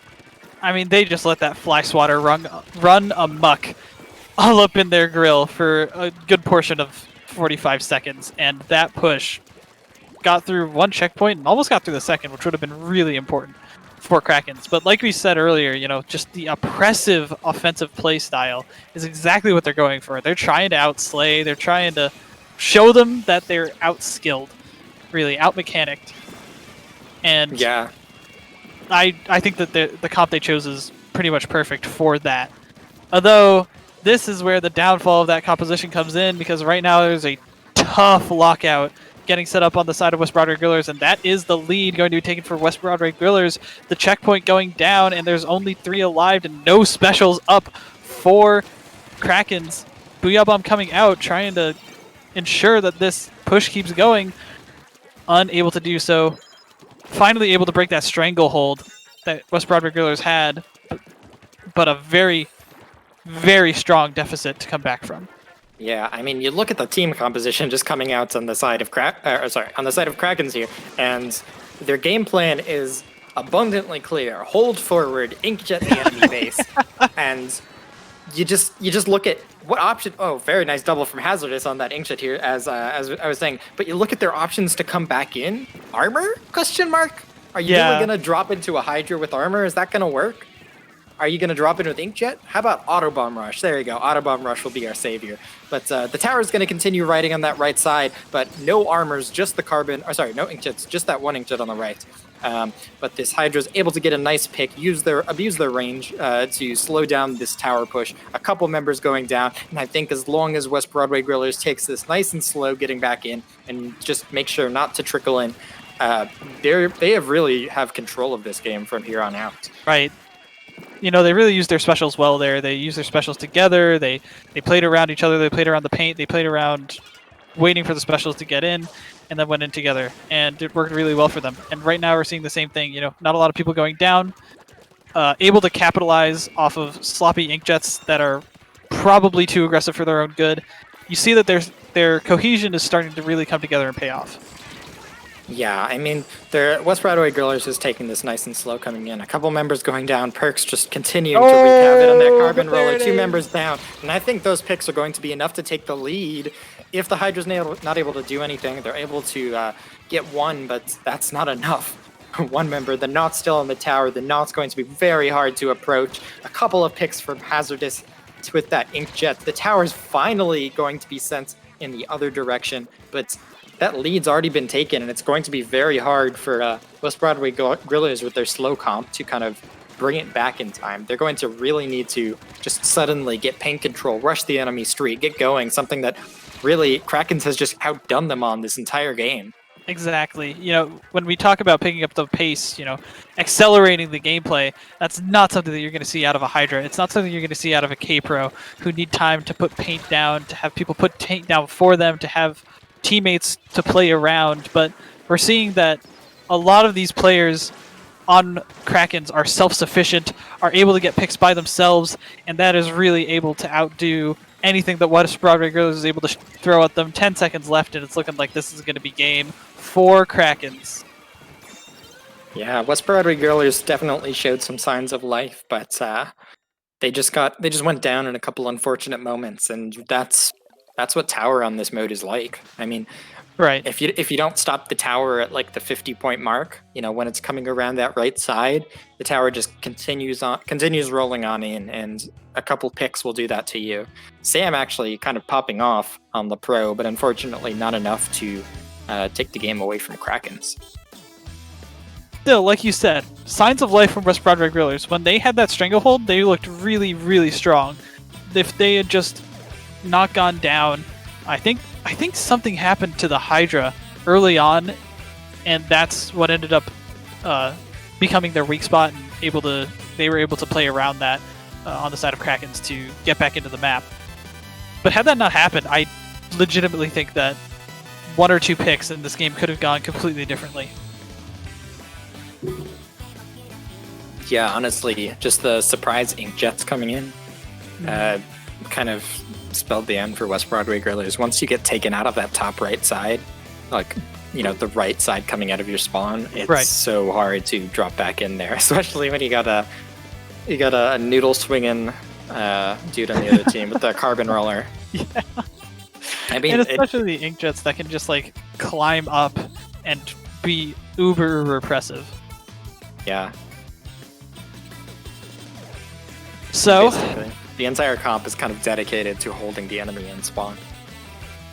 I mean, they just let that fly swatter run amok all up in their grill for a good portion of 45 seconds, and that push got through one checkpoint and almost got through the second, which would have been really important for Krakens. But like we said earlier, just the oppressive offensive play style is exactly what they're going for. They're trying to outslay, they're trying to show them that they're outskilled, really out-mechanicked. And yeah, I think that the comp they chose is pretty much perfect for that. Although this is where the downfall of that composition comes in, because right now there's a tough lockout getting set up on the side of West Broadway Grillers, and that is the lead going to be taken for West Broadway Grillers. The checkpoint going down, and there's only 3 alive and no specials up for Krakens. Booyah Bomb coming out, trying to ensure that this push keeps going. Unable to do so. Finally able to break that stranglehold that West Broadway Grillers had, but a very, very strong deficit to come back from. Yeah, I mean, you look at the team composition just coming out on the side of Krakens here, and their game plan is abundantly clear. Hold forward, inkjet the enemy base, and you just look at what option. Oh, very nice double from Hazardous on that inkjet here, as I was saying. But you look at their options to come back in. Armor? Question mark. Are you really gonna drop into a Hydra with armor? Is that gonna work? Are you going to drop in with Inkjet? How about Auto Bomb Rush? There you go. Auto Bomb Rush will be our savior. But the tower is going to continue riding on that right side, but no armors, just the carbon. Or sorry, no Inkjets, just that one Inkjet on the right. But this Hydra is able to get a nice pick, abuse their range to slow down this tower push. A couple members going down, and I think as long as West Broadway Grillers takes this nice and slow getting back in and just make sure not to trickle in, they really have control of this game from here on out. Right. You know, they really used their specials well there. They used their specials together. They played around each other. They played around the paint. They played around waiting for the specials to get in, and then went in together. And it worked really well for them. And right now we're seeing the same thing. You know, not a lot of people going down, able to capitalize off of sloppy Inkjets that are probably too aggressive for their own good. You see that their cohesion is starting to really come together and pay off. Yeah, I mean, West Broadway Grillers is taking this nice and slow coming in. A couple members going down. Perks just continuing to wreak havoc on that carbon roller. 2 members down. And I think those picks are going to be enough to take the lead. If the Hydra's not able to do anything, they're able to get one, but that's not enough. 1 member, the Knot's still on the tower. The Knot's going to be very hard to approach. A couple of picks from Hazardous with that Inkjet. The tower's finally going to be sent in the other direction, but that lead's already been taken, and it's going to be very hard for West Broadway Grillers with their slow comp to kind of bring it back in time. They're going to really need to just suddenly get paint control, rush the enemy street, get going, something that really Krakens has just outdone them on this entire game. Exactly. You know, when we talk about picking up the pace, you know, accelerating the gameplay, that's not something that you're going to see out of a Hydra. It's not something you're going to see out of a K-Pro, who need time to put paint down, to have people put paint down for them, to have teammates to play around. But we're seeing that a lot of these players on Krakens are self-sufficient, are able to get picks by themselves, and that is really able to outdo anything that West Broadway Grillers is able to throw at them. 10 seconds left, and it's looking like this is going to be game for Krakens. Yeah, West Broadway Grillers definitely showed some signs of life, but they just went down in a couple unfortunate moments, and that's what tower on this mode is like. I mean, right. If you don't stop the tower at like the 50-point mark, you know, when it's coming around that right side, the tower just continues rolling on in, and a couple picks will do that to you. Sam actually kind of popping off on the pro, but unfortunately not enough to take the game away from Krakens. Still, like you said, signs of life from West Broadway Grillers. When they had that stranglehold, they looked really, really strong. If they had just not gone down, I think something happened to the Hydra early on, and that's what ended up becoming their weak spot, and they were able to play around that on the side of Krakens to get back into the map. But had that not happened, I legitimately think that 1 or 2 picks and this game could have gone completely differently. Yeah, honestly, just the surprise Inkjets coming in kind of spelled the end for West Broadway Grillers. Once you get taken out of that top right side, like, you know, the right side coming out of your spawn, it's so hard to drop back in there, especially when you got a noodle swinging dude on the other team with the carbon roller. Yeah. I mean, and especially the Inkjets that can just like climb up and be uber repressive. Yeah. So basically, the entire comp is kind of dedicated to holding the enemy in spawn.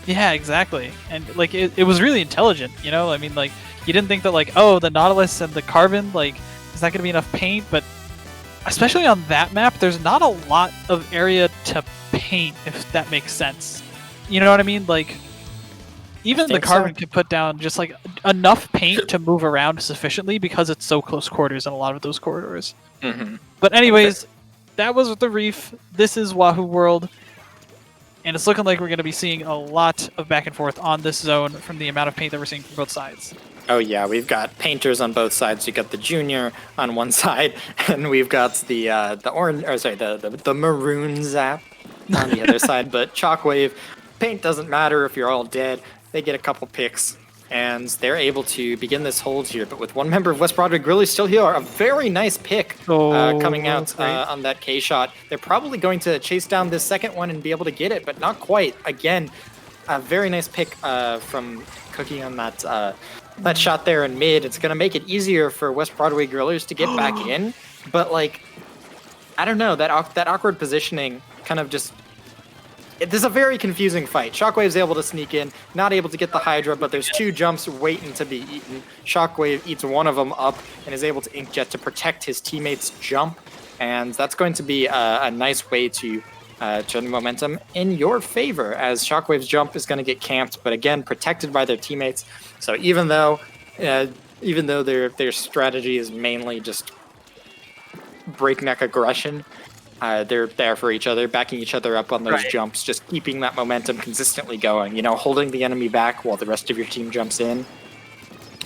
Yeah, exactly. And like it was really intelligent, you know? I mean, like, you didn't think that like, oh, the Nautilus and the Carbon, like, is that gonna be enough paint? But especially on that map, there's not a lot of area to paint, if that makes sense. You know what I mean? Like, even the Carbon can put down just like enough paint to move around sufficiently because it's so close quarters in a lot of those corridors. Mm-hmm. But anyways, that was the Reef. This is Wahoo World. And it's looking like we're going to be seeing a lot of back and forth on this zone from the amount of paint that we're seeing from both sides. Oh yeah, we've got painters on both sides. You got the Junior on one side, and we've got the orange, or sorry, the maroon Zap on the other side. But Chalkwave, paint doesn't matter if you're all dead. They get a couple picks, and they're able to begin this hold here. But with one member of West Broadway Grillers still here, a very nice pick coming out on that K shot. They're probably going to chase down this second one and be able to get it, but not quite. Again, a very nice pick from Cookie on that shot there in mid. It's going to make it easier for West Broadway Grillers to get back in, but like I don't know, that awkward positioning kind of just... This is a very confusing fight. Shockwave's able to sneak in, not able to get the Hydra, but there's 2 jumps waiting to be eaten. Shockwave eats one of them up and is able to Inkjet to protect his teammate's jump, and that's going to be a nice way to turn the momentum in your favor, as Shockwave's jump is going to get camped, but again, protected by their teammates. So even though their strategy is mainly just breakneck aggression, they're there for each other, backing each other up on those jumps, just keeping that momentum consistently going, holding the enemy back while the rest of your team jumps in.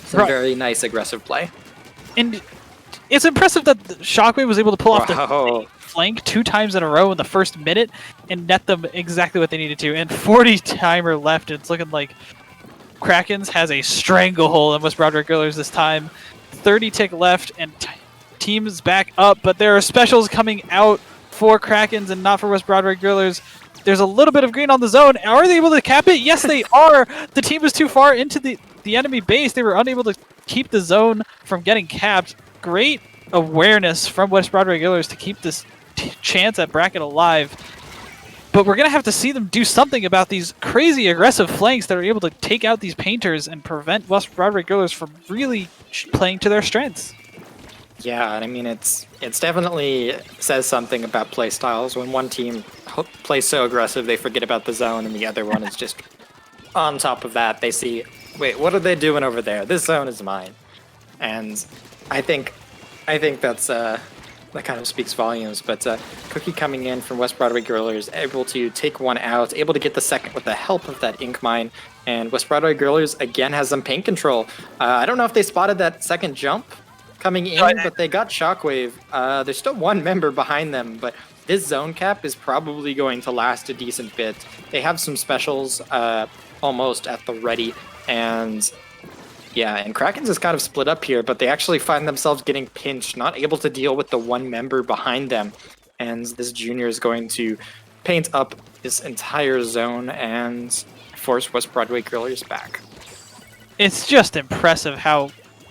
Some very nice aggressive play. And it's impressive that Shockwave was able to pull off the flank 2 times in a row in the first minute and net them exactly what they needed to. And 40 timer left, it's looking like Krakens has a stranglehold on West Broadway Grillers this time. 30 tick left, and teams back up, but there are specials coming out for Krakens and not for West Broadway Grillers. There's a little bit of green on the zone. Are they able to cap it? Yes, they are. The team was too far into the enemy base. They were unable to keep the zone from getting capped. Great awareness from West Broadway Grillers to keep this chance at bracket alive. But we're going to have to see them do something about these crazy aggressive flanks that are able to take out these painters and prevent West Broadway Grillers from really playing to their strengths. Yeah, and I mean, it's definitely says something about play styles when one team plays so aggressive they forget about the zone, and the other one is just on top of that. They see, wait, what are they doing over there? This zone is mine. And I think that's that kind of speaks volumes. But Cookie coming in from West Broadway Grillers, able to take one out, able to get the second with the help of that Ink Mine. And West Broadway Grillers again has some paint control. I don't know if they spotted that second jump coming in, but they got Shockwave. There's still 1 member behind them, but this zone cap is probably going to last a decent bit. They have some specials almost at the ready, and yeah, and Krakens is kind of split up here, but they actually find themselves getting pinched, not able to deal with the 1 member behind them, and this junior is going to paint up this entire zone and force West Broadway Grillers back. It's just impressive how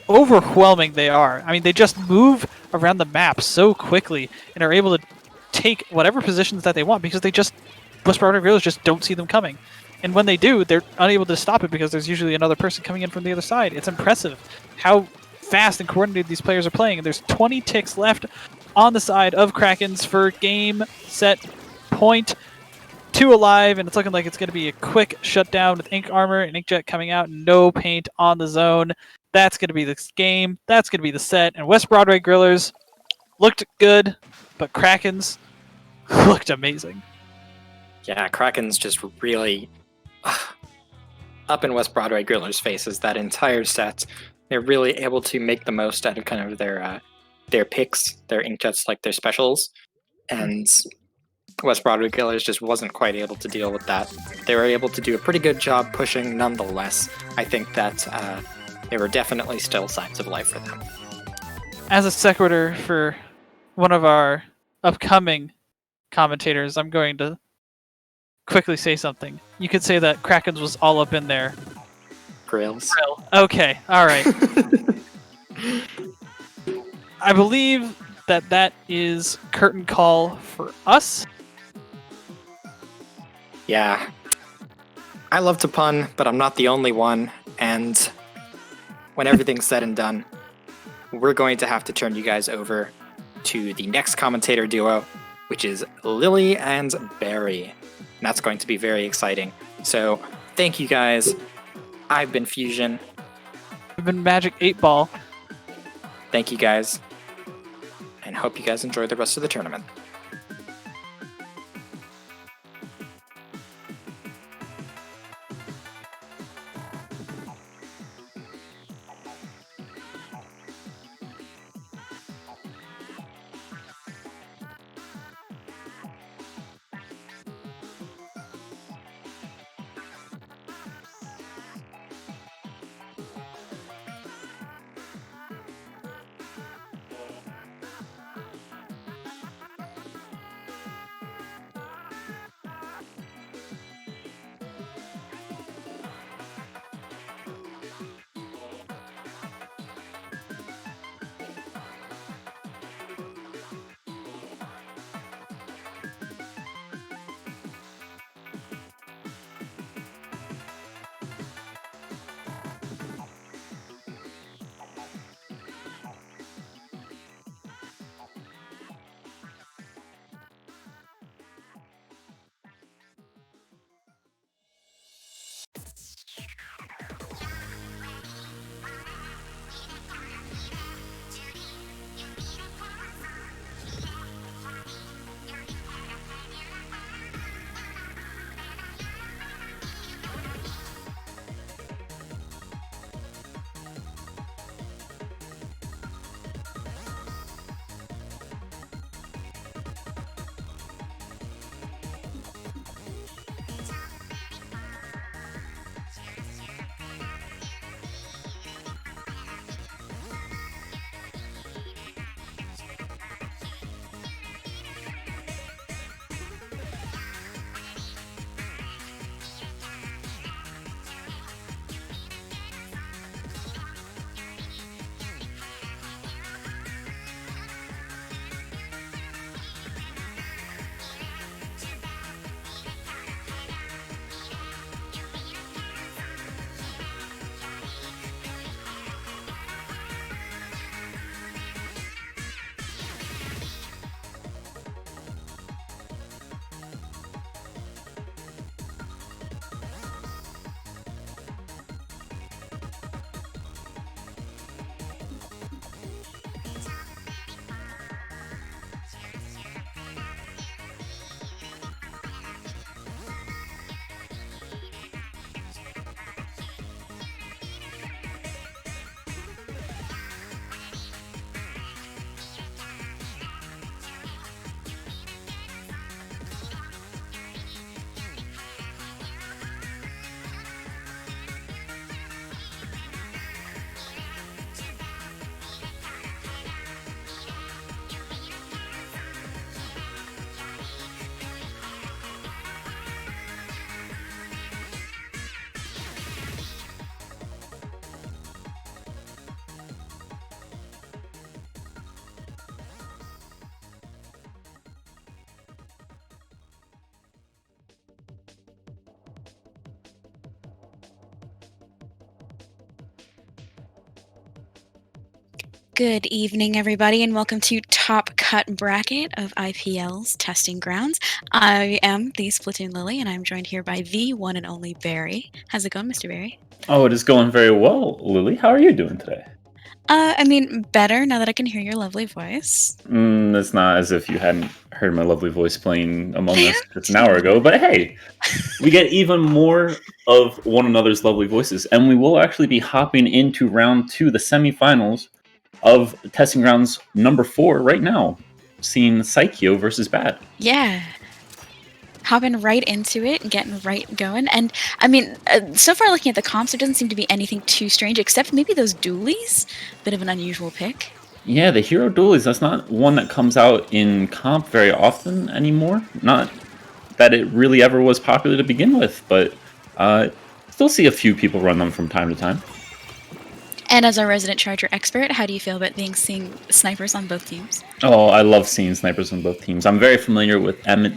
overwhelming they are. I mean, they just move around the map so quickly and are able to take whatever positions that they want because West Broadway Grillers just don't see them coming. And when they do, they're unable to stop it because there's usually another person coming in from the other side. It's impressive how fast and coordinated these players are playing. And there's 20 ticks left on the side of Krakens for game, set, point. 2 alive, and it's looking like it's going to be a quick shutdown with Ink Armor and Inkjet coming out. No paint on the zone. That's going to be the game. That's going to be the set. And West Broadway Grillers looked good, but Krakens looked amazing. Yeah, Krakens just really up in West Broadway Grillers' faces that entire set. They're really able to make the most out of kind of their picks, their Inkjets, like their specials, and West Broadway Grillers just wasn't quite able to deal with that. They were able to do a pretty good job pushing nonetheless. I think that there were definitely still signs of life for them. As a sequitur for one of our upcoming commentators, I'm going to quickly say something. You could say that Krakens was all up in there. Grills. Okay, alright. I believe that is curtain call for us. Yeah. I love to pun, but I'm not the only one, and when everything's said and done, we're going to have to turn you guys over to the next commentator duo, which is Lily and Barry. And that's going to be very exciting. So, thank you guys. I've been Fusion. I've been Magic 8 Ball. Thank you guys. And hope you guys enjoy the rest of the tournament. Good evening, everybody, and welcome to Top Cut Bracket of IPL's Testing Grounds. I am the Splatoon Lily, and I'm joined here by the one and only Barry. How's it going, Mr. Barry? Oh, it is going very well, Lily. How are you doing today? Better now that I can hear your lovely voice. It's not as if you hadn't heard my lovely voice playing Among Us just an hour ago, but hey, we get even more of one another's lovely voices, and we will actually be hopping into round 2, the semifinals of Testing Grounds number 4 right now, seeing Saikyo versus Bad. Yeah. Hopping right into it and getting right going. And, so far looking at the comps, there doesn't seem to be anything too strange, except maybe those dualies. Bit of an unusual pick. Yeah, the hero dualies, that's not one that comes out in comp very often anymore. Not that it really ever was popular to begin with, but still see a few people run them from time to time. And as our resident Charger expert, how do you feel about seeing snipers on both teams? Oh, I love seeing snipers on both teams. I'm very familiar with Emmett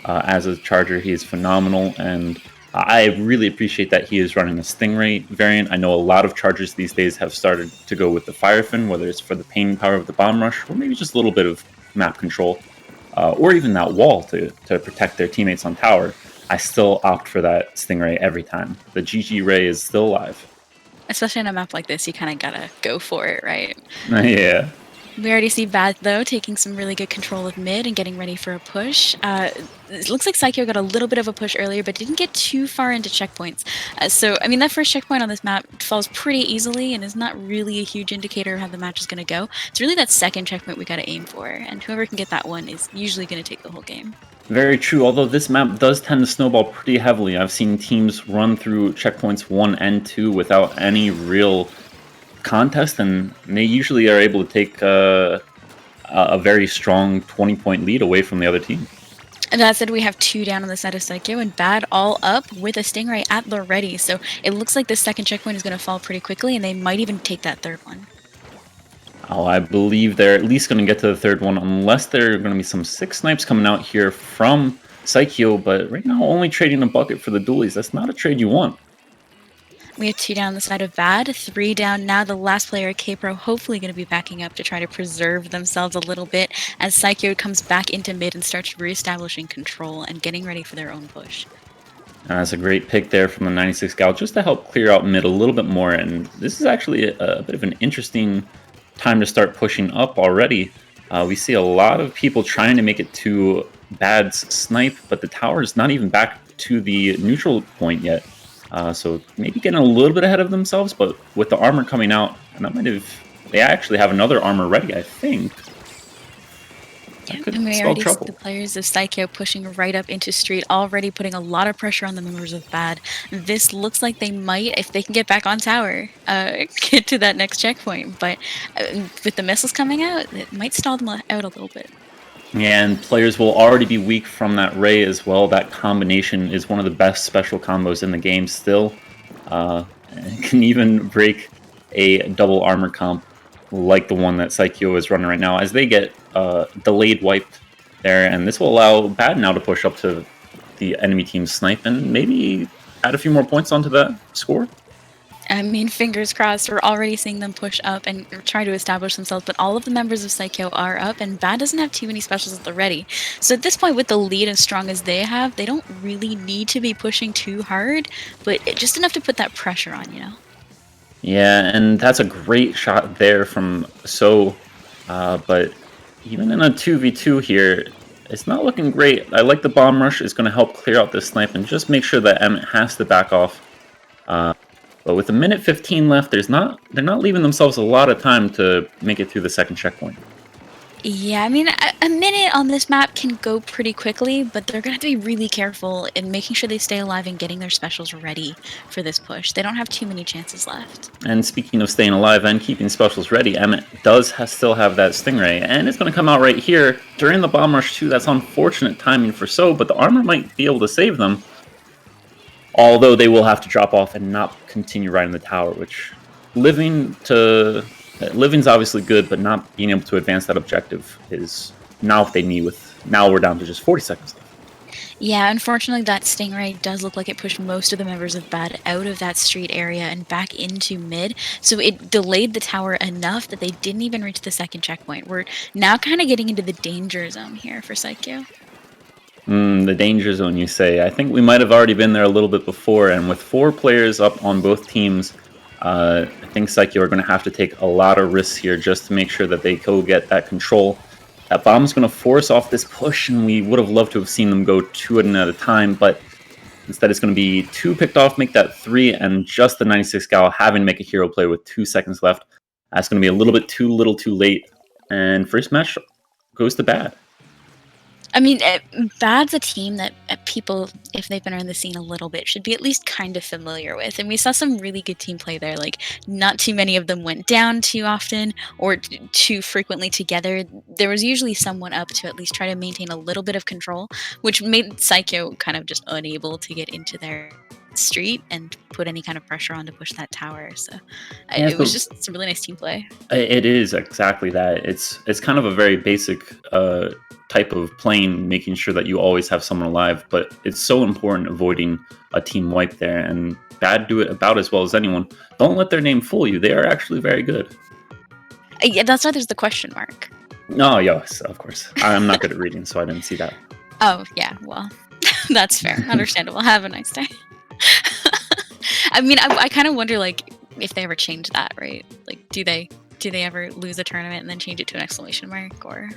as a Charger. He is phenomenal, and I really appreciate that he is running a Stingray variant. I know a lot of Chargers these days have started to go with the Firefin, whether it's for the pain power of the Bomb Rush, or maybe just a little bit of map control, or even that wall to protect their teammates on tower. I still opt for that Stingray every time. The GG Ray is still alive. Especially on a map like this, you kind of gotta go for it, right? Yeah. We already see Bad, though, taking some really good control of mid and getting ready for a push. It looks like Saikyo got a little bit of a push earlier, but didn't get too far into checkpoints. That first checkpoint on this map falls pretty easily and is not really a huge indicator of how the match is going to go. It's really that second checkpoint we got to aim for, and whoever can get that one is usually going to take the whole game. Very true, although this map does tend to snowball pretty heavily. I've seen teams run through checkpoints 1 and 2 without any real contest, and they usually are able to take a very strong 20-point lead away from the other team. And that said, we have 2 down on the side of Saikyo and Bad all up with a Stingray at the ready. So it looks like this second checkpoint is going to fall pretty quickly, and they might even take that third one. Oh, I believe they're at least going to get to the third one, unless there are going to be some 6 snipes coming out here from Saikyo, but right now only trading a bucket for the dualies. That's not a trade you want. We have 2 down on the side of Bad, 3 down now. The last player, K-Pro, hopefully going to be backing up to try to preserve themselves a little bit as Saikyo comes back into mid and starts reestablishing control and getting ready for their own push. That's a great pick there from the 96 Gal, just to help clear out mid a little bit more, and this is actually a bit of an interesting time to start pushing up already. We see a lot of people trying to make it to Bad's snipe, but the tower is not even back to the neutral point yet. So maybe getting a little bit ahead of themselves, but with the armor coming out, and that might have... They actually have another armor ready, I think. Yeah, and we already see the players of Saikyo pushing right up into street, already putting a lot of pressure on the members of Bad. This looks like they might, if they can get back on tower, get to that next checkpoint. But with the missiles coming out, it might stall them out a little bit. Yeah, and players will already be weak from that Ray as well. That combination is one of the best special combos in the game still. It can even break a double armor comp like the one that Saikyo is running right now, as they get delayed wiped there, and this will allow Bad now to push up to the enemy team's snipe and maybe add a few more points onto that score. I mean, fingers crossed. We're already seeing them push up and try to establish themselves, but all of the members of Saikyo are up, and Bad doesn't have too many specials at the ready. So at this point, with the lead as strong as they have, they don't really need to be pushing too hard, but just enough to put that pressure on, you know? Yeah, and that's a great shot there from So, but even in a 2v2 here, it's not looking great. I like the Bomb Rush is going to help clear out this snipe and just make sure that Emmett has to back off. But with a minute 15 left, they're not leaving themselves a lot of time to make it through the second checkpoint. Yeah, I mean, a minute on this map can go pretty quickly, but they're going to have to be really careful in making sure they stay alive and getting their specials ready for this push. They don't have too many chances left. And speaking of staying alive and keeping specials ready, Emmett does still have that Stingray, and it's going to come out right here during the Bomb Rush too. That's unfortunate timing for So, but the armor might be able to save them. Although they will have to drop off and not continue riding the tower, which living's obviously good, but not being able to advance that objective is now if they need with. Now we're down to just 40 seconds left. Yeah, unfortunately, that Stingray does look like it pushed most of the members of Bad out of that street area and back into mid. So it delayed the tower enough that they didn't even reach the second checkpoint. We're now kind of getting into the danger zone here for Saikyo. The danger zone, you say. I think we might have already been there a little bit before, and with 4 players up on both teams, I think Saikyo are going to have to take a lot of risks here just to make sure that they go get that control. That bomb's going to force off this push, and we would have loved to have seen them go 2 at a time, but instead it's going to be 2 picked off, make that 3, and just the 96 Gal having to make a hero play with 2 seconds left. That's going to be a little bit too little too late, and first match goes to Bad. I mean, Bad's a team that people, if they've been around the scene a little bit, should be at least kind of familiar with. And we saw some really good team play there. Like, not too many of them went down too often or too frequently together. There was usually someone up to at least try to maintain a little bit of control, which made Saikyo kind of just unable to get into their street and put any kind of pressure on to push that tower. So it was just some really nice team play. It is exactly that. It's kind of a very basic type of playing, making sure that you always have someone alive, but it's so important avoiding a team wipe there, and Bad do it about as well as anyone. Don't let their name fool you. They are actually very good. Yeah, that's why there's the question mark. No, yes, of course. I'm not good at reading, so I didn't see that. Oh, yeah, well, that's fair. Understandable. Have a nice day. I mean, I kind of wonder, like, if they ever change that, right? Like, do they ever lose a tournament and then change it to an exclamation mark, or?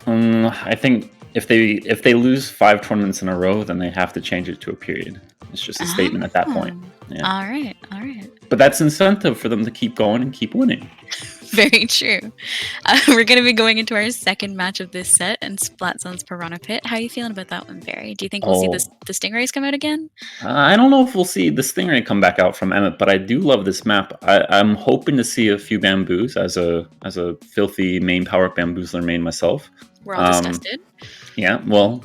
I think if they lose 5 tournaments in a row, then they have to change it to a period. It's just a statement at that point. Yeah. All right. But that's incentive for them to keep going and keep winning. Very true. We're going to be going into our second match of this set and Splat Zone's Piranha Pit. How are you feeling about that one, Barry? Do you think we'll see the Stingrays come out again? I don't know if we'll see the Stingray come back out from Emmett, but I do love this map. I'm hoping to see a few bamboos as a filthy main power bamboozler main myself. We're all disgusted. Yeah, well,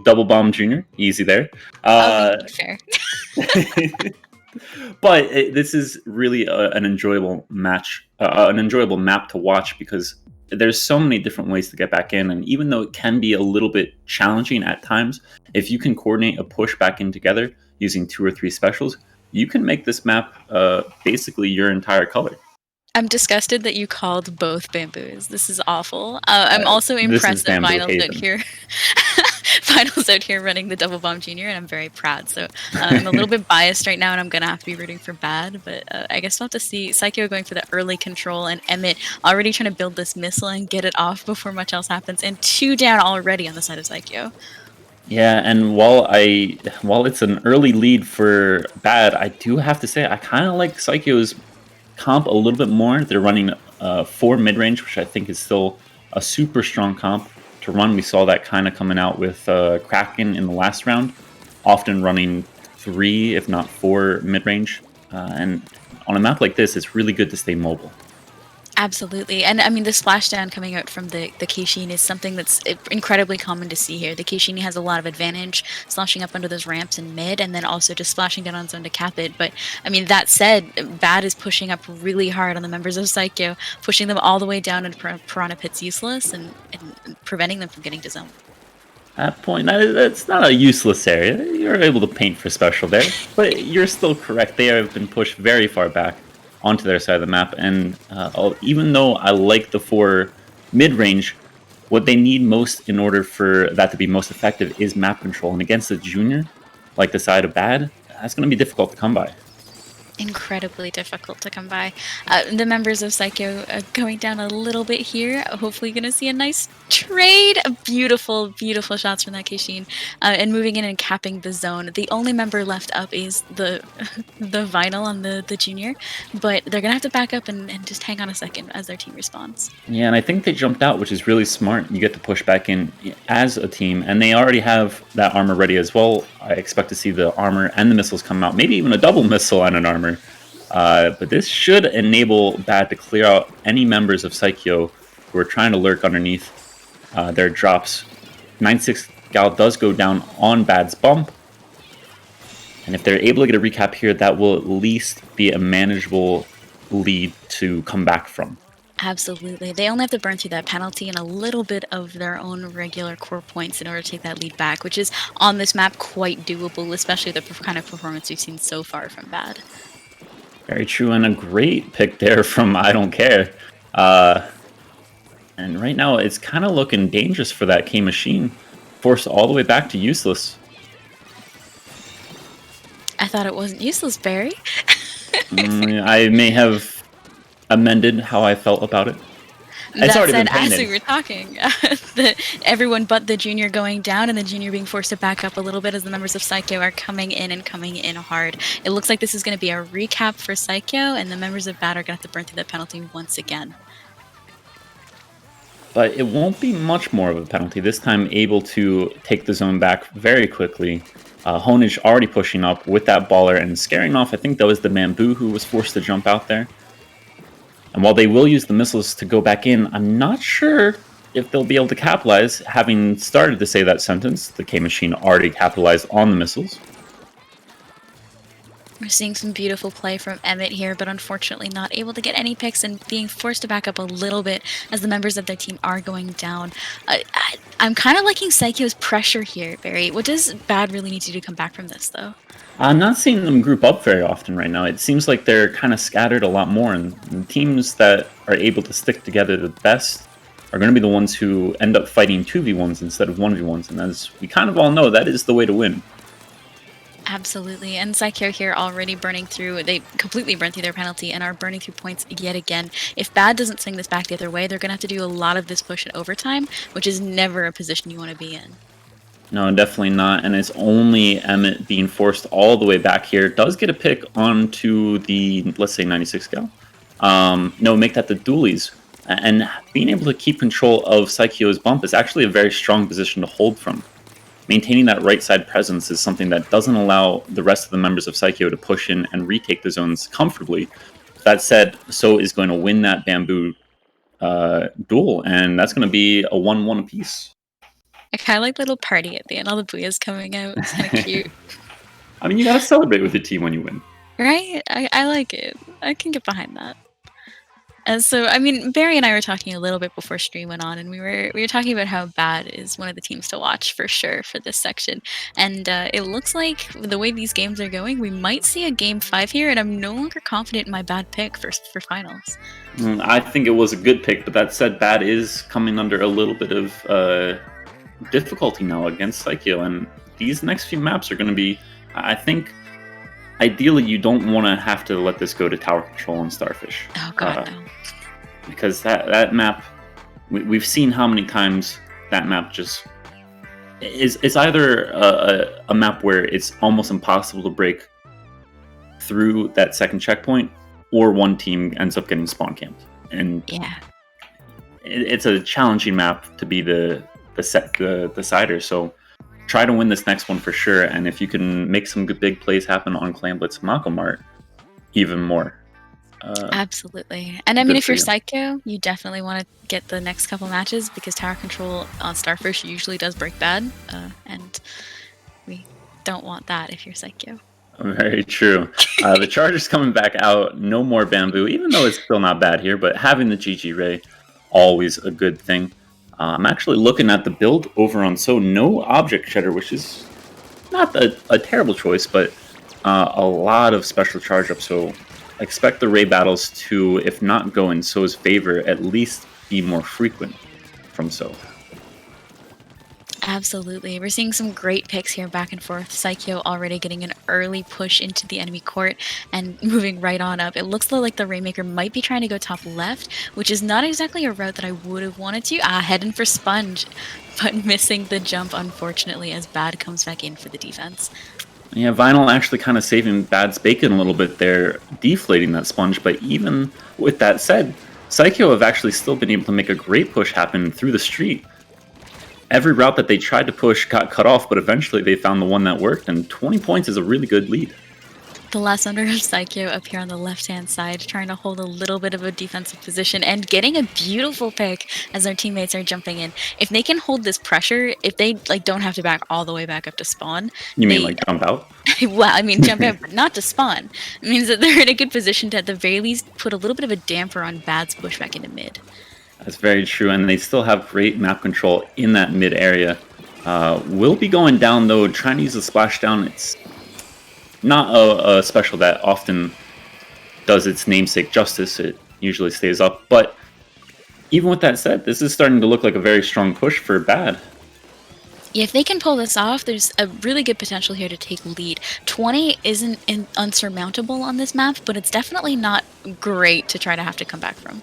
Double Bomb Junior, easy there. Fair. But this is really an enjoyable match, an enjoyable map to watch, because there's so many different ways to get back in, and even though it can be a little bit challenging at times, if you can coordinate a push back in together using 2 or 3 specials, you can make this map basically your entire color. I'm disgusted that you called both bamboos. This is awful. I'm also impressed that Vinyl's out here. Vinyl's out here running the Double Bomb Junior, and I'm very proud. So I'm a little bit biased right now, and I'm going to have to be rooting for Bad. But I guess we'll have to see Saikyo going for the early control, and Emmett already trying to build this missile and get it off before much else happens. And 2 down already on the side of Saikyo. Yeah, and while it's an early lead for Bad, I do have to say I kind of like Saikyo's comp a little bit more. They're running 4 mid-range, which I think is still a super strong comp to run. We saw that kind of coming out with Kraken in the last round, often running 3 if not 4 mid-range, and on a map like this it's really good to stay mobile. Absolutely. And I mean, the splashdown coming out from the Keishin is something that's incredibly common to see here. The Keishin has a lot of advantage slashing up under those ramps in mid and then also just splashing down on zone to cap it. But I mean, that said, Bad is pushing up really hard on the members of Saikyo, pushing them all the way down into Piranha Pit's useless and preventing them from getting to zone. At point, that's not a useless area. You're able to paint for special there, but you're still correct. They have been pushed very far back onto their side of the map, and even though I like the 4 mid-range, what they need most in order for that to be most effective is map control, and against a junior like the side of Bad, that's going to be difficult to come by. Incredibly difficult to come by. The members of Saikyo going down a little bit here. Hopefully going to see a nice trade. Beautiful, beautiful shots from that Keishin. And moving in and capping the zone. The only member left up is the Vinyl on the junior. But they're going to have to back up and just hang on a second as their team responds. Yeah, and I think they jumped out, which is really smart. You get to push back in as a team, and they already have that armor ready as well. I expect to see the armor and the missiles come out, maybe even a double missile and an armor. But this should enable Bad to clear out any members of Saikyo who are trying to lurk underneath their drops. 96 Gal does go down on Bad's bump. And if they're able to get a recap here, that will at least be a manageable lead to come back from. Absolutely. They only have to burn through that penalty and a little bit of their own regular core points in order to take that lead back, which is on this map quite doable, especially the kind of performance we've seen so far from Bad. Very true, and a great pick there from I Don't Care. And right now, it's kind of looking dangerous for that K Machine. Forced all the way back to useless. I thought it wasn't useless, Barry. I may have amended how I felt about it. It's That already said, been as painted. we were talking, everyone but the junior going down and the junior being forced to back up a little bit as the members of Saikyo are coming in hard. It looks like this is going to be a recap for Saikyo, and the members of Bad are going to have to burn through that penalty once again. But it won't be much more of a penalty. This time able to take the zone back very quickly. Honage already pushing up with that baller and scaring off, I think that was the Bamboo who was forced to jump out there. And while they will use the missiles to go back in, I'm not sure if they'll be able to capitalize. Having started to say that sentence, the K-Machine already capitalized on the missiles. We're seeing some beautiful play from Emmett here, but unfortunately not able to get any picks and being forced to back up a little bit as the members of their team are going down. I'm kind of liking Saikyo's pressure here, Barry. What does Bad really need to do to come back from this, though? I'm not seeing them group up very often right now. It seems like they're kind of scattered a lot more, and the teams that are able to stick together the best are going to be the ones who end up fighting 2v1s instead of 1v1s, and as we kind of all know, that is the way to win. Absolutely, and Saikyo here already burning through. They completely burned through their penalty and are burning through points yet again. If Bad doesn't swing this back the other way, they're going to have to do a lot of this push in overtime, which is never a position you want to be in. No, definitely not, and it's only Emmett being forced all the way back here. Does get a pick onto the, let's say, 96 gal. No, make that the dualies. And being able to keep control of Saikyo's bump is actually a very strong position to hold from. Maintaining that right side presence is something that doesn't allow the rest of the members of Saikyo to push in and retake the zones comfortably. That said, So is going to win that Bamboo duel, and that's going to be a 1-1 apiece. I kind of like the little party at the end. All the booyahs coming out. It's kind of cute. I mean, you got to celebrate with your team when you win. Right? I like it. I can get behind that. And so, I mean, Barry and I were talking a little bit before stream went on, and we were talking about how Bad is one of the teams to watch for sure for this section. And it looks like the way these games are going, we might see a game 5 here, and I'm no longer confident in my Bad pick for finals. I think it was a good pick, but that said, Bad is coming under a little bit of difficulty now against Saikyo, and these next few maps are going to be, I think, ideally you don't want to have to let this go to tower control and Starfish. Oh god, no. Because that map, we've seen how many times that map just is either a map where it's almost impossible to break through that second checkpoint, or one team ends up getting spawn camped. And yeah, it's a challenging map to be the decider. So try to win this next one for sure. And if you can make some good big plays happen on Clan Blitz Mako Mart, even more. Absolutely. And I mean, if you're you. Saikyo, you definitely want to get the next couple matches because tower control on Starfish usually does break Bad, and we don't want that if you're Saikyo. Very true. The Charger's coming back out. No more Bamboo, even though it's still not bad here, but having the GG Ray, always a good thing. I'm actually looking at the build over on no object shedder, which is not a terrible choice, but a lot of special charge up. So expect the Ray battles to, if not go in So's favor, at least be more frequent from So. Absolutely. We're seeing some great picks here back and forth. Saikyo already getting an early push into the enemy court and moving right on up. It looks like the Rainmaker might be trying to go top left, which is not exactly a route that I would have wanted to. Heading for Sponge, but missing the jump, unfortunately, as Bad comes back in for the defense. Yeah, Vinyl actually kind of saving Bad's bacon a little bit there, deflating that Sponge. But even with that said, Saikyo have actually still been able to make a great push happen through the street. Every route that they tried to push got cut off, but eventually they found the one that worked, and 20 points is a really good lead. The last member of Saikyo up here on the left-hand side, trying to hold a little bit of a defensive position and getting a beautiful pick as their teammates are jumping in. If they can hold this pressure, if they don't have to back all the way back up to spawn. You mean like jump out? Well, I mean jump out, but not to spawn. It means that they're in a good position to at the very least put a little bit of a damper on Bad's push back into mid. That's very true, and they still have great map control in that mid area. Will be going down though, trying to use the splashdown. It's not a special that often does its namesake justice. It usually stays up, but even with that said, this is starting to look like a very strong push for Bad. Yeah, if they can pull this off, there's a really good potential here to take lead. 20 isn't unsurmountable on this map, but it's definitely not great to try to have to come back from.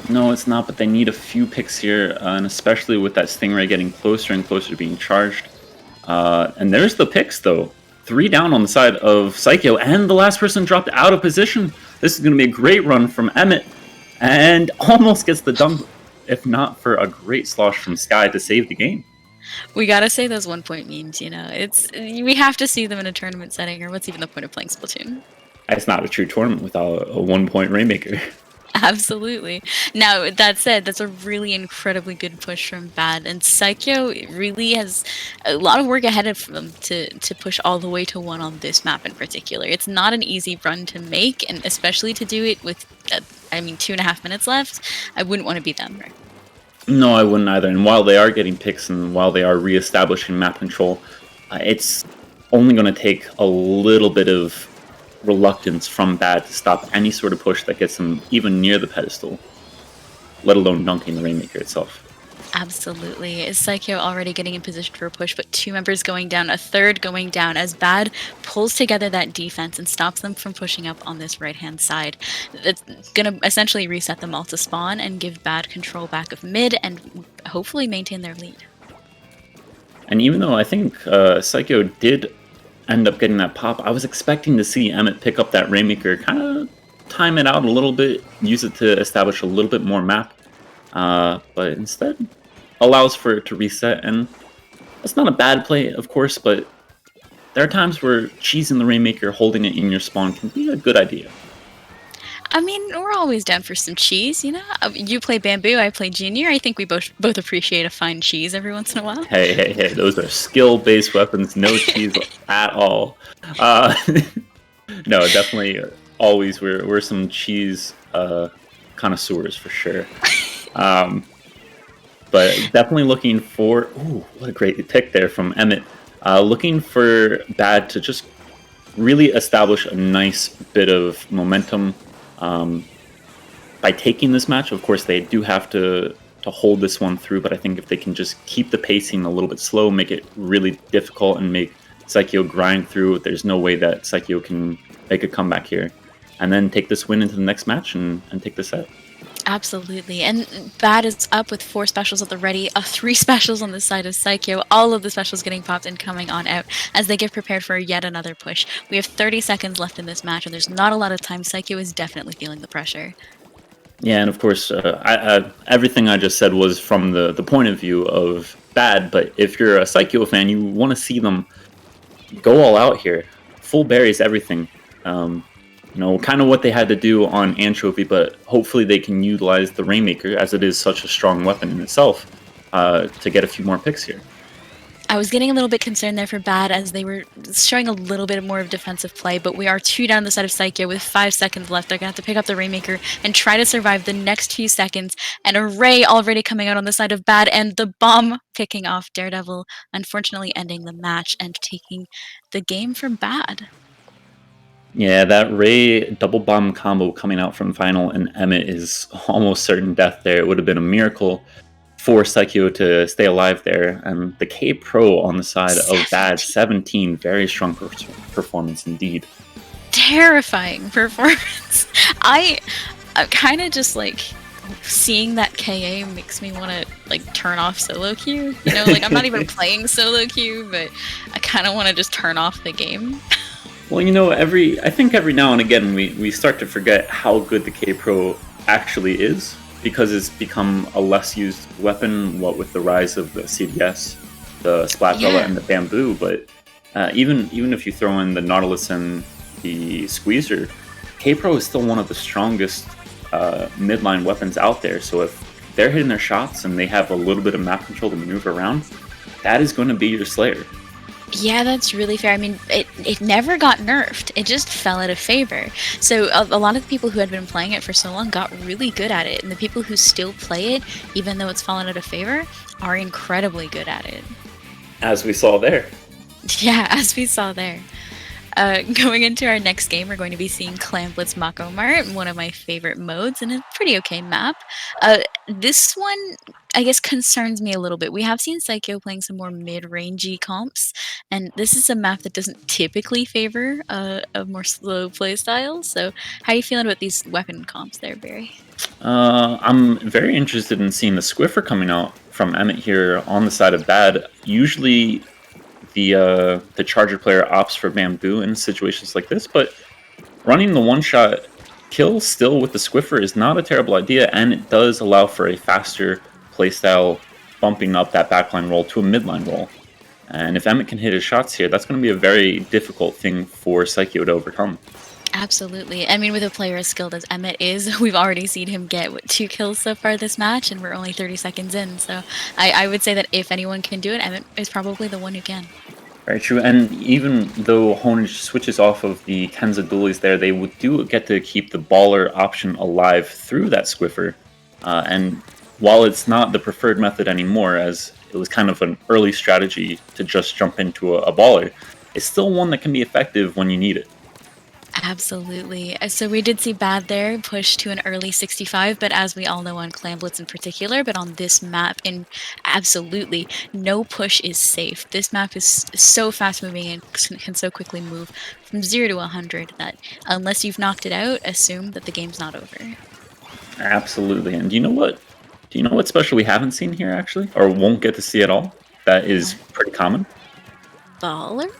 No, it's not, but they need a few picks here, and especially with that Stingray getting closer and closer to being charged. And there's the picks, though. 3 down on the side of Saikyo, and the last person dropped out of position. This is going to be a great run from Emmett, and almost gets the dump, if not for a great slosh from Sky to save the game. We gotta say those 1-point memes, you know. We have to see them in a tournament setting, or what's even the point of playing Splatoon? It's not a true tournament without a 1-point Rainmaker. Absolutely. Now, that said, that's a really incredibly good push from Bad, and Saikyo really has a lot of work ahead of them to push all the way to 1 on this map in particular. It's not an easy run to make, and especially to do it with, 2.5 minutes left, I wouldn't want to be them. Right? No, I wouldn't either. And while they are getting picks and while they are reestablishing map control, it's only going to take a little bit of reluctance from Bad to stop any sort of push that gets them even near the pedestal, let alone dunking the Rainmaker itself. Absolutely. Is Saikyo already getting in position for a push, but 2 members going down, a third going down, as Bad pulls together that defense and stops them from pushing up on this right-hand side. That's going to essentially reset them all to spawn and give Bad control back of mid and hopefully maintain their lead. And even though I think Saikyo did end up getting that pop, I was expecting to see Emmett pick up that Rainmaker, kind of time it out a little bit, use it to establish a little bit more map, but instead allows for it to reset, and that's not a bad play, of course, but there are times where cheesing the Rainmaker, holding it in your spawn can be a good idea. I mean, we're always down for some cheese, you know? You play Bamboo, I play Junior. I think we both appreciate a fine cheese every once in a while. Hey, those are skill-based weapons, no cheese at all. No, definitely, always, we're some cheese connoisseurs for sure. But definitely looking for... Ooh, what a great pick there from Emmett. Looking for Bad to just really establish a nice bit of momentum by taking this match. Of course, they do have to hold this one through, but I think if they can just keep the pacing a little bit slow, make it really difficult, and make Saikyo grind through, there's no way that Saikyo can make a comeback here. And then take this win into the next match and take the set. Absolutely. And Bad is up with 4 specials at the ready, 3 specials on the side of Saikyo, all of the specials getting popped and coming on out as they get prepared for yet another push. We have 30 seconds left in this match, and there's not a lot of time. Saikyo is definitely feeling the pressure. Yeah, and of course, everything I just said was from the point of view of Bad, but if you're a Saikyo fan, you want to see them go all out here. Full berries, everything. Kind of what they had to do on Anchovy, but hopefully they can utilize the Rainmaker, as it is such a strong weapon in itself, to get a few more picks here. I was getting a little bit concerned there for Bad as they were showing a little bit more of defensive play, but we are 2 down the side of Saikyo with 5 seconds left. They're going to have to pick up the Rainmaker and try to survive the next few seconds. And a Ray already coming out on the side of Bad, and the bomb picking off Daredevil, unfortunately ending the match and taking the game from Bad. Yeah, that Ray double bomb combo coming out from Final and Emmett is almost certain death there. It would have been a miracle for Saikyo to stay alive there. And the K Pro on the side of Bad, 17, very strong performance indeed. Terrifying performance. I'm kind of just like seeing that KA makes me want to turn off solo queue. I'm not even playing solo queue, but I kind of want to just turn off the game. Well, I think every now and again we start to forget how good the K Pro actually is, because it's become a less used weapon, what with the rise of the CDS, the Splat and the Bamboo. But even if you throw in the Nautilus and the Squeezer, K-Pro is still one of the strongest midline weapons out there. So if they're hitting their shots and they have a little bit of map control to maneuver around, that is going to be your Slayer. Yeah, that's really fair. I mean, it never got nerfed. It just fell out of favor. So a lot of the people who had been playing it for so long got really good at it. And the people who still play it, even though it's fallen out of favor, are incredibly good at it. As we saw there. Yeah, as we saw there. Going into our next game, we're going to be seeing Clan Blitz Mako Mart, one of my favorite modes, and a pretty okay map. This one, I guess, concerns me a little bit. We have seen Saikyo playing some more mid-rangey comps, and this is a map that doesn't typically favor a more slow playstyle. So, how are you feeling about these weapon comps there, Barry? I'm very interested in seeing the Squiffer coming out from Emmett here on the side of bad. Usually the Charger player opts for Bamboo in situations like this, but running the one-shot kill still with the Squiffer is not a terrible idea, and it does allow for a faster playstyle, bumping up that backline roll to a midline roll. And if Emmett can hit his shots here, that's going to be a very difficult thing for Saikyo to overcome. Absolutely. I mean, with a player as skilled as Emmett is, we've already seen him get 2 kills so far this match, and we're only 30 seconds in. So I would say that if anyone can do it, Emmett is probably the one who can. Very true. And even though Honage switches off of the Kenza dualies there, they do get to keep the baller option alive through that Squiffer. And while it's not the preferred method anymore, as it was kind of an early strategy to just jump into a baller, it's still one that can be effective when you need it. Absolutely. So we did see Bad there push to an early 65, but as we all know on Clan Blitz in particular, but on this map, absolutely no push is safe. This map is so fast moving and can so quickly move from 0 to 100 that unless you've knocked it out, assume that the game's not over. Absolutely. And do you know what special we haven't seen here actually, or won't get to see at all? That is pretty common. Baller?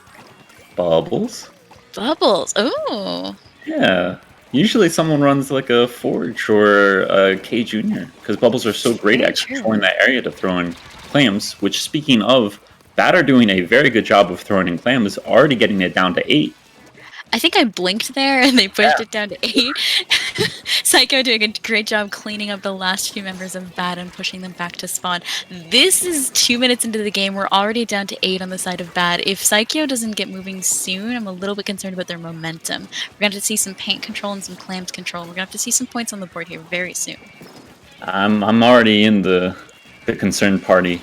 Bubbles. Bubbles. Oh. Yeah. Usually someone runs like a Forge or a K Junior, because Bubbles are so great at controlling that area to throw in clams, which, speaking of, Bat are doing a very good job of throwing in clams, already getting it down to 8. I think I blinked there and they pushed it down to 8. Saikyo doing a great job cleaning up the last few members of Bad and pushing them back to spawn. This is 2 minutes into the game. We're already down to 8 on the side of Bad. If Saikyo doesn't get moving soon, I'm a little bit concerned about their momentum. We're going to see some paint control and some clams control. We're going to have to see some points on the board here very soon. I'm already in the concerned party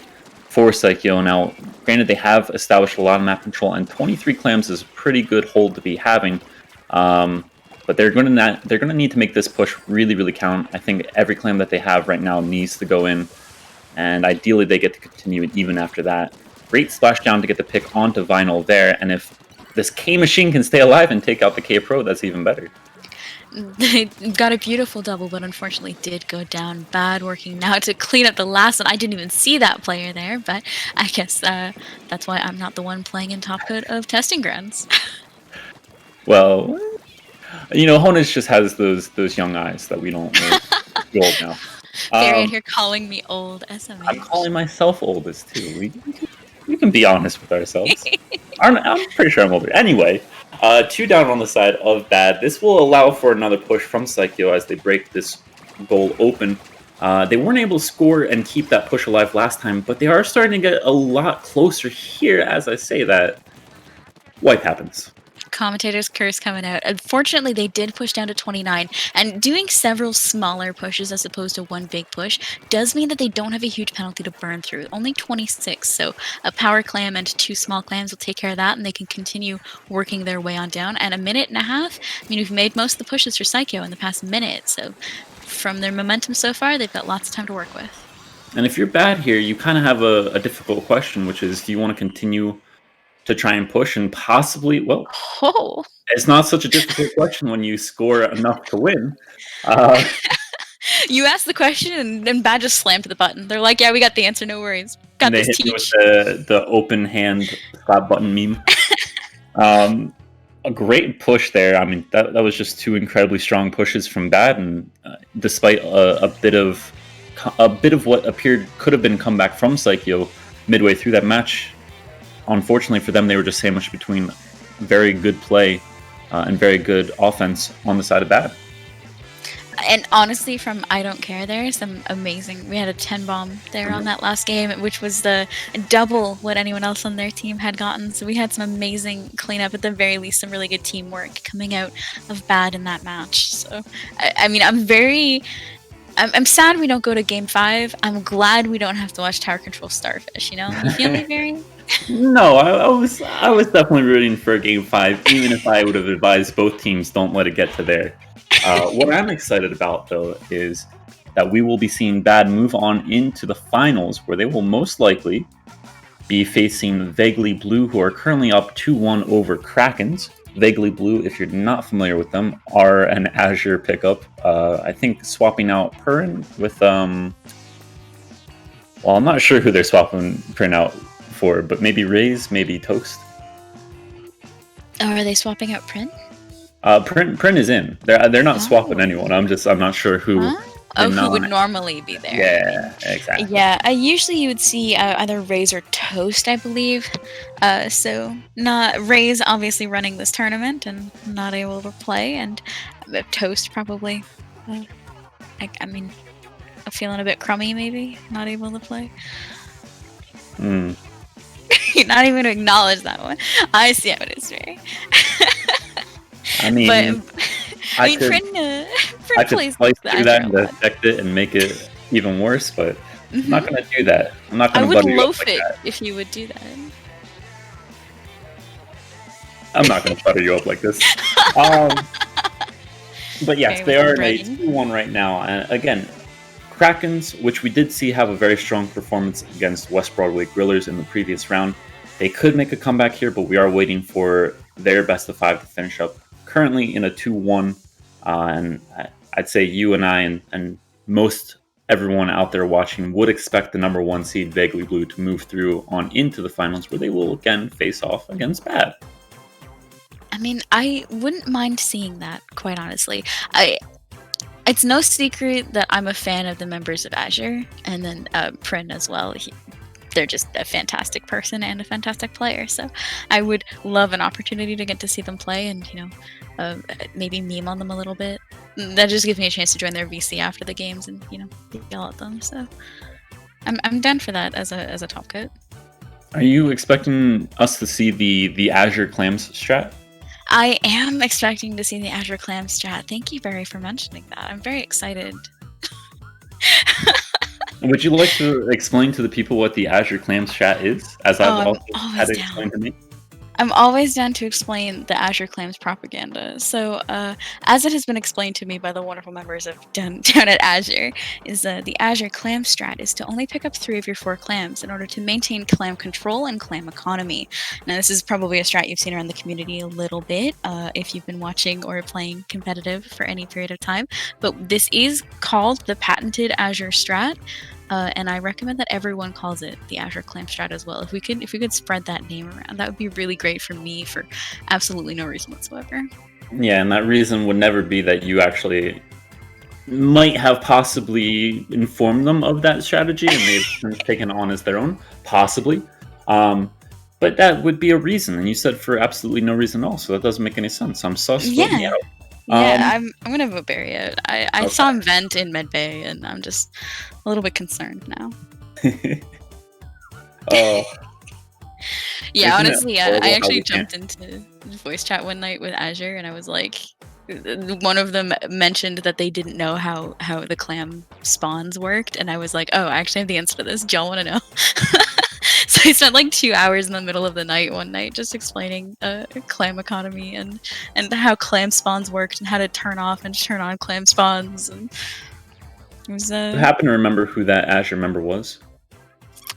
for Saikyo now. Granted, they have established a lot of map control, and 23 clams is a pretty good hold to be having. But they're going to need to make this push really, really count. I think every clam that they have right now needs to go in, and ideally they get to continue it even after that. Great splashdown to get the pick onto Vinyl there, and if this K Machine can stay alive and take out the K Pro, that's even better. They got a beautiful double, but unfortunately did go down. Bad working now to clean up the last one. I didn't even see that player there, but I guess that's why I'm not the one playing in top code of testing grounds. Well, Honage just has those young eyes that we don't really feel old now. Barry in here calling me old SMH. I'm calling myself oldest too. We can be honest with ourselves. I'm pretty sure I'm older. Anyway, 2 down on the side of Bad. This will allow for another push from Saikyo as they break this goal open. They weren't able to score and keep that push alive last time, but they are starting to get a lot closer here as I say that. Wipe happens. Commentators curse coming out. Unfortunately, they did push down to 29, and doing several smaller pushes as opposed to one big push does mean that they don't have a huge penalty to burn through. Only 26, so a power clam and 2 small clams will take care of that, and they can continue working their way on down. And a minute and a half, I mean, we've made most of the pushes for Saikyo in the past minute, so from their momentum so far, they've got lots of time to work with. And if you're Bad here, you kind of have a difficult question, which is, do you want to continue to try and push and possibly, it's not such a difficult question when you score enough to win. You asked the question and then Bad just slammed the button. They're like, yeah, we got the answer, no worries. Got they this hit teach. With the open hand slap button meme. A great push there. I mean, that was just 2 incredibly strong pushes from Bad, and despite a bit of what could have been comeback from Saikyo midway through that match, unfortunately for them, they were just sandwiched between very good play and very good offense on the side of bad. And honestly, from I Don't Care there, some amazing... We had a 10 bomb there on that last game, which was the double what anyone else on their team had gotten. So we had some amazing cleanup, at the very least, some really good teamwork coming out of bad in that match. So, I mean, I'm sad we don't go to Game 5. I'm glad we don't have to watch Tower Control Starfish, you know? You feel me, Barry? No, I was definitely rooting for Game 5, even if I would have advised both teams don't let it get to there. What I'm excited about, though, is that we will be seeing Bad move on into the finals, where they will most likely be facing Vaguely Blue, who are currently up 2-1 over Krakens. Vaguely Blue, if you're not familiar with them, are an Azure pickup. I think swapping out Purin with... Well, I'm not sure who they're swapping Purin out for, but maybe Raze, maybe Toast. Or are they swapping out Print? Print is in. They're not swapping anyone. I'm not sure who. Who would normally be there? Yeah, exactly. Yeah, usually you would see either Raze or Toast, I believe. So not Raze obviously running this tournament and not able to play, and Toast probably. I mean, feeling a bit crummy maybe, not able to play. You're not even to acknowledge that one. I see how it is, Ray. I mean, I could plays slice through that and dissect it and make it even worse, but I'm not going to do that. I'm not going to butter you up like that. If you would do that. I'm not going to butter you up like this. But yes, they are in a 2-1 right now. And again, Krakens, which we did see have a very strong performance against West Broadway Grillers in the previous round, they could make a comeback here, but we are waiting for their best of 5 to finish up. Currently in a 2-1, and I'd say you and I and most everyone out there watching would expect the number 1 seed Vaguely Blue to move through on into the finals, where they will again face off against Bad. I mean, I wouldn't mind seeing that, quite honestly. It's no secret that I'm a fan of the members of Azure, and then Prin as well. They're just a fantastic person and a fantastic player, so I would love an opportunity to get to see them play and, maybe meme on them a little bit. That just gives me a chance to join their VC after the games and, yell at them, so I'm down for that as a top coat. Are you expecting us to see the Azure Clams strat? I am expecting to see the Azure Clams strat. Thank you, Barry, for mentioning that. I'm very excited. Would you like to explain to the people what the Azure Clams strat is, as I've also had it explained to me? I'm always down to explain the Azure Clams propaganda. So, as it has been explained to me by the wonderful members of down at Azure, is the Azure Clam strat is to only pick up 3 of your 4 clams in order to maintain clam control and clam economy. Now, this is probably a strat you've seen around the community a little bit, if you've been watching or playing competitive for any period of time. But this is called the patented Azure strat. And I recommend that everyone calls it the Azure Clam strat as well. If we could spread that name around, that would be really great for me for absolutely no reason whatsoever. Yeah, and that reason would never be that you actually might have possibly informed them of that strategy and they've taken it on as their own, possibly. But that would be a reason, and you said for absolutely no reason at all, so that doesn't make any sense. I'm sus. Yeah. Yeah, I'm gonna vote Barry out. I saw him vent in Medbay, and I'm just a little bit concerned now. Yeah, honestly, I actually jumped into voice chat one night with Azure, and I was like, one of them mentioned that they didn't know how the clam spawns worked, and I was like, oh, I actually have the answer to this. Do y'all want to know? So I spent like 2 hours in the middle of the night one night just explaining clam economy and how clam spawns worked and how to turn off and turn on clam spawns. And it was. I happen to remember who that Azure member was.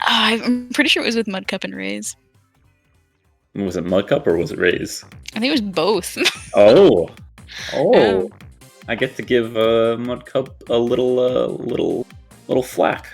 I'm pretty sure it was with Mudcup and Raze. Was it Mudcup or was it Raze? I think it was both. Oh. I get to give Mudcup a little flack.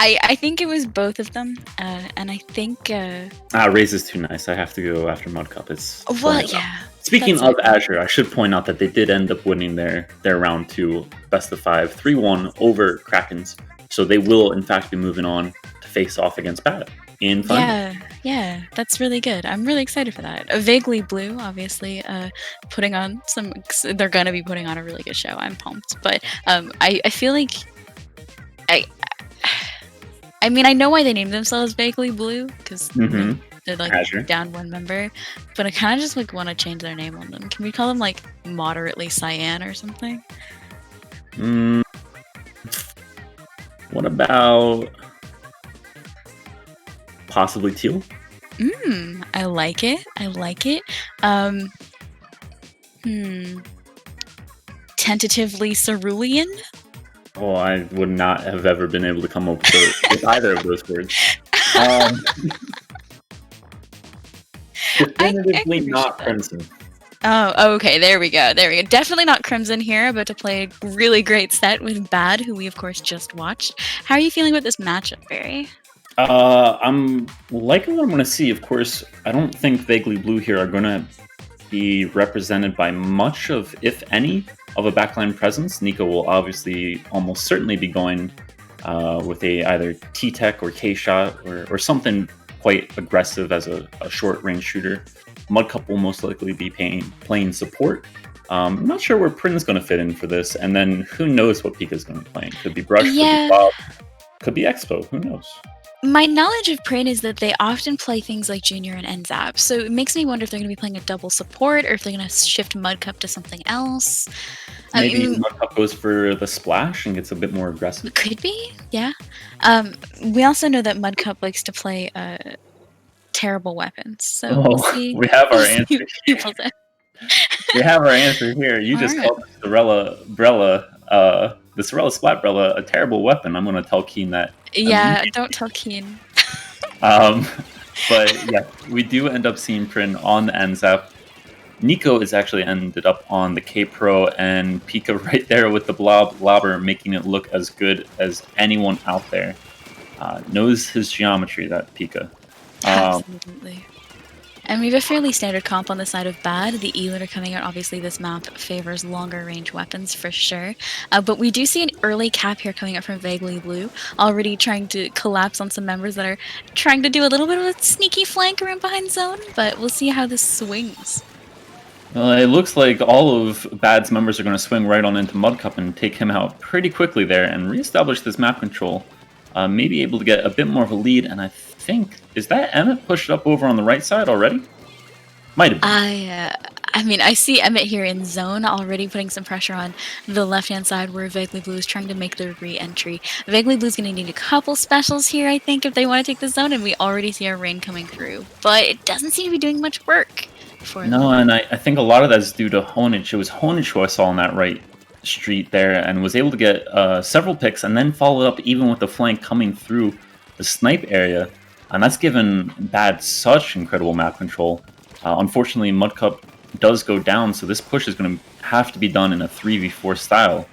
I think it was both of them, and I think... Raze is too nice. I have to go after Mudcup. It's yeah. Speaking of Azure, I should point out that they did end up winning their round 2 best of 5, 3-1 over Krakens. So they will, in fact, be moving on to face off against Bad in fun. Yeah, that's really good. I'm really excited for that. Vaguely Blue, obviously, putting on they're gonna be putting on a really good show. I'm pumped, but I feel like I mean, I know why they named themselves Vaguely Blue because they're like Azure. down one member, but I kind of just like want to change their name on them. Can we call them like moderately Cyan or something? What about possibly Teal? I like it. Tentatively Cerulean? Oh, I would not have ever been able to come up with either of those words. Definitively not Crimson. Oh, okay. There we go. Definitely not Crimson here, but to play a really great set with Bad, who we of course just watched. How are you feeling about this matchup, Barry? I'm liking what I'm going to see. Of course, I don't think Vaguely Blue here are going to be represented by much of, if any, of a backline presence. Nico will obviously almost certainly be going with a either T-Tech or K-Shot or something quite aggressive as a short-range shooter. Mudcup will most likely be playing support. I'm not sure where Prin's going to fit in for this, and then who knows what Pika's going to be playing. Could be Brush, could be Bob, could be Expo, who knows? My knowledge of Prin is that they often play things like Junior and NZAP, so it makes me wonder if they're going to be playing a double support or if they're going to shift Mudcup to something else. Maybe Mudcup goes for the splash and gets a bit more aggressive. Could be, yeah. We also know that Mudcup likes to play terrible weapons, so we'll see. We have our answer. We have our answer here. You just called the Sorella Splat Brella a terrible weapon. I'm going to tell Keen that. Yeah, don't tell Keen. But yeah, we do end up seeing Prin on the NZAP. Nico is actually ended up on the K-Pro, and Pika right there with the blobber, making it look as good as anyone out there. Knows his geometry, that Pika. Absolutely. And we have a fairly standard comp on the side of Bad. The E-Liter coming out, obviously this map favors longer range weapons for sure. But we do see an early cap here coming up from Vaguely Blue, already trying to collapse on some members that are trying to do a little bit of a sneaky flank around behind zone, but we'll see how this swings. Well, it looks like all of Bad's members are going to swing right on into Mudcup and take him out pretty quickly there and reestablish this map control. Maybe able to get a bit more of a lead, and I think, is that Emmett pushed up over on the right side already? Might have been. I mean, I see Emmett here in zone already putting some pressure on the left-hand side where Vaguely Blue is trying to make their re-entry. Vaguely Blue is going to need a couple specials here, I think, if they want to take the zone, and we already see our rain coming through. But it doesn't seem to be doing much work for them. No, and I think a lot of that is due to Honage. It was Honage who I saw on that right street there and was able to get several picks and then followed up even with the flank coming through the snipe area. And that's given Bad such incredible map control. Unfortunately, Mudcup does go down, so this push is going to have to be done in a 3v4 style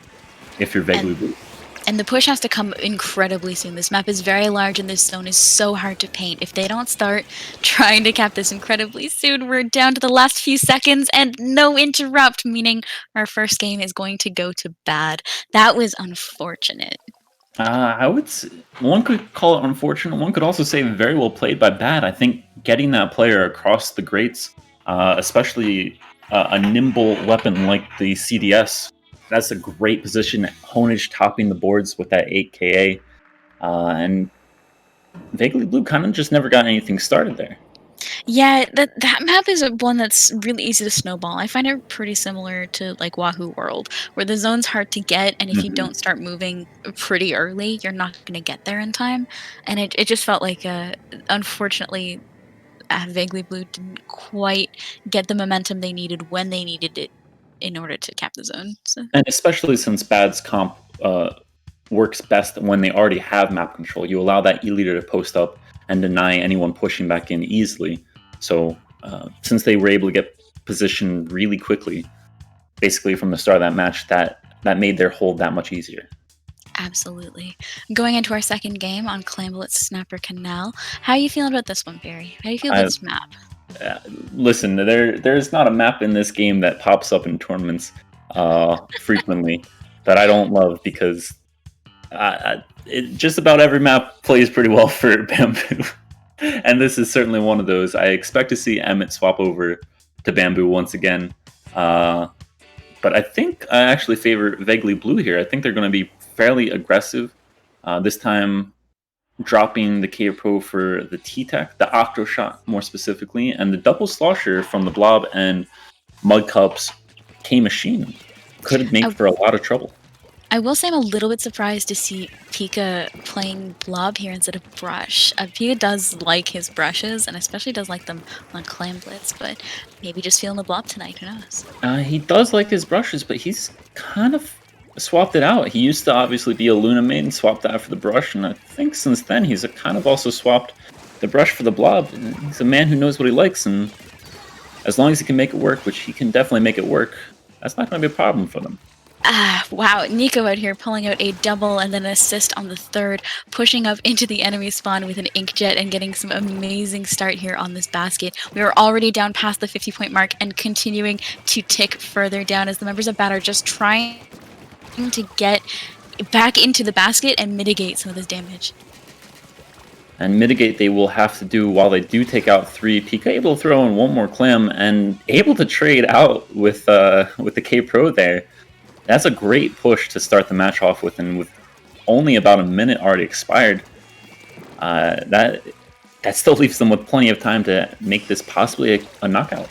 if you're Vaguely Blue. And the push has to come incredibly soon. This map is very large and this zone is so hard to paint. If they don't start trying to cap this incredibly soon, we're down to the last few seconds and no interrupt, meaning our first game is going to go to Bad. That was unfortunate. One could call it unfortunate. One could also say very well played by Bad. I think getting that player across the grates, especially a nimble weapon like the CDS, that's a great position. Honage topping the boards with that 8KA. And Vaguely Blue kind of just never got anything started there. Yeah, that map is one that's really easy to snowball. I find it pretty similar to like Wahoo World, where the zone's hard to get, and if you don't start moving pretty early, you're not going to get there in time. And it just felt like, unfortunately, Vaguely Blue didn't quite get the momentum they needed when they needed it in order to cap the zone. So. And especially since Bad's comp works best when they already have map control. You allow that E-Leader to post up and deny anyone pushing back in easily. So since they were able to get positioned really quickly, basically from the start of that match, that made their hold that much easier. Absolutely. Going into our second game on Clambelet Snapper Canal, how are you feeling about this one, Barry? How do you feel about this map? Listen, there's not a map in this game that pops up in tournaments frequently that I don't love, because just about every map plays pretty well for Bamboo. And this is certainly one of those. I expect to see Emmett swap over to Bamboo once again. But I think I actually favor Vaguely Blue here. I think they're going to be fairly aggressive. This time dropping the K Pro for the T-Tech, the Octo Shot more specifically, and the double slosher from the Blob and Mudcup's K-Machine could make for a lot of trouble. I will say I'm a little bit surprised to see Pika playing Blob here instead of Brush. Pika does like his brushes, and especially does like them on Clam Blitz, but maybe just feeling the Blob tonight, who knows? He does like his brushes, but he's kind of swapped it out. He used to obviously be a Luna main, swapped that for the brush, and I think since then he's kind of also swapped the brush for the Blob. He's a man who knows what he likes, and as long as he can make it work, which he can definitely make it work, that's not going to be a problem for them. Wow, Nico out here pulling out a double and then an assist on the third, pushing up into the enemy spawn with an Inkjet and getting some amazing start here on this basket. We are already down past the 50-point mark and continuing to tick further down as the members of BAT are just trying to get back into the basket and mitigate some of this damage. And mitigate they will have to do while they do take out 3. Pika able to throw in one more Clam and able to trade out with the K Pro there. That's a great push to start the match off with, and with only about a minute already expired, that still leaves them with plenty of time to make this possibly a knockout.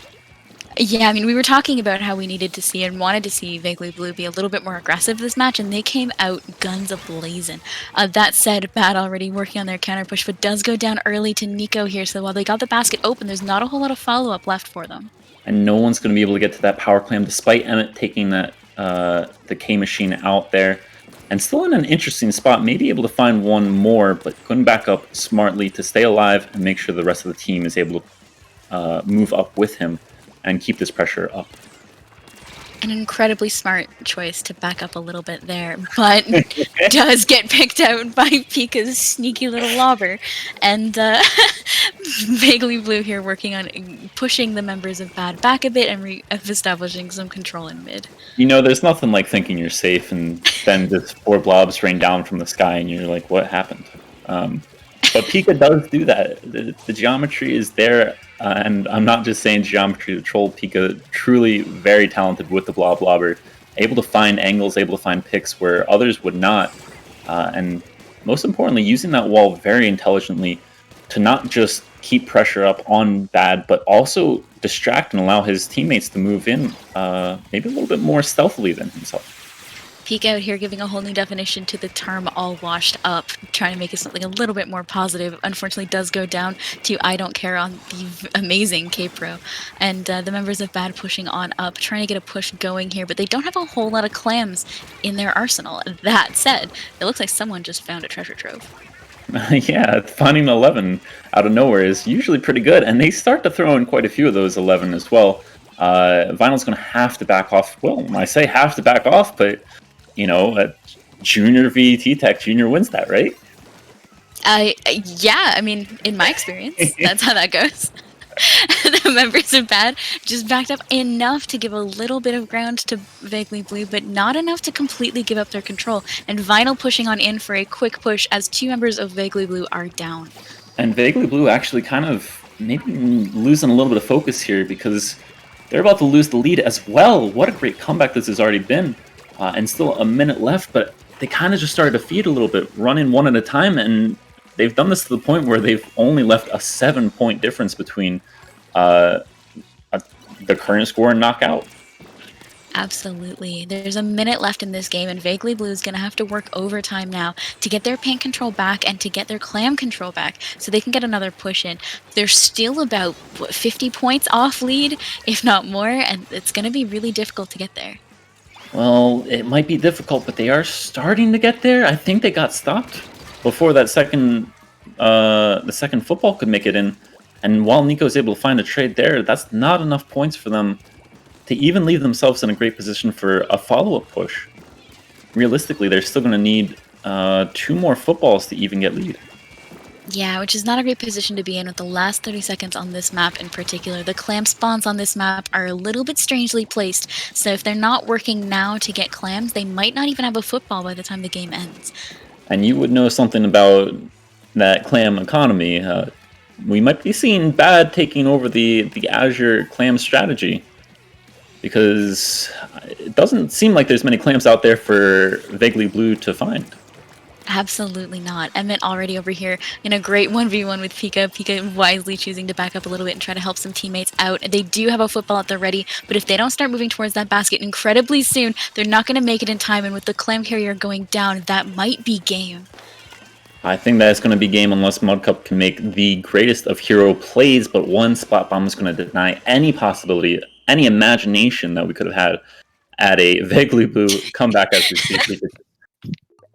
Yeah, I mean, we were talking about how we needed to see and wanted to see Vaguely Blue be a little bit more aggressive this match, and they came out guns a-blazing. That said, Bat already working on their counter push, but does go down early to Nico here, so while they got the basket open, there's not a whole lot of follow-up left for them. And no one's going to be able to get to that power clam, despite Emmett taking that the K-Machine out there. And still in an interesting spot, maybe able to find one more, but couldn't back up smartly to stay alive and make sure the rest of the team is able to move up with him and keep this pressure up. An incredibly smart choice to back up a little bit there, but does get picked out by Pika's sneaky little lobber. And Vaguely Blue here working on pushing the members of BAD back a bit and establishing some control in mid. You know, there's nothing like thinking you're safe and then just 4 blobs rain down from the sky and you're like, what happened? But Pika does do that. The geometry is there, and I'm not just saying geometry to troll. Pika truly very talented with the blobber, able to find angles, able to find picks where others would not, and most importantly, using that wall very intelligently to not just keep pressure up on BAD, but also distract and allow his teammates to move in maybe a little bit more stealthily than himself. Pika out here giving a whole new definition to the term all washed up, trying to make it something a little bit more positive. Unfortunately does go down to I don't care on the amazing K-Pro. And the members of BAD pushing on up, trying to get a push going here, but they don't have a whole lot of clams in their arsenal. That said, it looks like someone just found a treasure trove. Yeah, finding 11 out of nowhere is usually pretty good, and they start to throw in quite a few of those 11 as well. Vinyl's going to have to back off. Well, I say have to back off, but you know, Junior v T-Tech, Junior wins that, right? Yeah, I mean, in my experience, that's how that goes. The members of BAD just backed up enough to give a little bit of ground to Vaguely Blue, but not enough to completely give up their control. And Vinyl pushing on in for a quick push as 2 members of Vaguely Blue are down. And Vaguely Blue actually kind of maybe losing a little bit of focus here because they're about to lose the lead as well. What a great comeback this has already been. And still a minute left, but they kind of just started to feed a little bit, running one at a time, and they've done this to the point where they've only left a 7-point difference between the current score and knockout. Absolutely. There's a minute left in this game, and Vaguely Blue is going to have to work overtime now to get their paint control back and to get their clam control back so they can get another push in. They're still about 50 points off lead, if not more, and it's going to be really difficult to get there. Well, it might be difficult, but they are starting to get there. I think they got stopped before that the second football could make it in. And while Nico's able to find a trade there, that's not enough points for them to even leave themselves in a great position for a follow-up push. Realistically, they're still going to need 2 more footballs to even get lead. Yeah, which is not a great position to be in with the last 30 seconds on this map in particular. The clam spawns on this map are a little bit strangely placed, so if they're not working now to get clams, they might not even have a football by the time the game ends. And you would know something about that clam economy. we might be seeing Bad taking over the Azure clam strategy, because it doesn't seem like there's many clams out there for Vaguely Blue to find. Absolutely not. Emmett already over here in a great 1v1 with Pika. Pika wisely choosing to back up a little bit and try to help some teammates out. They do have a football at the ready, but if they don't start moving towards that basket incredibly soon, they're not going to make it in time. And with the clam carrier going down, that might be game. I think that's going to be game unless Mudcup can make the greatest of hero plays, but one Splat Bomb is going to deny any possibility, any imagination that we could have had at a Vaguely Blue comeback as we see.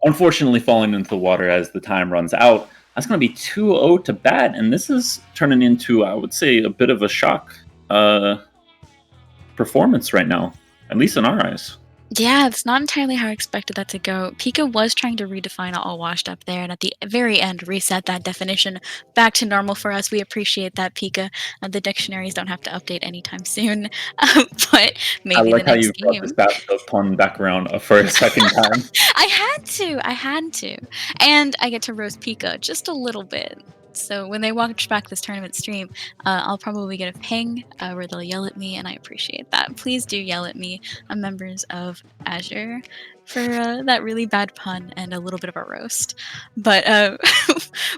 Unfortunately falling into the water as the time runs out. That's going to be 2-0 to Bad, and this is turning into, I would say, a bit of a shock performance right now, at least in our eyes. Yeah, it's not entirely how I expected that to go. Pika was trying to redefine all washed up there, and at the very end, reset that definition back to normal for us. We appreciate that, Pika. The dictionaries don't have to update anytime soon, but maybe I like the how next you brought game. this bathtub pun back around for a second time. I had to. And I get to roast Pika just a little bit. So when they watch back this tournament stream, I'll probably get a ping where they'll yell at me, and I appreciate that. Please do yell at me, members of Azure, for that really bad pun and a little bit of a roast. But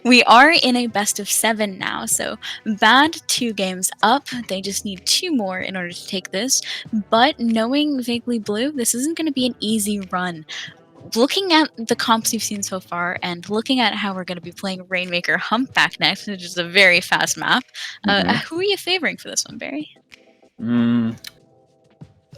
we are in a best of 7 now, so Bad 2 games up. They just need 2 more in order to take this. But knowing Vaguely Blue, this isn't going to be an easy run. Looking at the comps we've seen so far, and looking at how we're going to be playing Rainmaker Humpback next, which is a very fast map, who are you favoring for this one, Barry?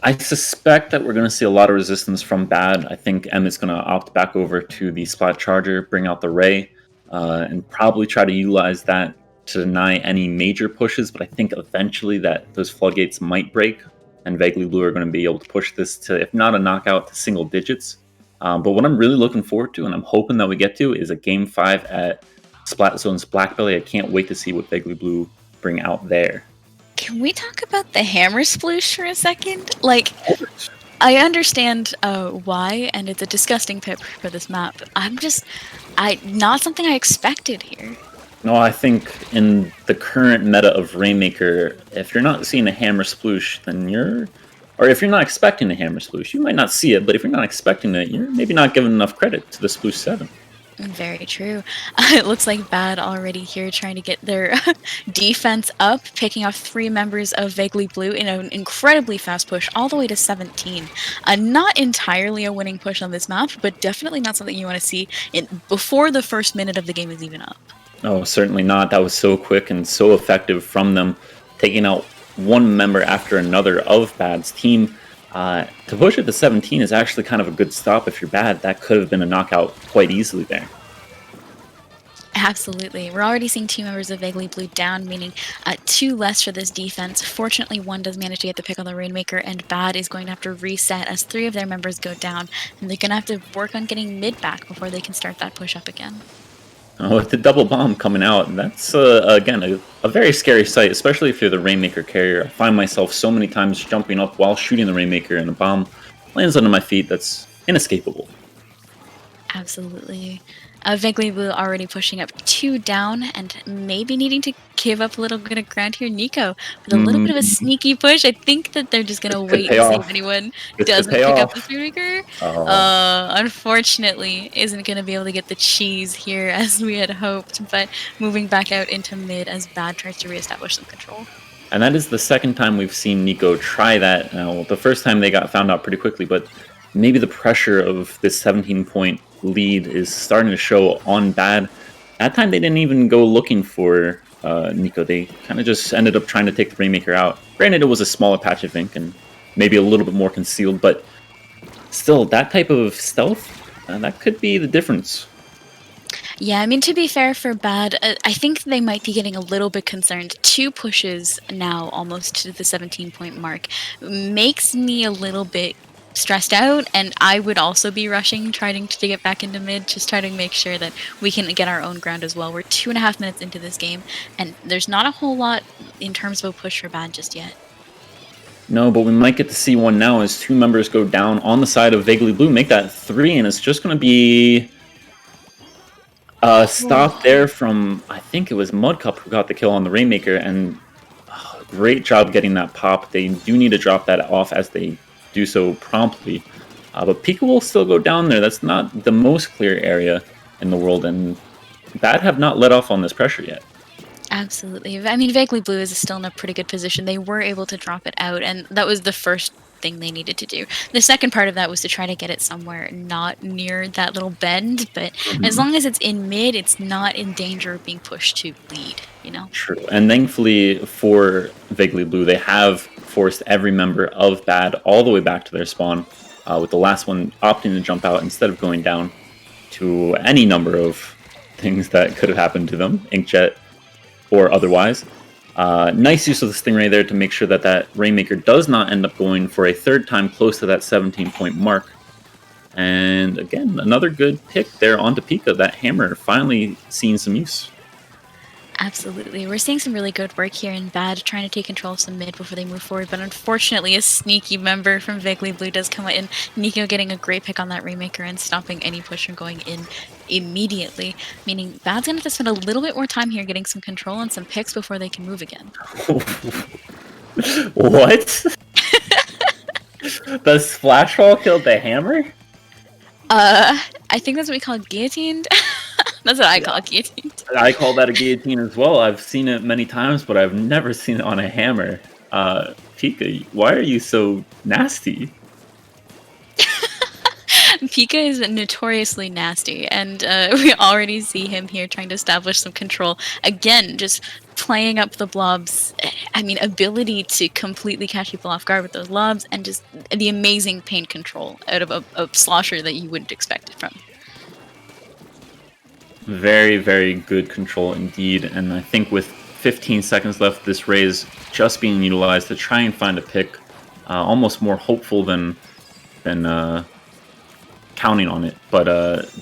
I suspect that we're going to see a lot of resistance from Bad. I think Emmett's going to opt back over to the Splat Charger, bring out the Ray, and probably try to utilize that to deny any major pushes, but I think eventually that those floodgates might break, and Vaguely Blue are going to be able to push this to, if not a knockout, to single digits. But what I'm really looking forward to, and I'm hoping that we get to, is a Game 5 at Splat Zone's Blackbelly. I can't wait to see what Vaguely Blue bring out there. Can we talk about the hammer sploosh for a second? Like, I understand why, and it's a disgusting pick for this map. Not something I expected here. No, I think in the current meta of Rainmaker, if you're not seeing a hammer sploosh, then or if you're not expecting a hammer sploosh, you might not see it, but if you're not expecting it, you're maybe not giving enough credit to the sploosh 7. Very true. It looks like Bad already here trying to get their defense up, picking off 3 members of Vaguely Blue in an incredibly fast push all the way to 17. Not entirely a winning push on this map, but definitely not something you want to see before the first minute of the game is even up. Oh, certainly not. That was so quick and so effective from them, taking out one member after another of Bad's team. To push it to 17 is actually kind of a good stop if you're Bad. That could have been a knockout quite easily there. Absolutely. We're already seeing 2 members of Vaguely Blue down, meaning 2 less for this defense. Fortunately, 1 does manage to get the pick on the Rainmaker, and Bad is going to have to reset as 3 of their members go down, and they're going to have to work on getting mid back before they can start that push up again. With the double bomb coming out, that's, again, a very scary sight, especially if you're the Rainmaker carrier. I find myself so many times jumping up while shooting the Rainmaker, and the bomb lands under my feet. That's inescapable. Absolutely. Vaguely Blue already pushing up 2 down, and maybe needing to give up a little bit of ground here. Nico with a little bit of a sneaky push. I think that they're just going to wait and see if anyone doesn't pick up the Rainmaker. Unfortunately, isn't going to be able to get the cheese here as we had hoped, but moving back out into mid as Bad tries to reestablish some control. And that is the second time we've seen Nico try that. Now, the first time they got found out pretty quickly, but maybe the pressure of this 17-point lead is starting to show on Bad. That time they didn't even go looking for Nico. They kind of just ended up trying to take the Rainmaker out. Granted, it was a smaller patch of ink and maybe a little bit more concealed, but still, that type of stealth, that could be the difference. Yeah, I mean, to be fair for Bad, I think they might be getting a little bit concerned. 2 pushes now, almost to the 17-point mark, makes me a little bit stressed out, and I would also be rushing, trying to get back into mid, just trying to make sure that we can get our own ground as well. We're 2.5 minutes into this game, and there's not a whole lot in terms of a push for Bad just yet. No, but we might get to see one now as 2 members go down on the side of Vaguely Blue, make that 3, and it's just going to be Stop there from, I think it was Mudcup who got the kill on the Rainmaker, and great job getting that pop. They do need to drop that off as they do so promptly. But Pika will still go down there. That's not the most clear area in the world, and Bad have not let off on this pressure yet. Absolutely. I mean, Vaguely Blue is still in a pretty good position. They were able to drop it out, and that was the first thing they needed to do. The second part of that was to try to get it somewhere not near that little bend, but as long as it's in mid, it's not in danger of being pushed to lead, you know? True. And thankfully for Vaguely Blue, they have forced every member of Bad all the way back to their spawn, with the last one opting to jump out instead of going down to any number of things that could have happened to them, Inkjet or otherwise. Nice use of the Stingray there to make sure that that Rainmaker does not end up going for a third time close to that 17-point mark. And again, another good pick there onto Pika. That hammer finally seeing some use. Absolutely. We're seeing some really good work here in Bad, trying to take control of some mid before they move forward, but unfortunately a sneaky member from Vaguely Blue does come in. Nico getting a great pick on that Rainmaker and stopping any push from going in immediately, meaning Bad's going to have to spend a little bit more time here getting some control and some picks before they can move again. What? The splash ball killed the hammer? I think that's what we call guillotined. That's what I call it, guillotined. I call that a guillotine as well. I've seen it many times, but I've never seen it on a hammer. Pika, why are you so nasty? Pika is notoriously nasty, and we already see him here trying to establish some control. Again, just playing up the blobs, I mean, ability to completely catch people off guard with those lobs, and just the amazing paint control out of a slosher that you wouldn't expect it from. Very, very good control indeed, and I think with 15 seconds left, this raise just being utilized to try and find a pick, almost more hopeful than counting on it, but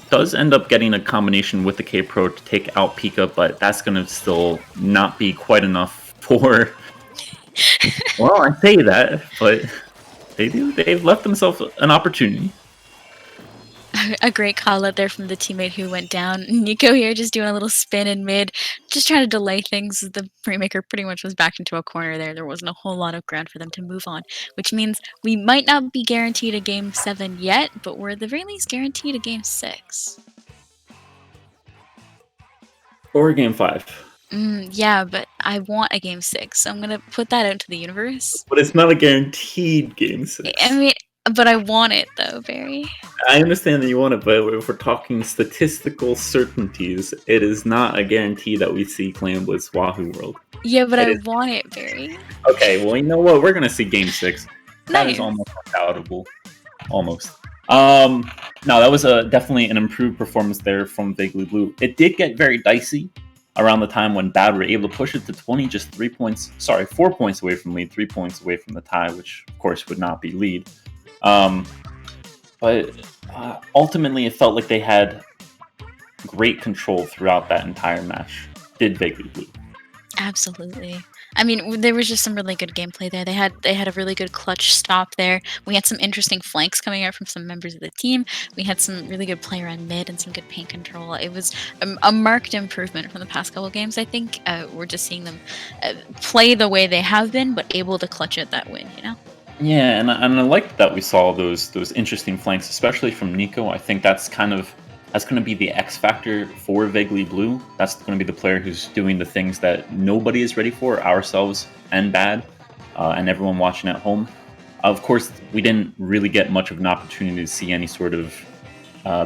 does end up getting a combination with the K-Pro to take out Pika, but that's going to still not be quite enough for... Well, I say that, but they've left themselves an opportunity. A great call out there from the teammate who went down. Nico here just doing a little spin in mid, just trying to delay things. The Rainmaker pretty much was back into a corner there. There wasn't a whole lot of ground for them to move on, which means we might not be guaranteed a game 7 yet, but we're at the very least guaranteed a game 6. Or game 5. Yeah, but I want a game 6, so I'm gonna put that out into the universe. But it's not a guaranteed game 6. I mean, but I want it though, Barry. I understand that you want it, but if we're talking statistical certainties, it is not a guarantee that we see Clan Blitz Wahoo World. Yeah, but I want it, Barry. Okay, well, you know what? We're gonna see Game 6. That Nice. is almost undoubtable. Almost. No, that was definitely an improved performance there from Vaguely Blue. It did get very dicey around the time when Bad were able to push it to 20, just 4 points away from lead, 3 points away from the tie, which of course would not be lead. But ultimately, it felt like they had great control throughout that entire match. Did Vaguely Blue? Absolutely. I mean, there was just some really good gameplay there. They had a really good clutch stop there. We had some interesting flanks coming out from some members of the team. We had some really good play around mid and some good paint control. It was a marked improvement from the past couple games, I think. We're just seeing them play the way they have been, but able to clutch out that win, you know? Yeah, and I like that we saw those interesting flanks, especially from Nico. I think that's going to be the X factor for Vaguely Blue. That's going to be the player who's doing the things that nobody is ready for, ourselves and Bad, and everyone watching at home. Of course, we didn't really get much of an opportunity to see any sort of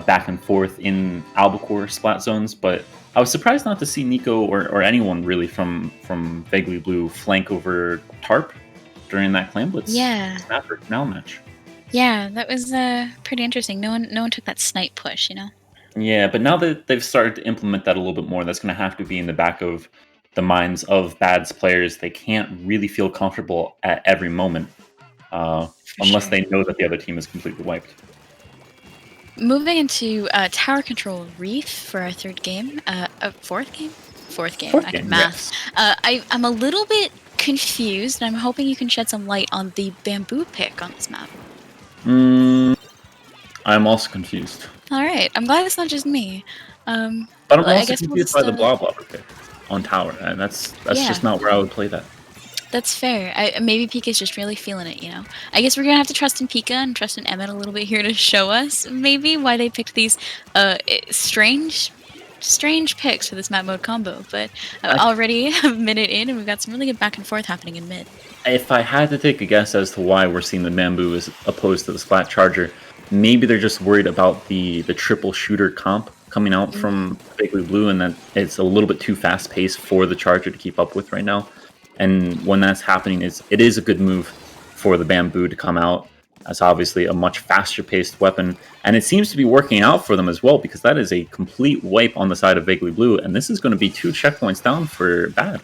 back and forth in Albacore Splat zones, but I was surprised not to see Nico or anyone really from Vaguely Blue flank over Tarp during that Clan Blitz now match. Yeah, that was pretty interesting. No one took that snipe push, you know? Yeah, but now that they've started to implement that a little bit more, that's going to have to be in the back of the minds of Bad's players. They can't really feel comfortable at every moment unless they know that the other team is completely wiped. Moving into Tower Control Reef for our third game. Fourth game? Fourth game. I can math. Yes. I'm a little bit confused, and I'm hoping you can shed some light on the bamboo pick on this map. I'm also confused. All right, I'm glad it's not just me. But I'm I also guess we'll confused just, by the blah blah pick on tower, and that's Yeah. just not where I would play that. That's fair. Maybe Pika's just really feeling it, you know? I guess we're gonna have to trust in Pika and trust in Emmett a little bit here to show us, maybe, why they picked these strange picks for this map mode combo. But already a minute in, and we've got some really good back and forth happening in mid. If I had to take a guess as to why we're seeing the Bamboo as opposed to the Splat Charger, maybe they're just worried about the triple shooter comp coming out from Vaguely Blue, and that it's a little bit too fast paced for the Charger to keep up with right now. And when that's happening, it is a good move for the Bamboo to come out as obviously a much faster paced weapon. And it seems to be working out for them as well, because that is a complete wipe on the side of Vaguely Blue. And this is going to be 2 checkpoints down for Bad.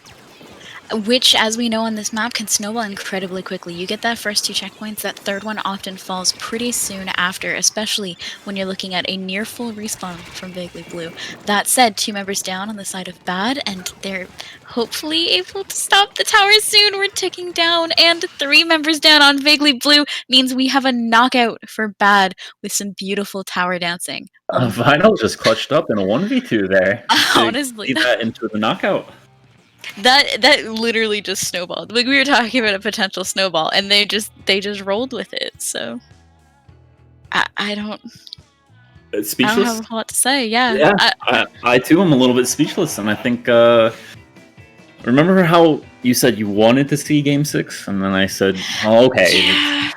Which, as we know on this map, can snowball incredibly quickly. You get that first 2 checkpoints, that third one often falls pretty soon after, especially when you're looking at a near full respawn from Vaguely Blue. That said, 2 members down on the side of Bad, and they're hopefully able to stop the tower soon. We're ticking down, and 3 members down on Vaguely Blue means we have a knockout for Bad with some beautiful tower dancing. Vinyl just clutched up in a 1v2 there. Honestly, see that into the knockout. That literally just snowballed. Like, we were talking about a potential snowball, and they just rolled with it. So I don't Speechless? I don't have a lot to say. Yeah. Yeah, I too am a little bit speechless, and I think remember how you said you wanted to see Game 6, and then I said, oh, okay. Yeah.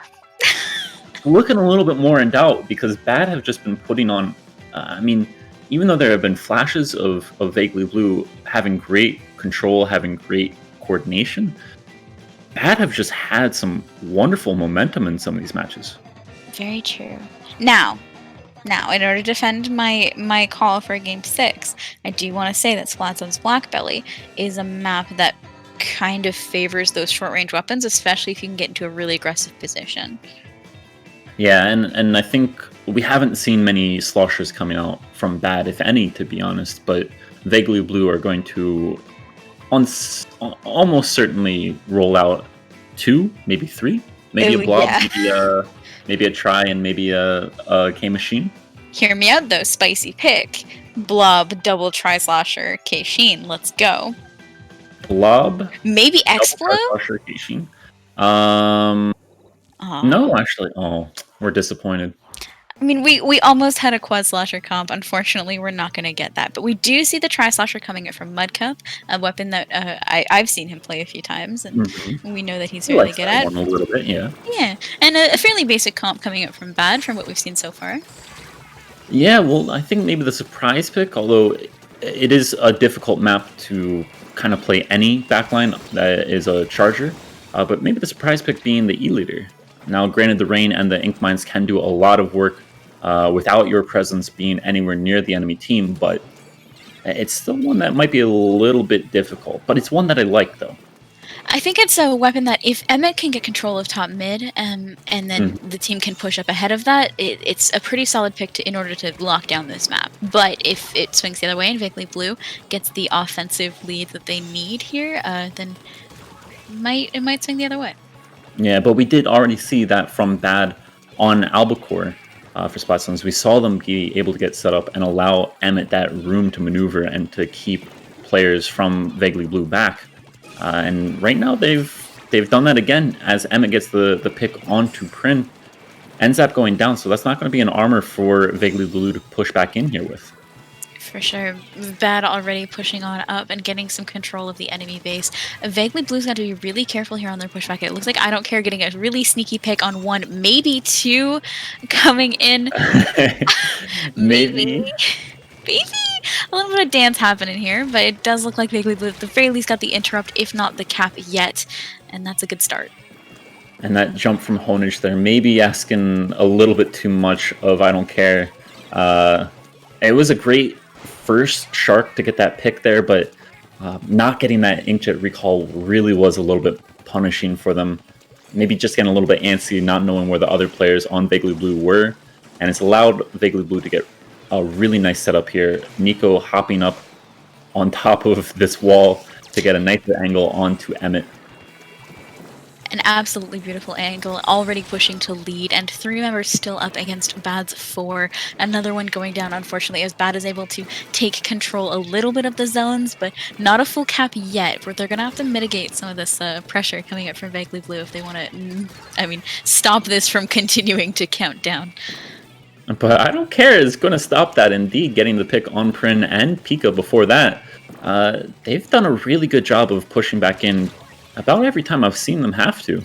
Looking a little bit more in doubt, because Bad have just been putting on, I mean, even though there have been flashes of Vaguely Blue having great control, having great coordination, Bad have just had some wonderful momentum in some of these matches. Very true. Now, in order to defend my call for Game 6, I do want to say that Splatzone's Blackbelly is a map that kind of favors those short-range weapons, especially if you can get into a really aggressive position. Yeah, and I think we haven't seen many sloshers coming out from Bad, if any, to be honest, but Vaguely Blue are going to almost certainly roll out 2, maybe 3, maybe a blob, yeah. maybe a try, and maybe a K-Machine. Hear me out though, spicy pick. Blob, double tri-slasher, K-Sheen, let's go. Blob? Maybe Explo? Tri-slasher, K-Sheen. No, actually, we're disappointed. I mean, we almost had a quad slasher comp. Unfortunately, we're not going to get that. But we do see the tri-slasher coming in from Mudcup, a weapon that I've seen him play a few times, and we know that he's really good at. One a little bit, yeah. Yeah, and a fairly basic comp coming up from Bad from what we've seen so far. Yeah, well, I think maybe the surprise pick, although it is a difficult map to kind of play any backline that is a charger, but maybe the surprise pick being the E-Leader. Now, granted, the Rain and the Ink Mines can do a lot of work without your presence being anywhere near the enemy team, but it's still one that might be a little bit difficult. But it's one that I like, though. I think it's a weapon that if Emmett can get control of top mid, and then the team can push up ahead of that, it's a pretty solid pick in order to lock down this map. But if it swings the other way and Vaguely Blue gets the offensive lead that they need here, then it might swing the other way. Yeah, but we did already see that from Bad on Albacore for Splat Zones. We saw them be able to get set up and allow Emmett that room to maneuver and to keep players from Vaguely Blue back. And right now they've done that again as Emmett gets the pick onto Prin. Ends up going down, so that's not going to be an armor for Vaguely Blue to push back in here with. For sure. Bad already pushing on up and getting some control of the enemy base. Vaguely Blue's got to be really careful here on their pushback. It looks like I Don't Care getting a really sneaky pick on 1, maybe 2 coming in. Maybe. A little bit of dance happening here, but it does look like Vaguely Blue at the very least got the interrupt, if not the cap yet, and that's a good start. And that jump from Honage there, maybe asking a little bit too much of I Don't Care. It was a great first Shark to get that pick there, but not getting that Inkjet recall really was a little bit punishing for them. Maybe just getting a little bit antsy, not knowing where the other players on Vaguely Blue were, and it's allowed Vaguely Blue to get a really nice setup here. Nico hopping up on top of this wall to get a nice angle onto Emmett. An absolutely beautiful angle, already pushing to lead, and 3 members still up against Bad's 4. Another one going down, unfortunately, as Bad is able to take control a little bit of the zones, but not a full cap yet, where they're going to have to mitigate some of this pressure coming up from Vaguely Blue if they want to, stop this from continuing to count down. But I don't care. It's going to stop that. Indeed, getting the pick on Prin and Pika before that. They've done a really good job of pushing back in about every time I've seen them have to.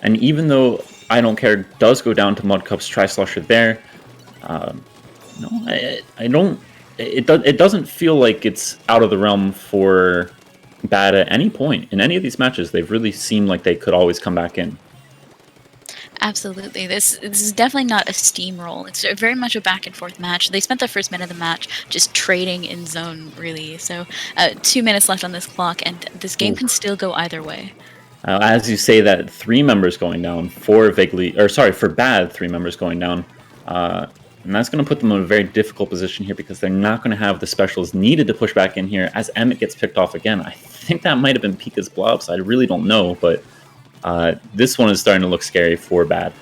And even though I don't care does go down to Mudcup's Tri-Slosher there, no, I don't. It doesn't feel like it's out of the realm for Bad at any point in any of these matches. They've really seemed like they could always come back in. Absolutely. This is definitely not a steamroll. It's very much a back and forth match. They spent the first minute of the match just trading in zone, really. So 2 minutes left on this clock, and this game can still go either way. As you say that, 3 members going down for Bad, 3 members going down. And that's going to put them in a very difficult position here because they're not going to have the specials needed to push back in here as Emmett gets picked off again. I think that might have been Pika's blobs. I really don't know, but this one is starting to look scary for Bad.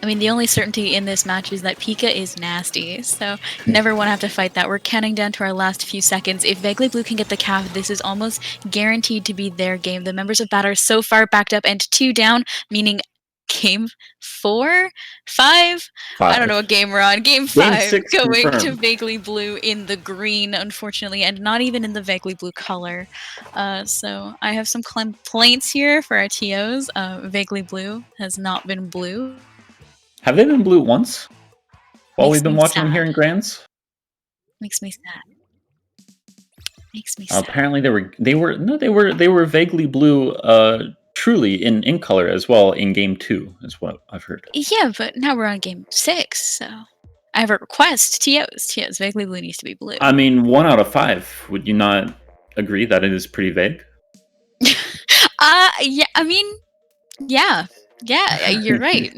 I mean, the only certainty in this match is that Pika is nasty, so never want to have to fight that. We're counting down to our last few seconds. If Vaguely Blue can get the cap, this is almost guaranteed to be their game. The members of Bad are so far backed up and 2 down, meaning game 4? 5? I don't know what game we're on. Game 5 going confirmed to Vaguely Blue in the green, unfortunately, and not even in the Vaguely Blue color. So I have some complaints here for our TOs. Vaguely Blue has not been blue. Have they been blue once? While Makes we've been me watching sad. here in Grands? Makes me sad. Makes me sad. Apparently they were vaguely blue truly in color as well in game 2 is what I've heard. Yeah, but now we're on game 6, so I have a request. TOs, Vaguely Blue needs to be blue. I mean, 1 out of 5. Would you not agree that it is pretty vague? Yeah, I mean, yeah, you're right.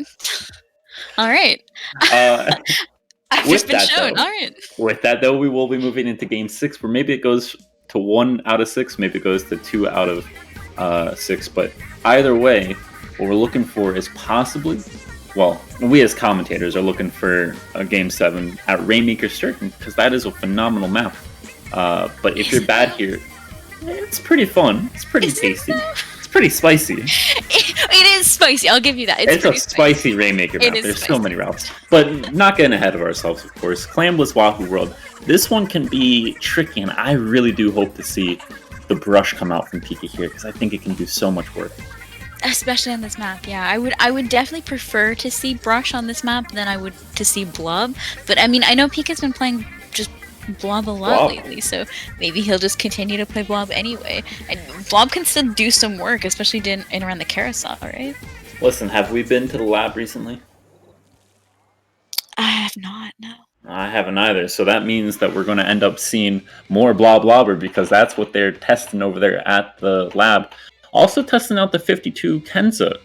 All right. I've just been shown. Though, all right. With that, though, we will be moving into game 6, where maybe it goes to 1 out of 6, maybe it goes to 2 out of 6. But either way, what we're looking for is possibly, well, we as commentators are looking for a game 7 at Rainmaker Certain, because that is a phenomenal map. But if you're Bad here, it's pretty fun. It's pretty tasty. It's pretty spicy. It is spicy. I'll give you that. It's a spicy Rainmaker map. There's so many routes. But not getting ahead of ourselves, of course. Clambless Wahoo World. This one can be tricky, and I really do hope to see the brush come out from Pika here, because I think it can do so much work. Especially on this map, yeah. I would definitely prefer to see brush on this map than I would to see blob. But I mean, I know Pika's been playing just blob a lot lately, so maybe he'll just continue to play blob anyway. And blob can still do some work, especially in and around the carousel, right? Listen, have we been to the lab recently? I have not, no. I haven't either, so that means that we're going to end up seeing more Blobber, because that's what they're testing over there at the lab. Also testing out the 52 Kenza,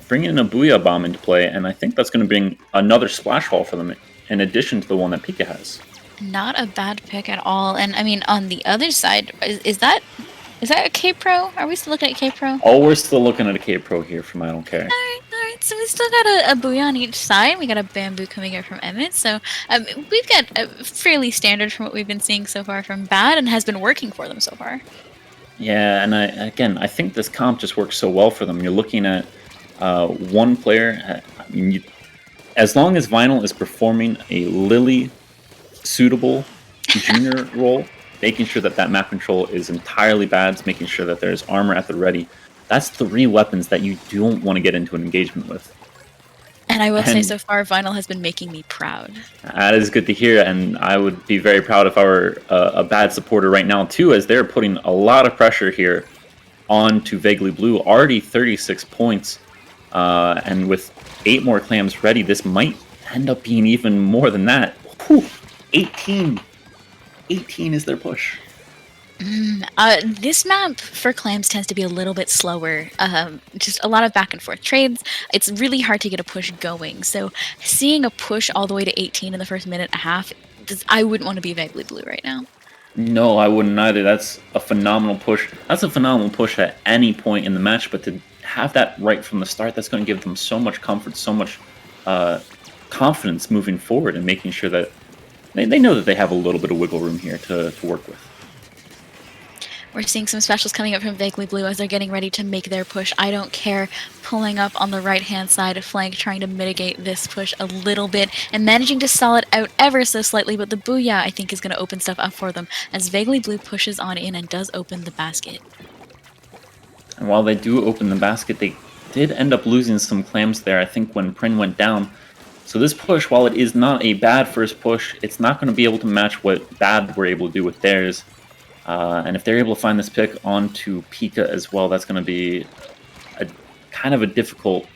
bringing in a Booyah Bomb into play, and I think that's going to bring another Splash Hall for them, in addition to the one that Pika has. Not a bad pick at all. And I mean, on the other side, is that a K-Pro? Are we still looking at K-Pro? Oh, we're still looking at a K-Pro here from I Don't Care. All right. So we still got a Booyah on each side. We got a Bamboo coming out from Emmett. So we've got a fairly standard from what we've been seeing so far from Bad, and has been working for them so far. Yeah, and I think this comp just works so well for them. You're looking at one player. I mean, as long as Vinyl is performing a Lily suitable junior role, making sure that map control is entirely Bad's, making sure that there's armor at the ready. That's 3 weapons that you don't want to get into an engagement with. And I will say, so far, Vinyl has been making me proud. That is good to hear, and I would be very proud if I were a Bad supporter right now, too, as they're putting a lot of pressure here onto Vaguely Blue. Already 36 points, and with 8 more clams ready, this might end up being even more than that. Whew, 18. 18 is their push. This map for clams tends to be a little bit slower. Just a lot of back and forth trades. It's really hard to get a push going. So seeing a push all the way to 18 in the first minute and a half, I wouldn't want to be Vaguely Blue right now. No, I wouldn't either. That's a phenomenal push. That's a phenomenal push at any point in the match, but to have that right from the start, that's going to give them so much comfort, so much confidence moving forward, and making sure that they know that they have a little bit of wiggle room here to work with. We're seeing some specials coming up from Vaguely Blue as they're getting ready to make their push. I don't care, pulling up on the right-hand side of flank, trying to mitigate this push a little bit, and managing to stall it out ever so slightly, but the Booyah, I think, is going to open stuff up for them as Vaguely Blue pushes on in and does open the basket. And while they do open the basket, they did end up losing some clams there, I think, when Prin went down. So this push, while it is not a bad first push, it's not going to be able to match what Bad were able to do with theirs. And if they're able to find this pick onto Pika as well, that's going to be a kind of a difficult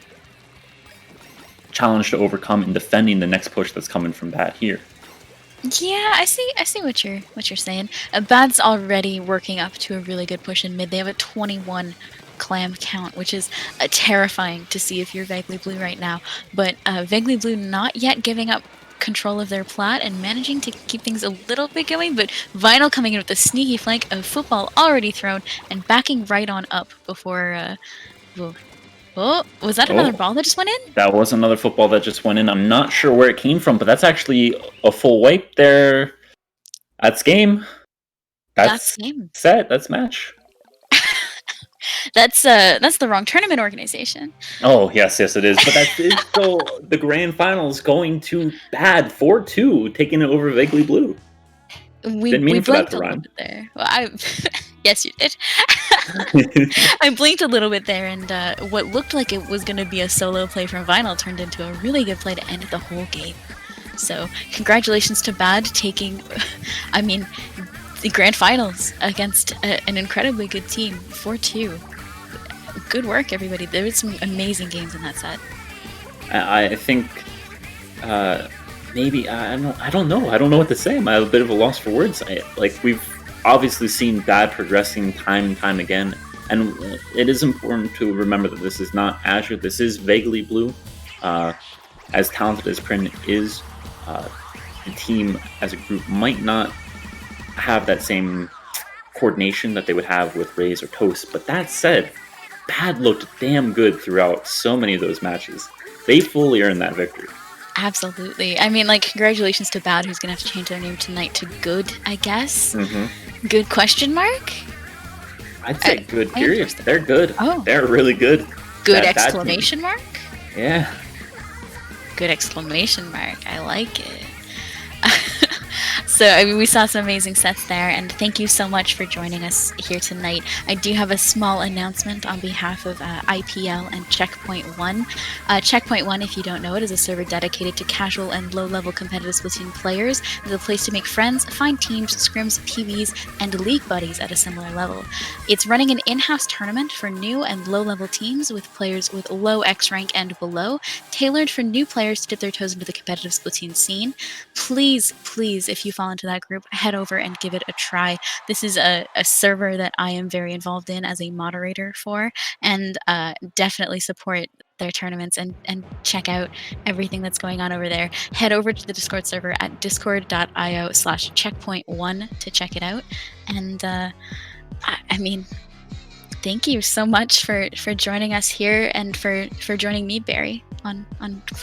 challenge to overcome in defending the next push that's coming from Bad here. Yeah, I see what you're saying. Bad's already working up to a really good push in mid. They have a 21 clam count, which is terrifying to see if you're Vaguely Blue right now. But Vaguely Blue not yet giving up control of their plat and managing to keep things a little bit going, but Vinyl coming in with a sneaky flank of football already thrown and backing right on up before was that another ball that just went in? That was another football that just went in. I'm not sure where it came from, but that's actually a full wipe there. That's game. That's game. Set. That's match. That's the wrong tournament organization. Oh, yes, it is. But that is still the grand finals going to Bad 4-2, taking it over Vaguely Blue. We blinked a little bit there. Well, yes, you did. I blinked a little bit there, and what looked like it was going to be a solo play from Vinyl turned into a really good play to end the whole game. So, congratulations to Bad taking, the grand finals against an incredibly good team, 4-2. Good work, everybody. There was some amazing games in that set. I think maybe I don't know. I don't know what to say. I'm at a bit of a loss for words. We've obviously seen Bad progressing time and time again, and it is important to remember that this is not Azure. This is Vaguely Blue. As talented as Prin is, the team as a group might not have that same coordination that they would have with Raze or Toast. But that said, Bad looked damn good throughout so many of those matches. They fully earned that victory. Absolutely. Congratulations to Bad, who's going to have to change their name tonight to Good, I guess. Mm-hmm. Good question mark? I'd say good, period. They're good. Oh. They're really good. Good exclamation mark? Yeah. Good exclamation mark. I like it. So, we saw some amazing sets there, and thank you so much for joining us here tonight. I do have a small announcement on behalf of IPL and Checkpoint 1. Checkpoint 1, if you don't know it, is a server dedicated to casual and low-level competitive Splatoon players. It's a place to make friends, find teams, scrims, PVs, and league buddies at a similar level. It's running an in-house tournament for new and low-level teams with players with low X rank and below, tailored for new players to dip their toes into the competitive Splatoon scene. Please, if you fall into that group, head over and give it a try. This is a server that I am very involved in as a moderator for, and definitely support their tournaments and check out everything that's going on over there. Head over to the Discord server at discord.io/checkpoint1 to check it out. And thank you so much for joining us here and for joining me, Barry, on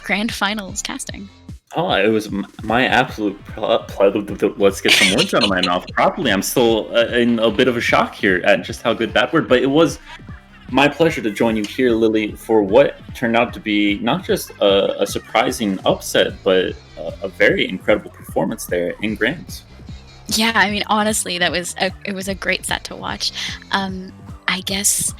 Grand Finals casting. Oh, it was my absolute pleasure. Let's get some words out of my mouth properly. I'm still in a bit of a shock here at just how good that word, but it was my pleasure to join you here, Lily, for what turned out to be not just a surprising upset, but a very incredible performance there in Grands. Yeah, honestly, it was a great set to watch. I guess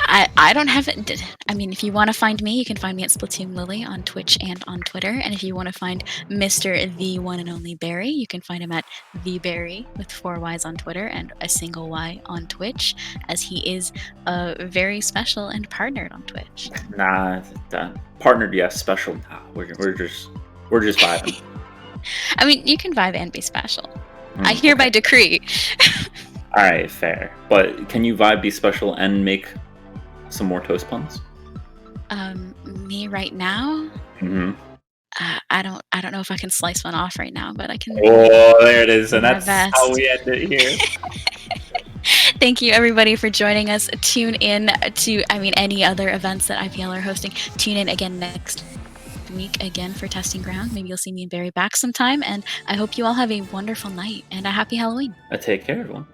I don't have it. If you want to find me, you can find me at Splatoon Lily on Twitch and on Twitter. And if you want to find Mr. The One and Only Barry, you can find him at The Barry with 4 Ys on Twitter and a single Y on Twitch, as he is very special and partnered on Twitch. Nah, partnered, yes. Special, nah. We're just vibing. You can vibe and be special. I hereby decree. All right, fair. But can you vibe, be special, and make some more toast puns? Me right now? Mm-hmm. I don't know if I can slice one off right now, but I can. Oh, there it is, and My that's best. how we end it here. Thank you, everybody, for joining us. Tune in to, any other events that IPL are hosting. Tune in again next week again for Testing Ground. Maybe you'll see me and Barry back sometime, and I hope you all have a wonderful night and a happy Halloween. Take care, everyone.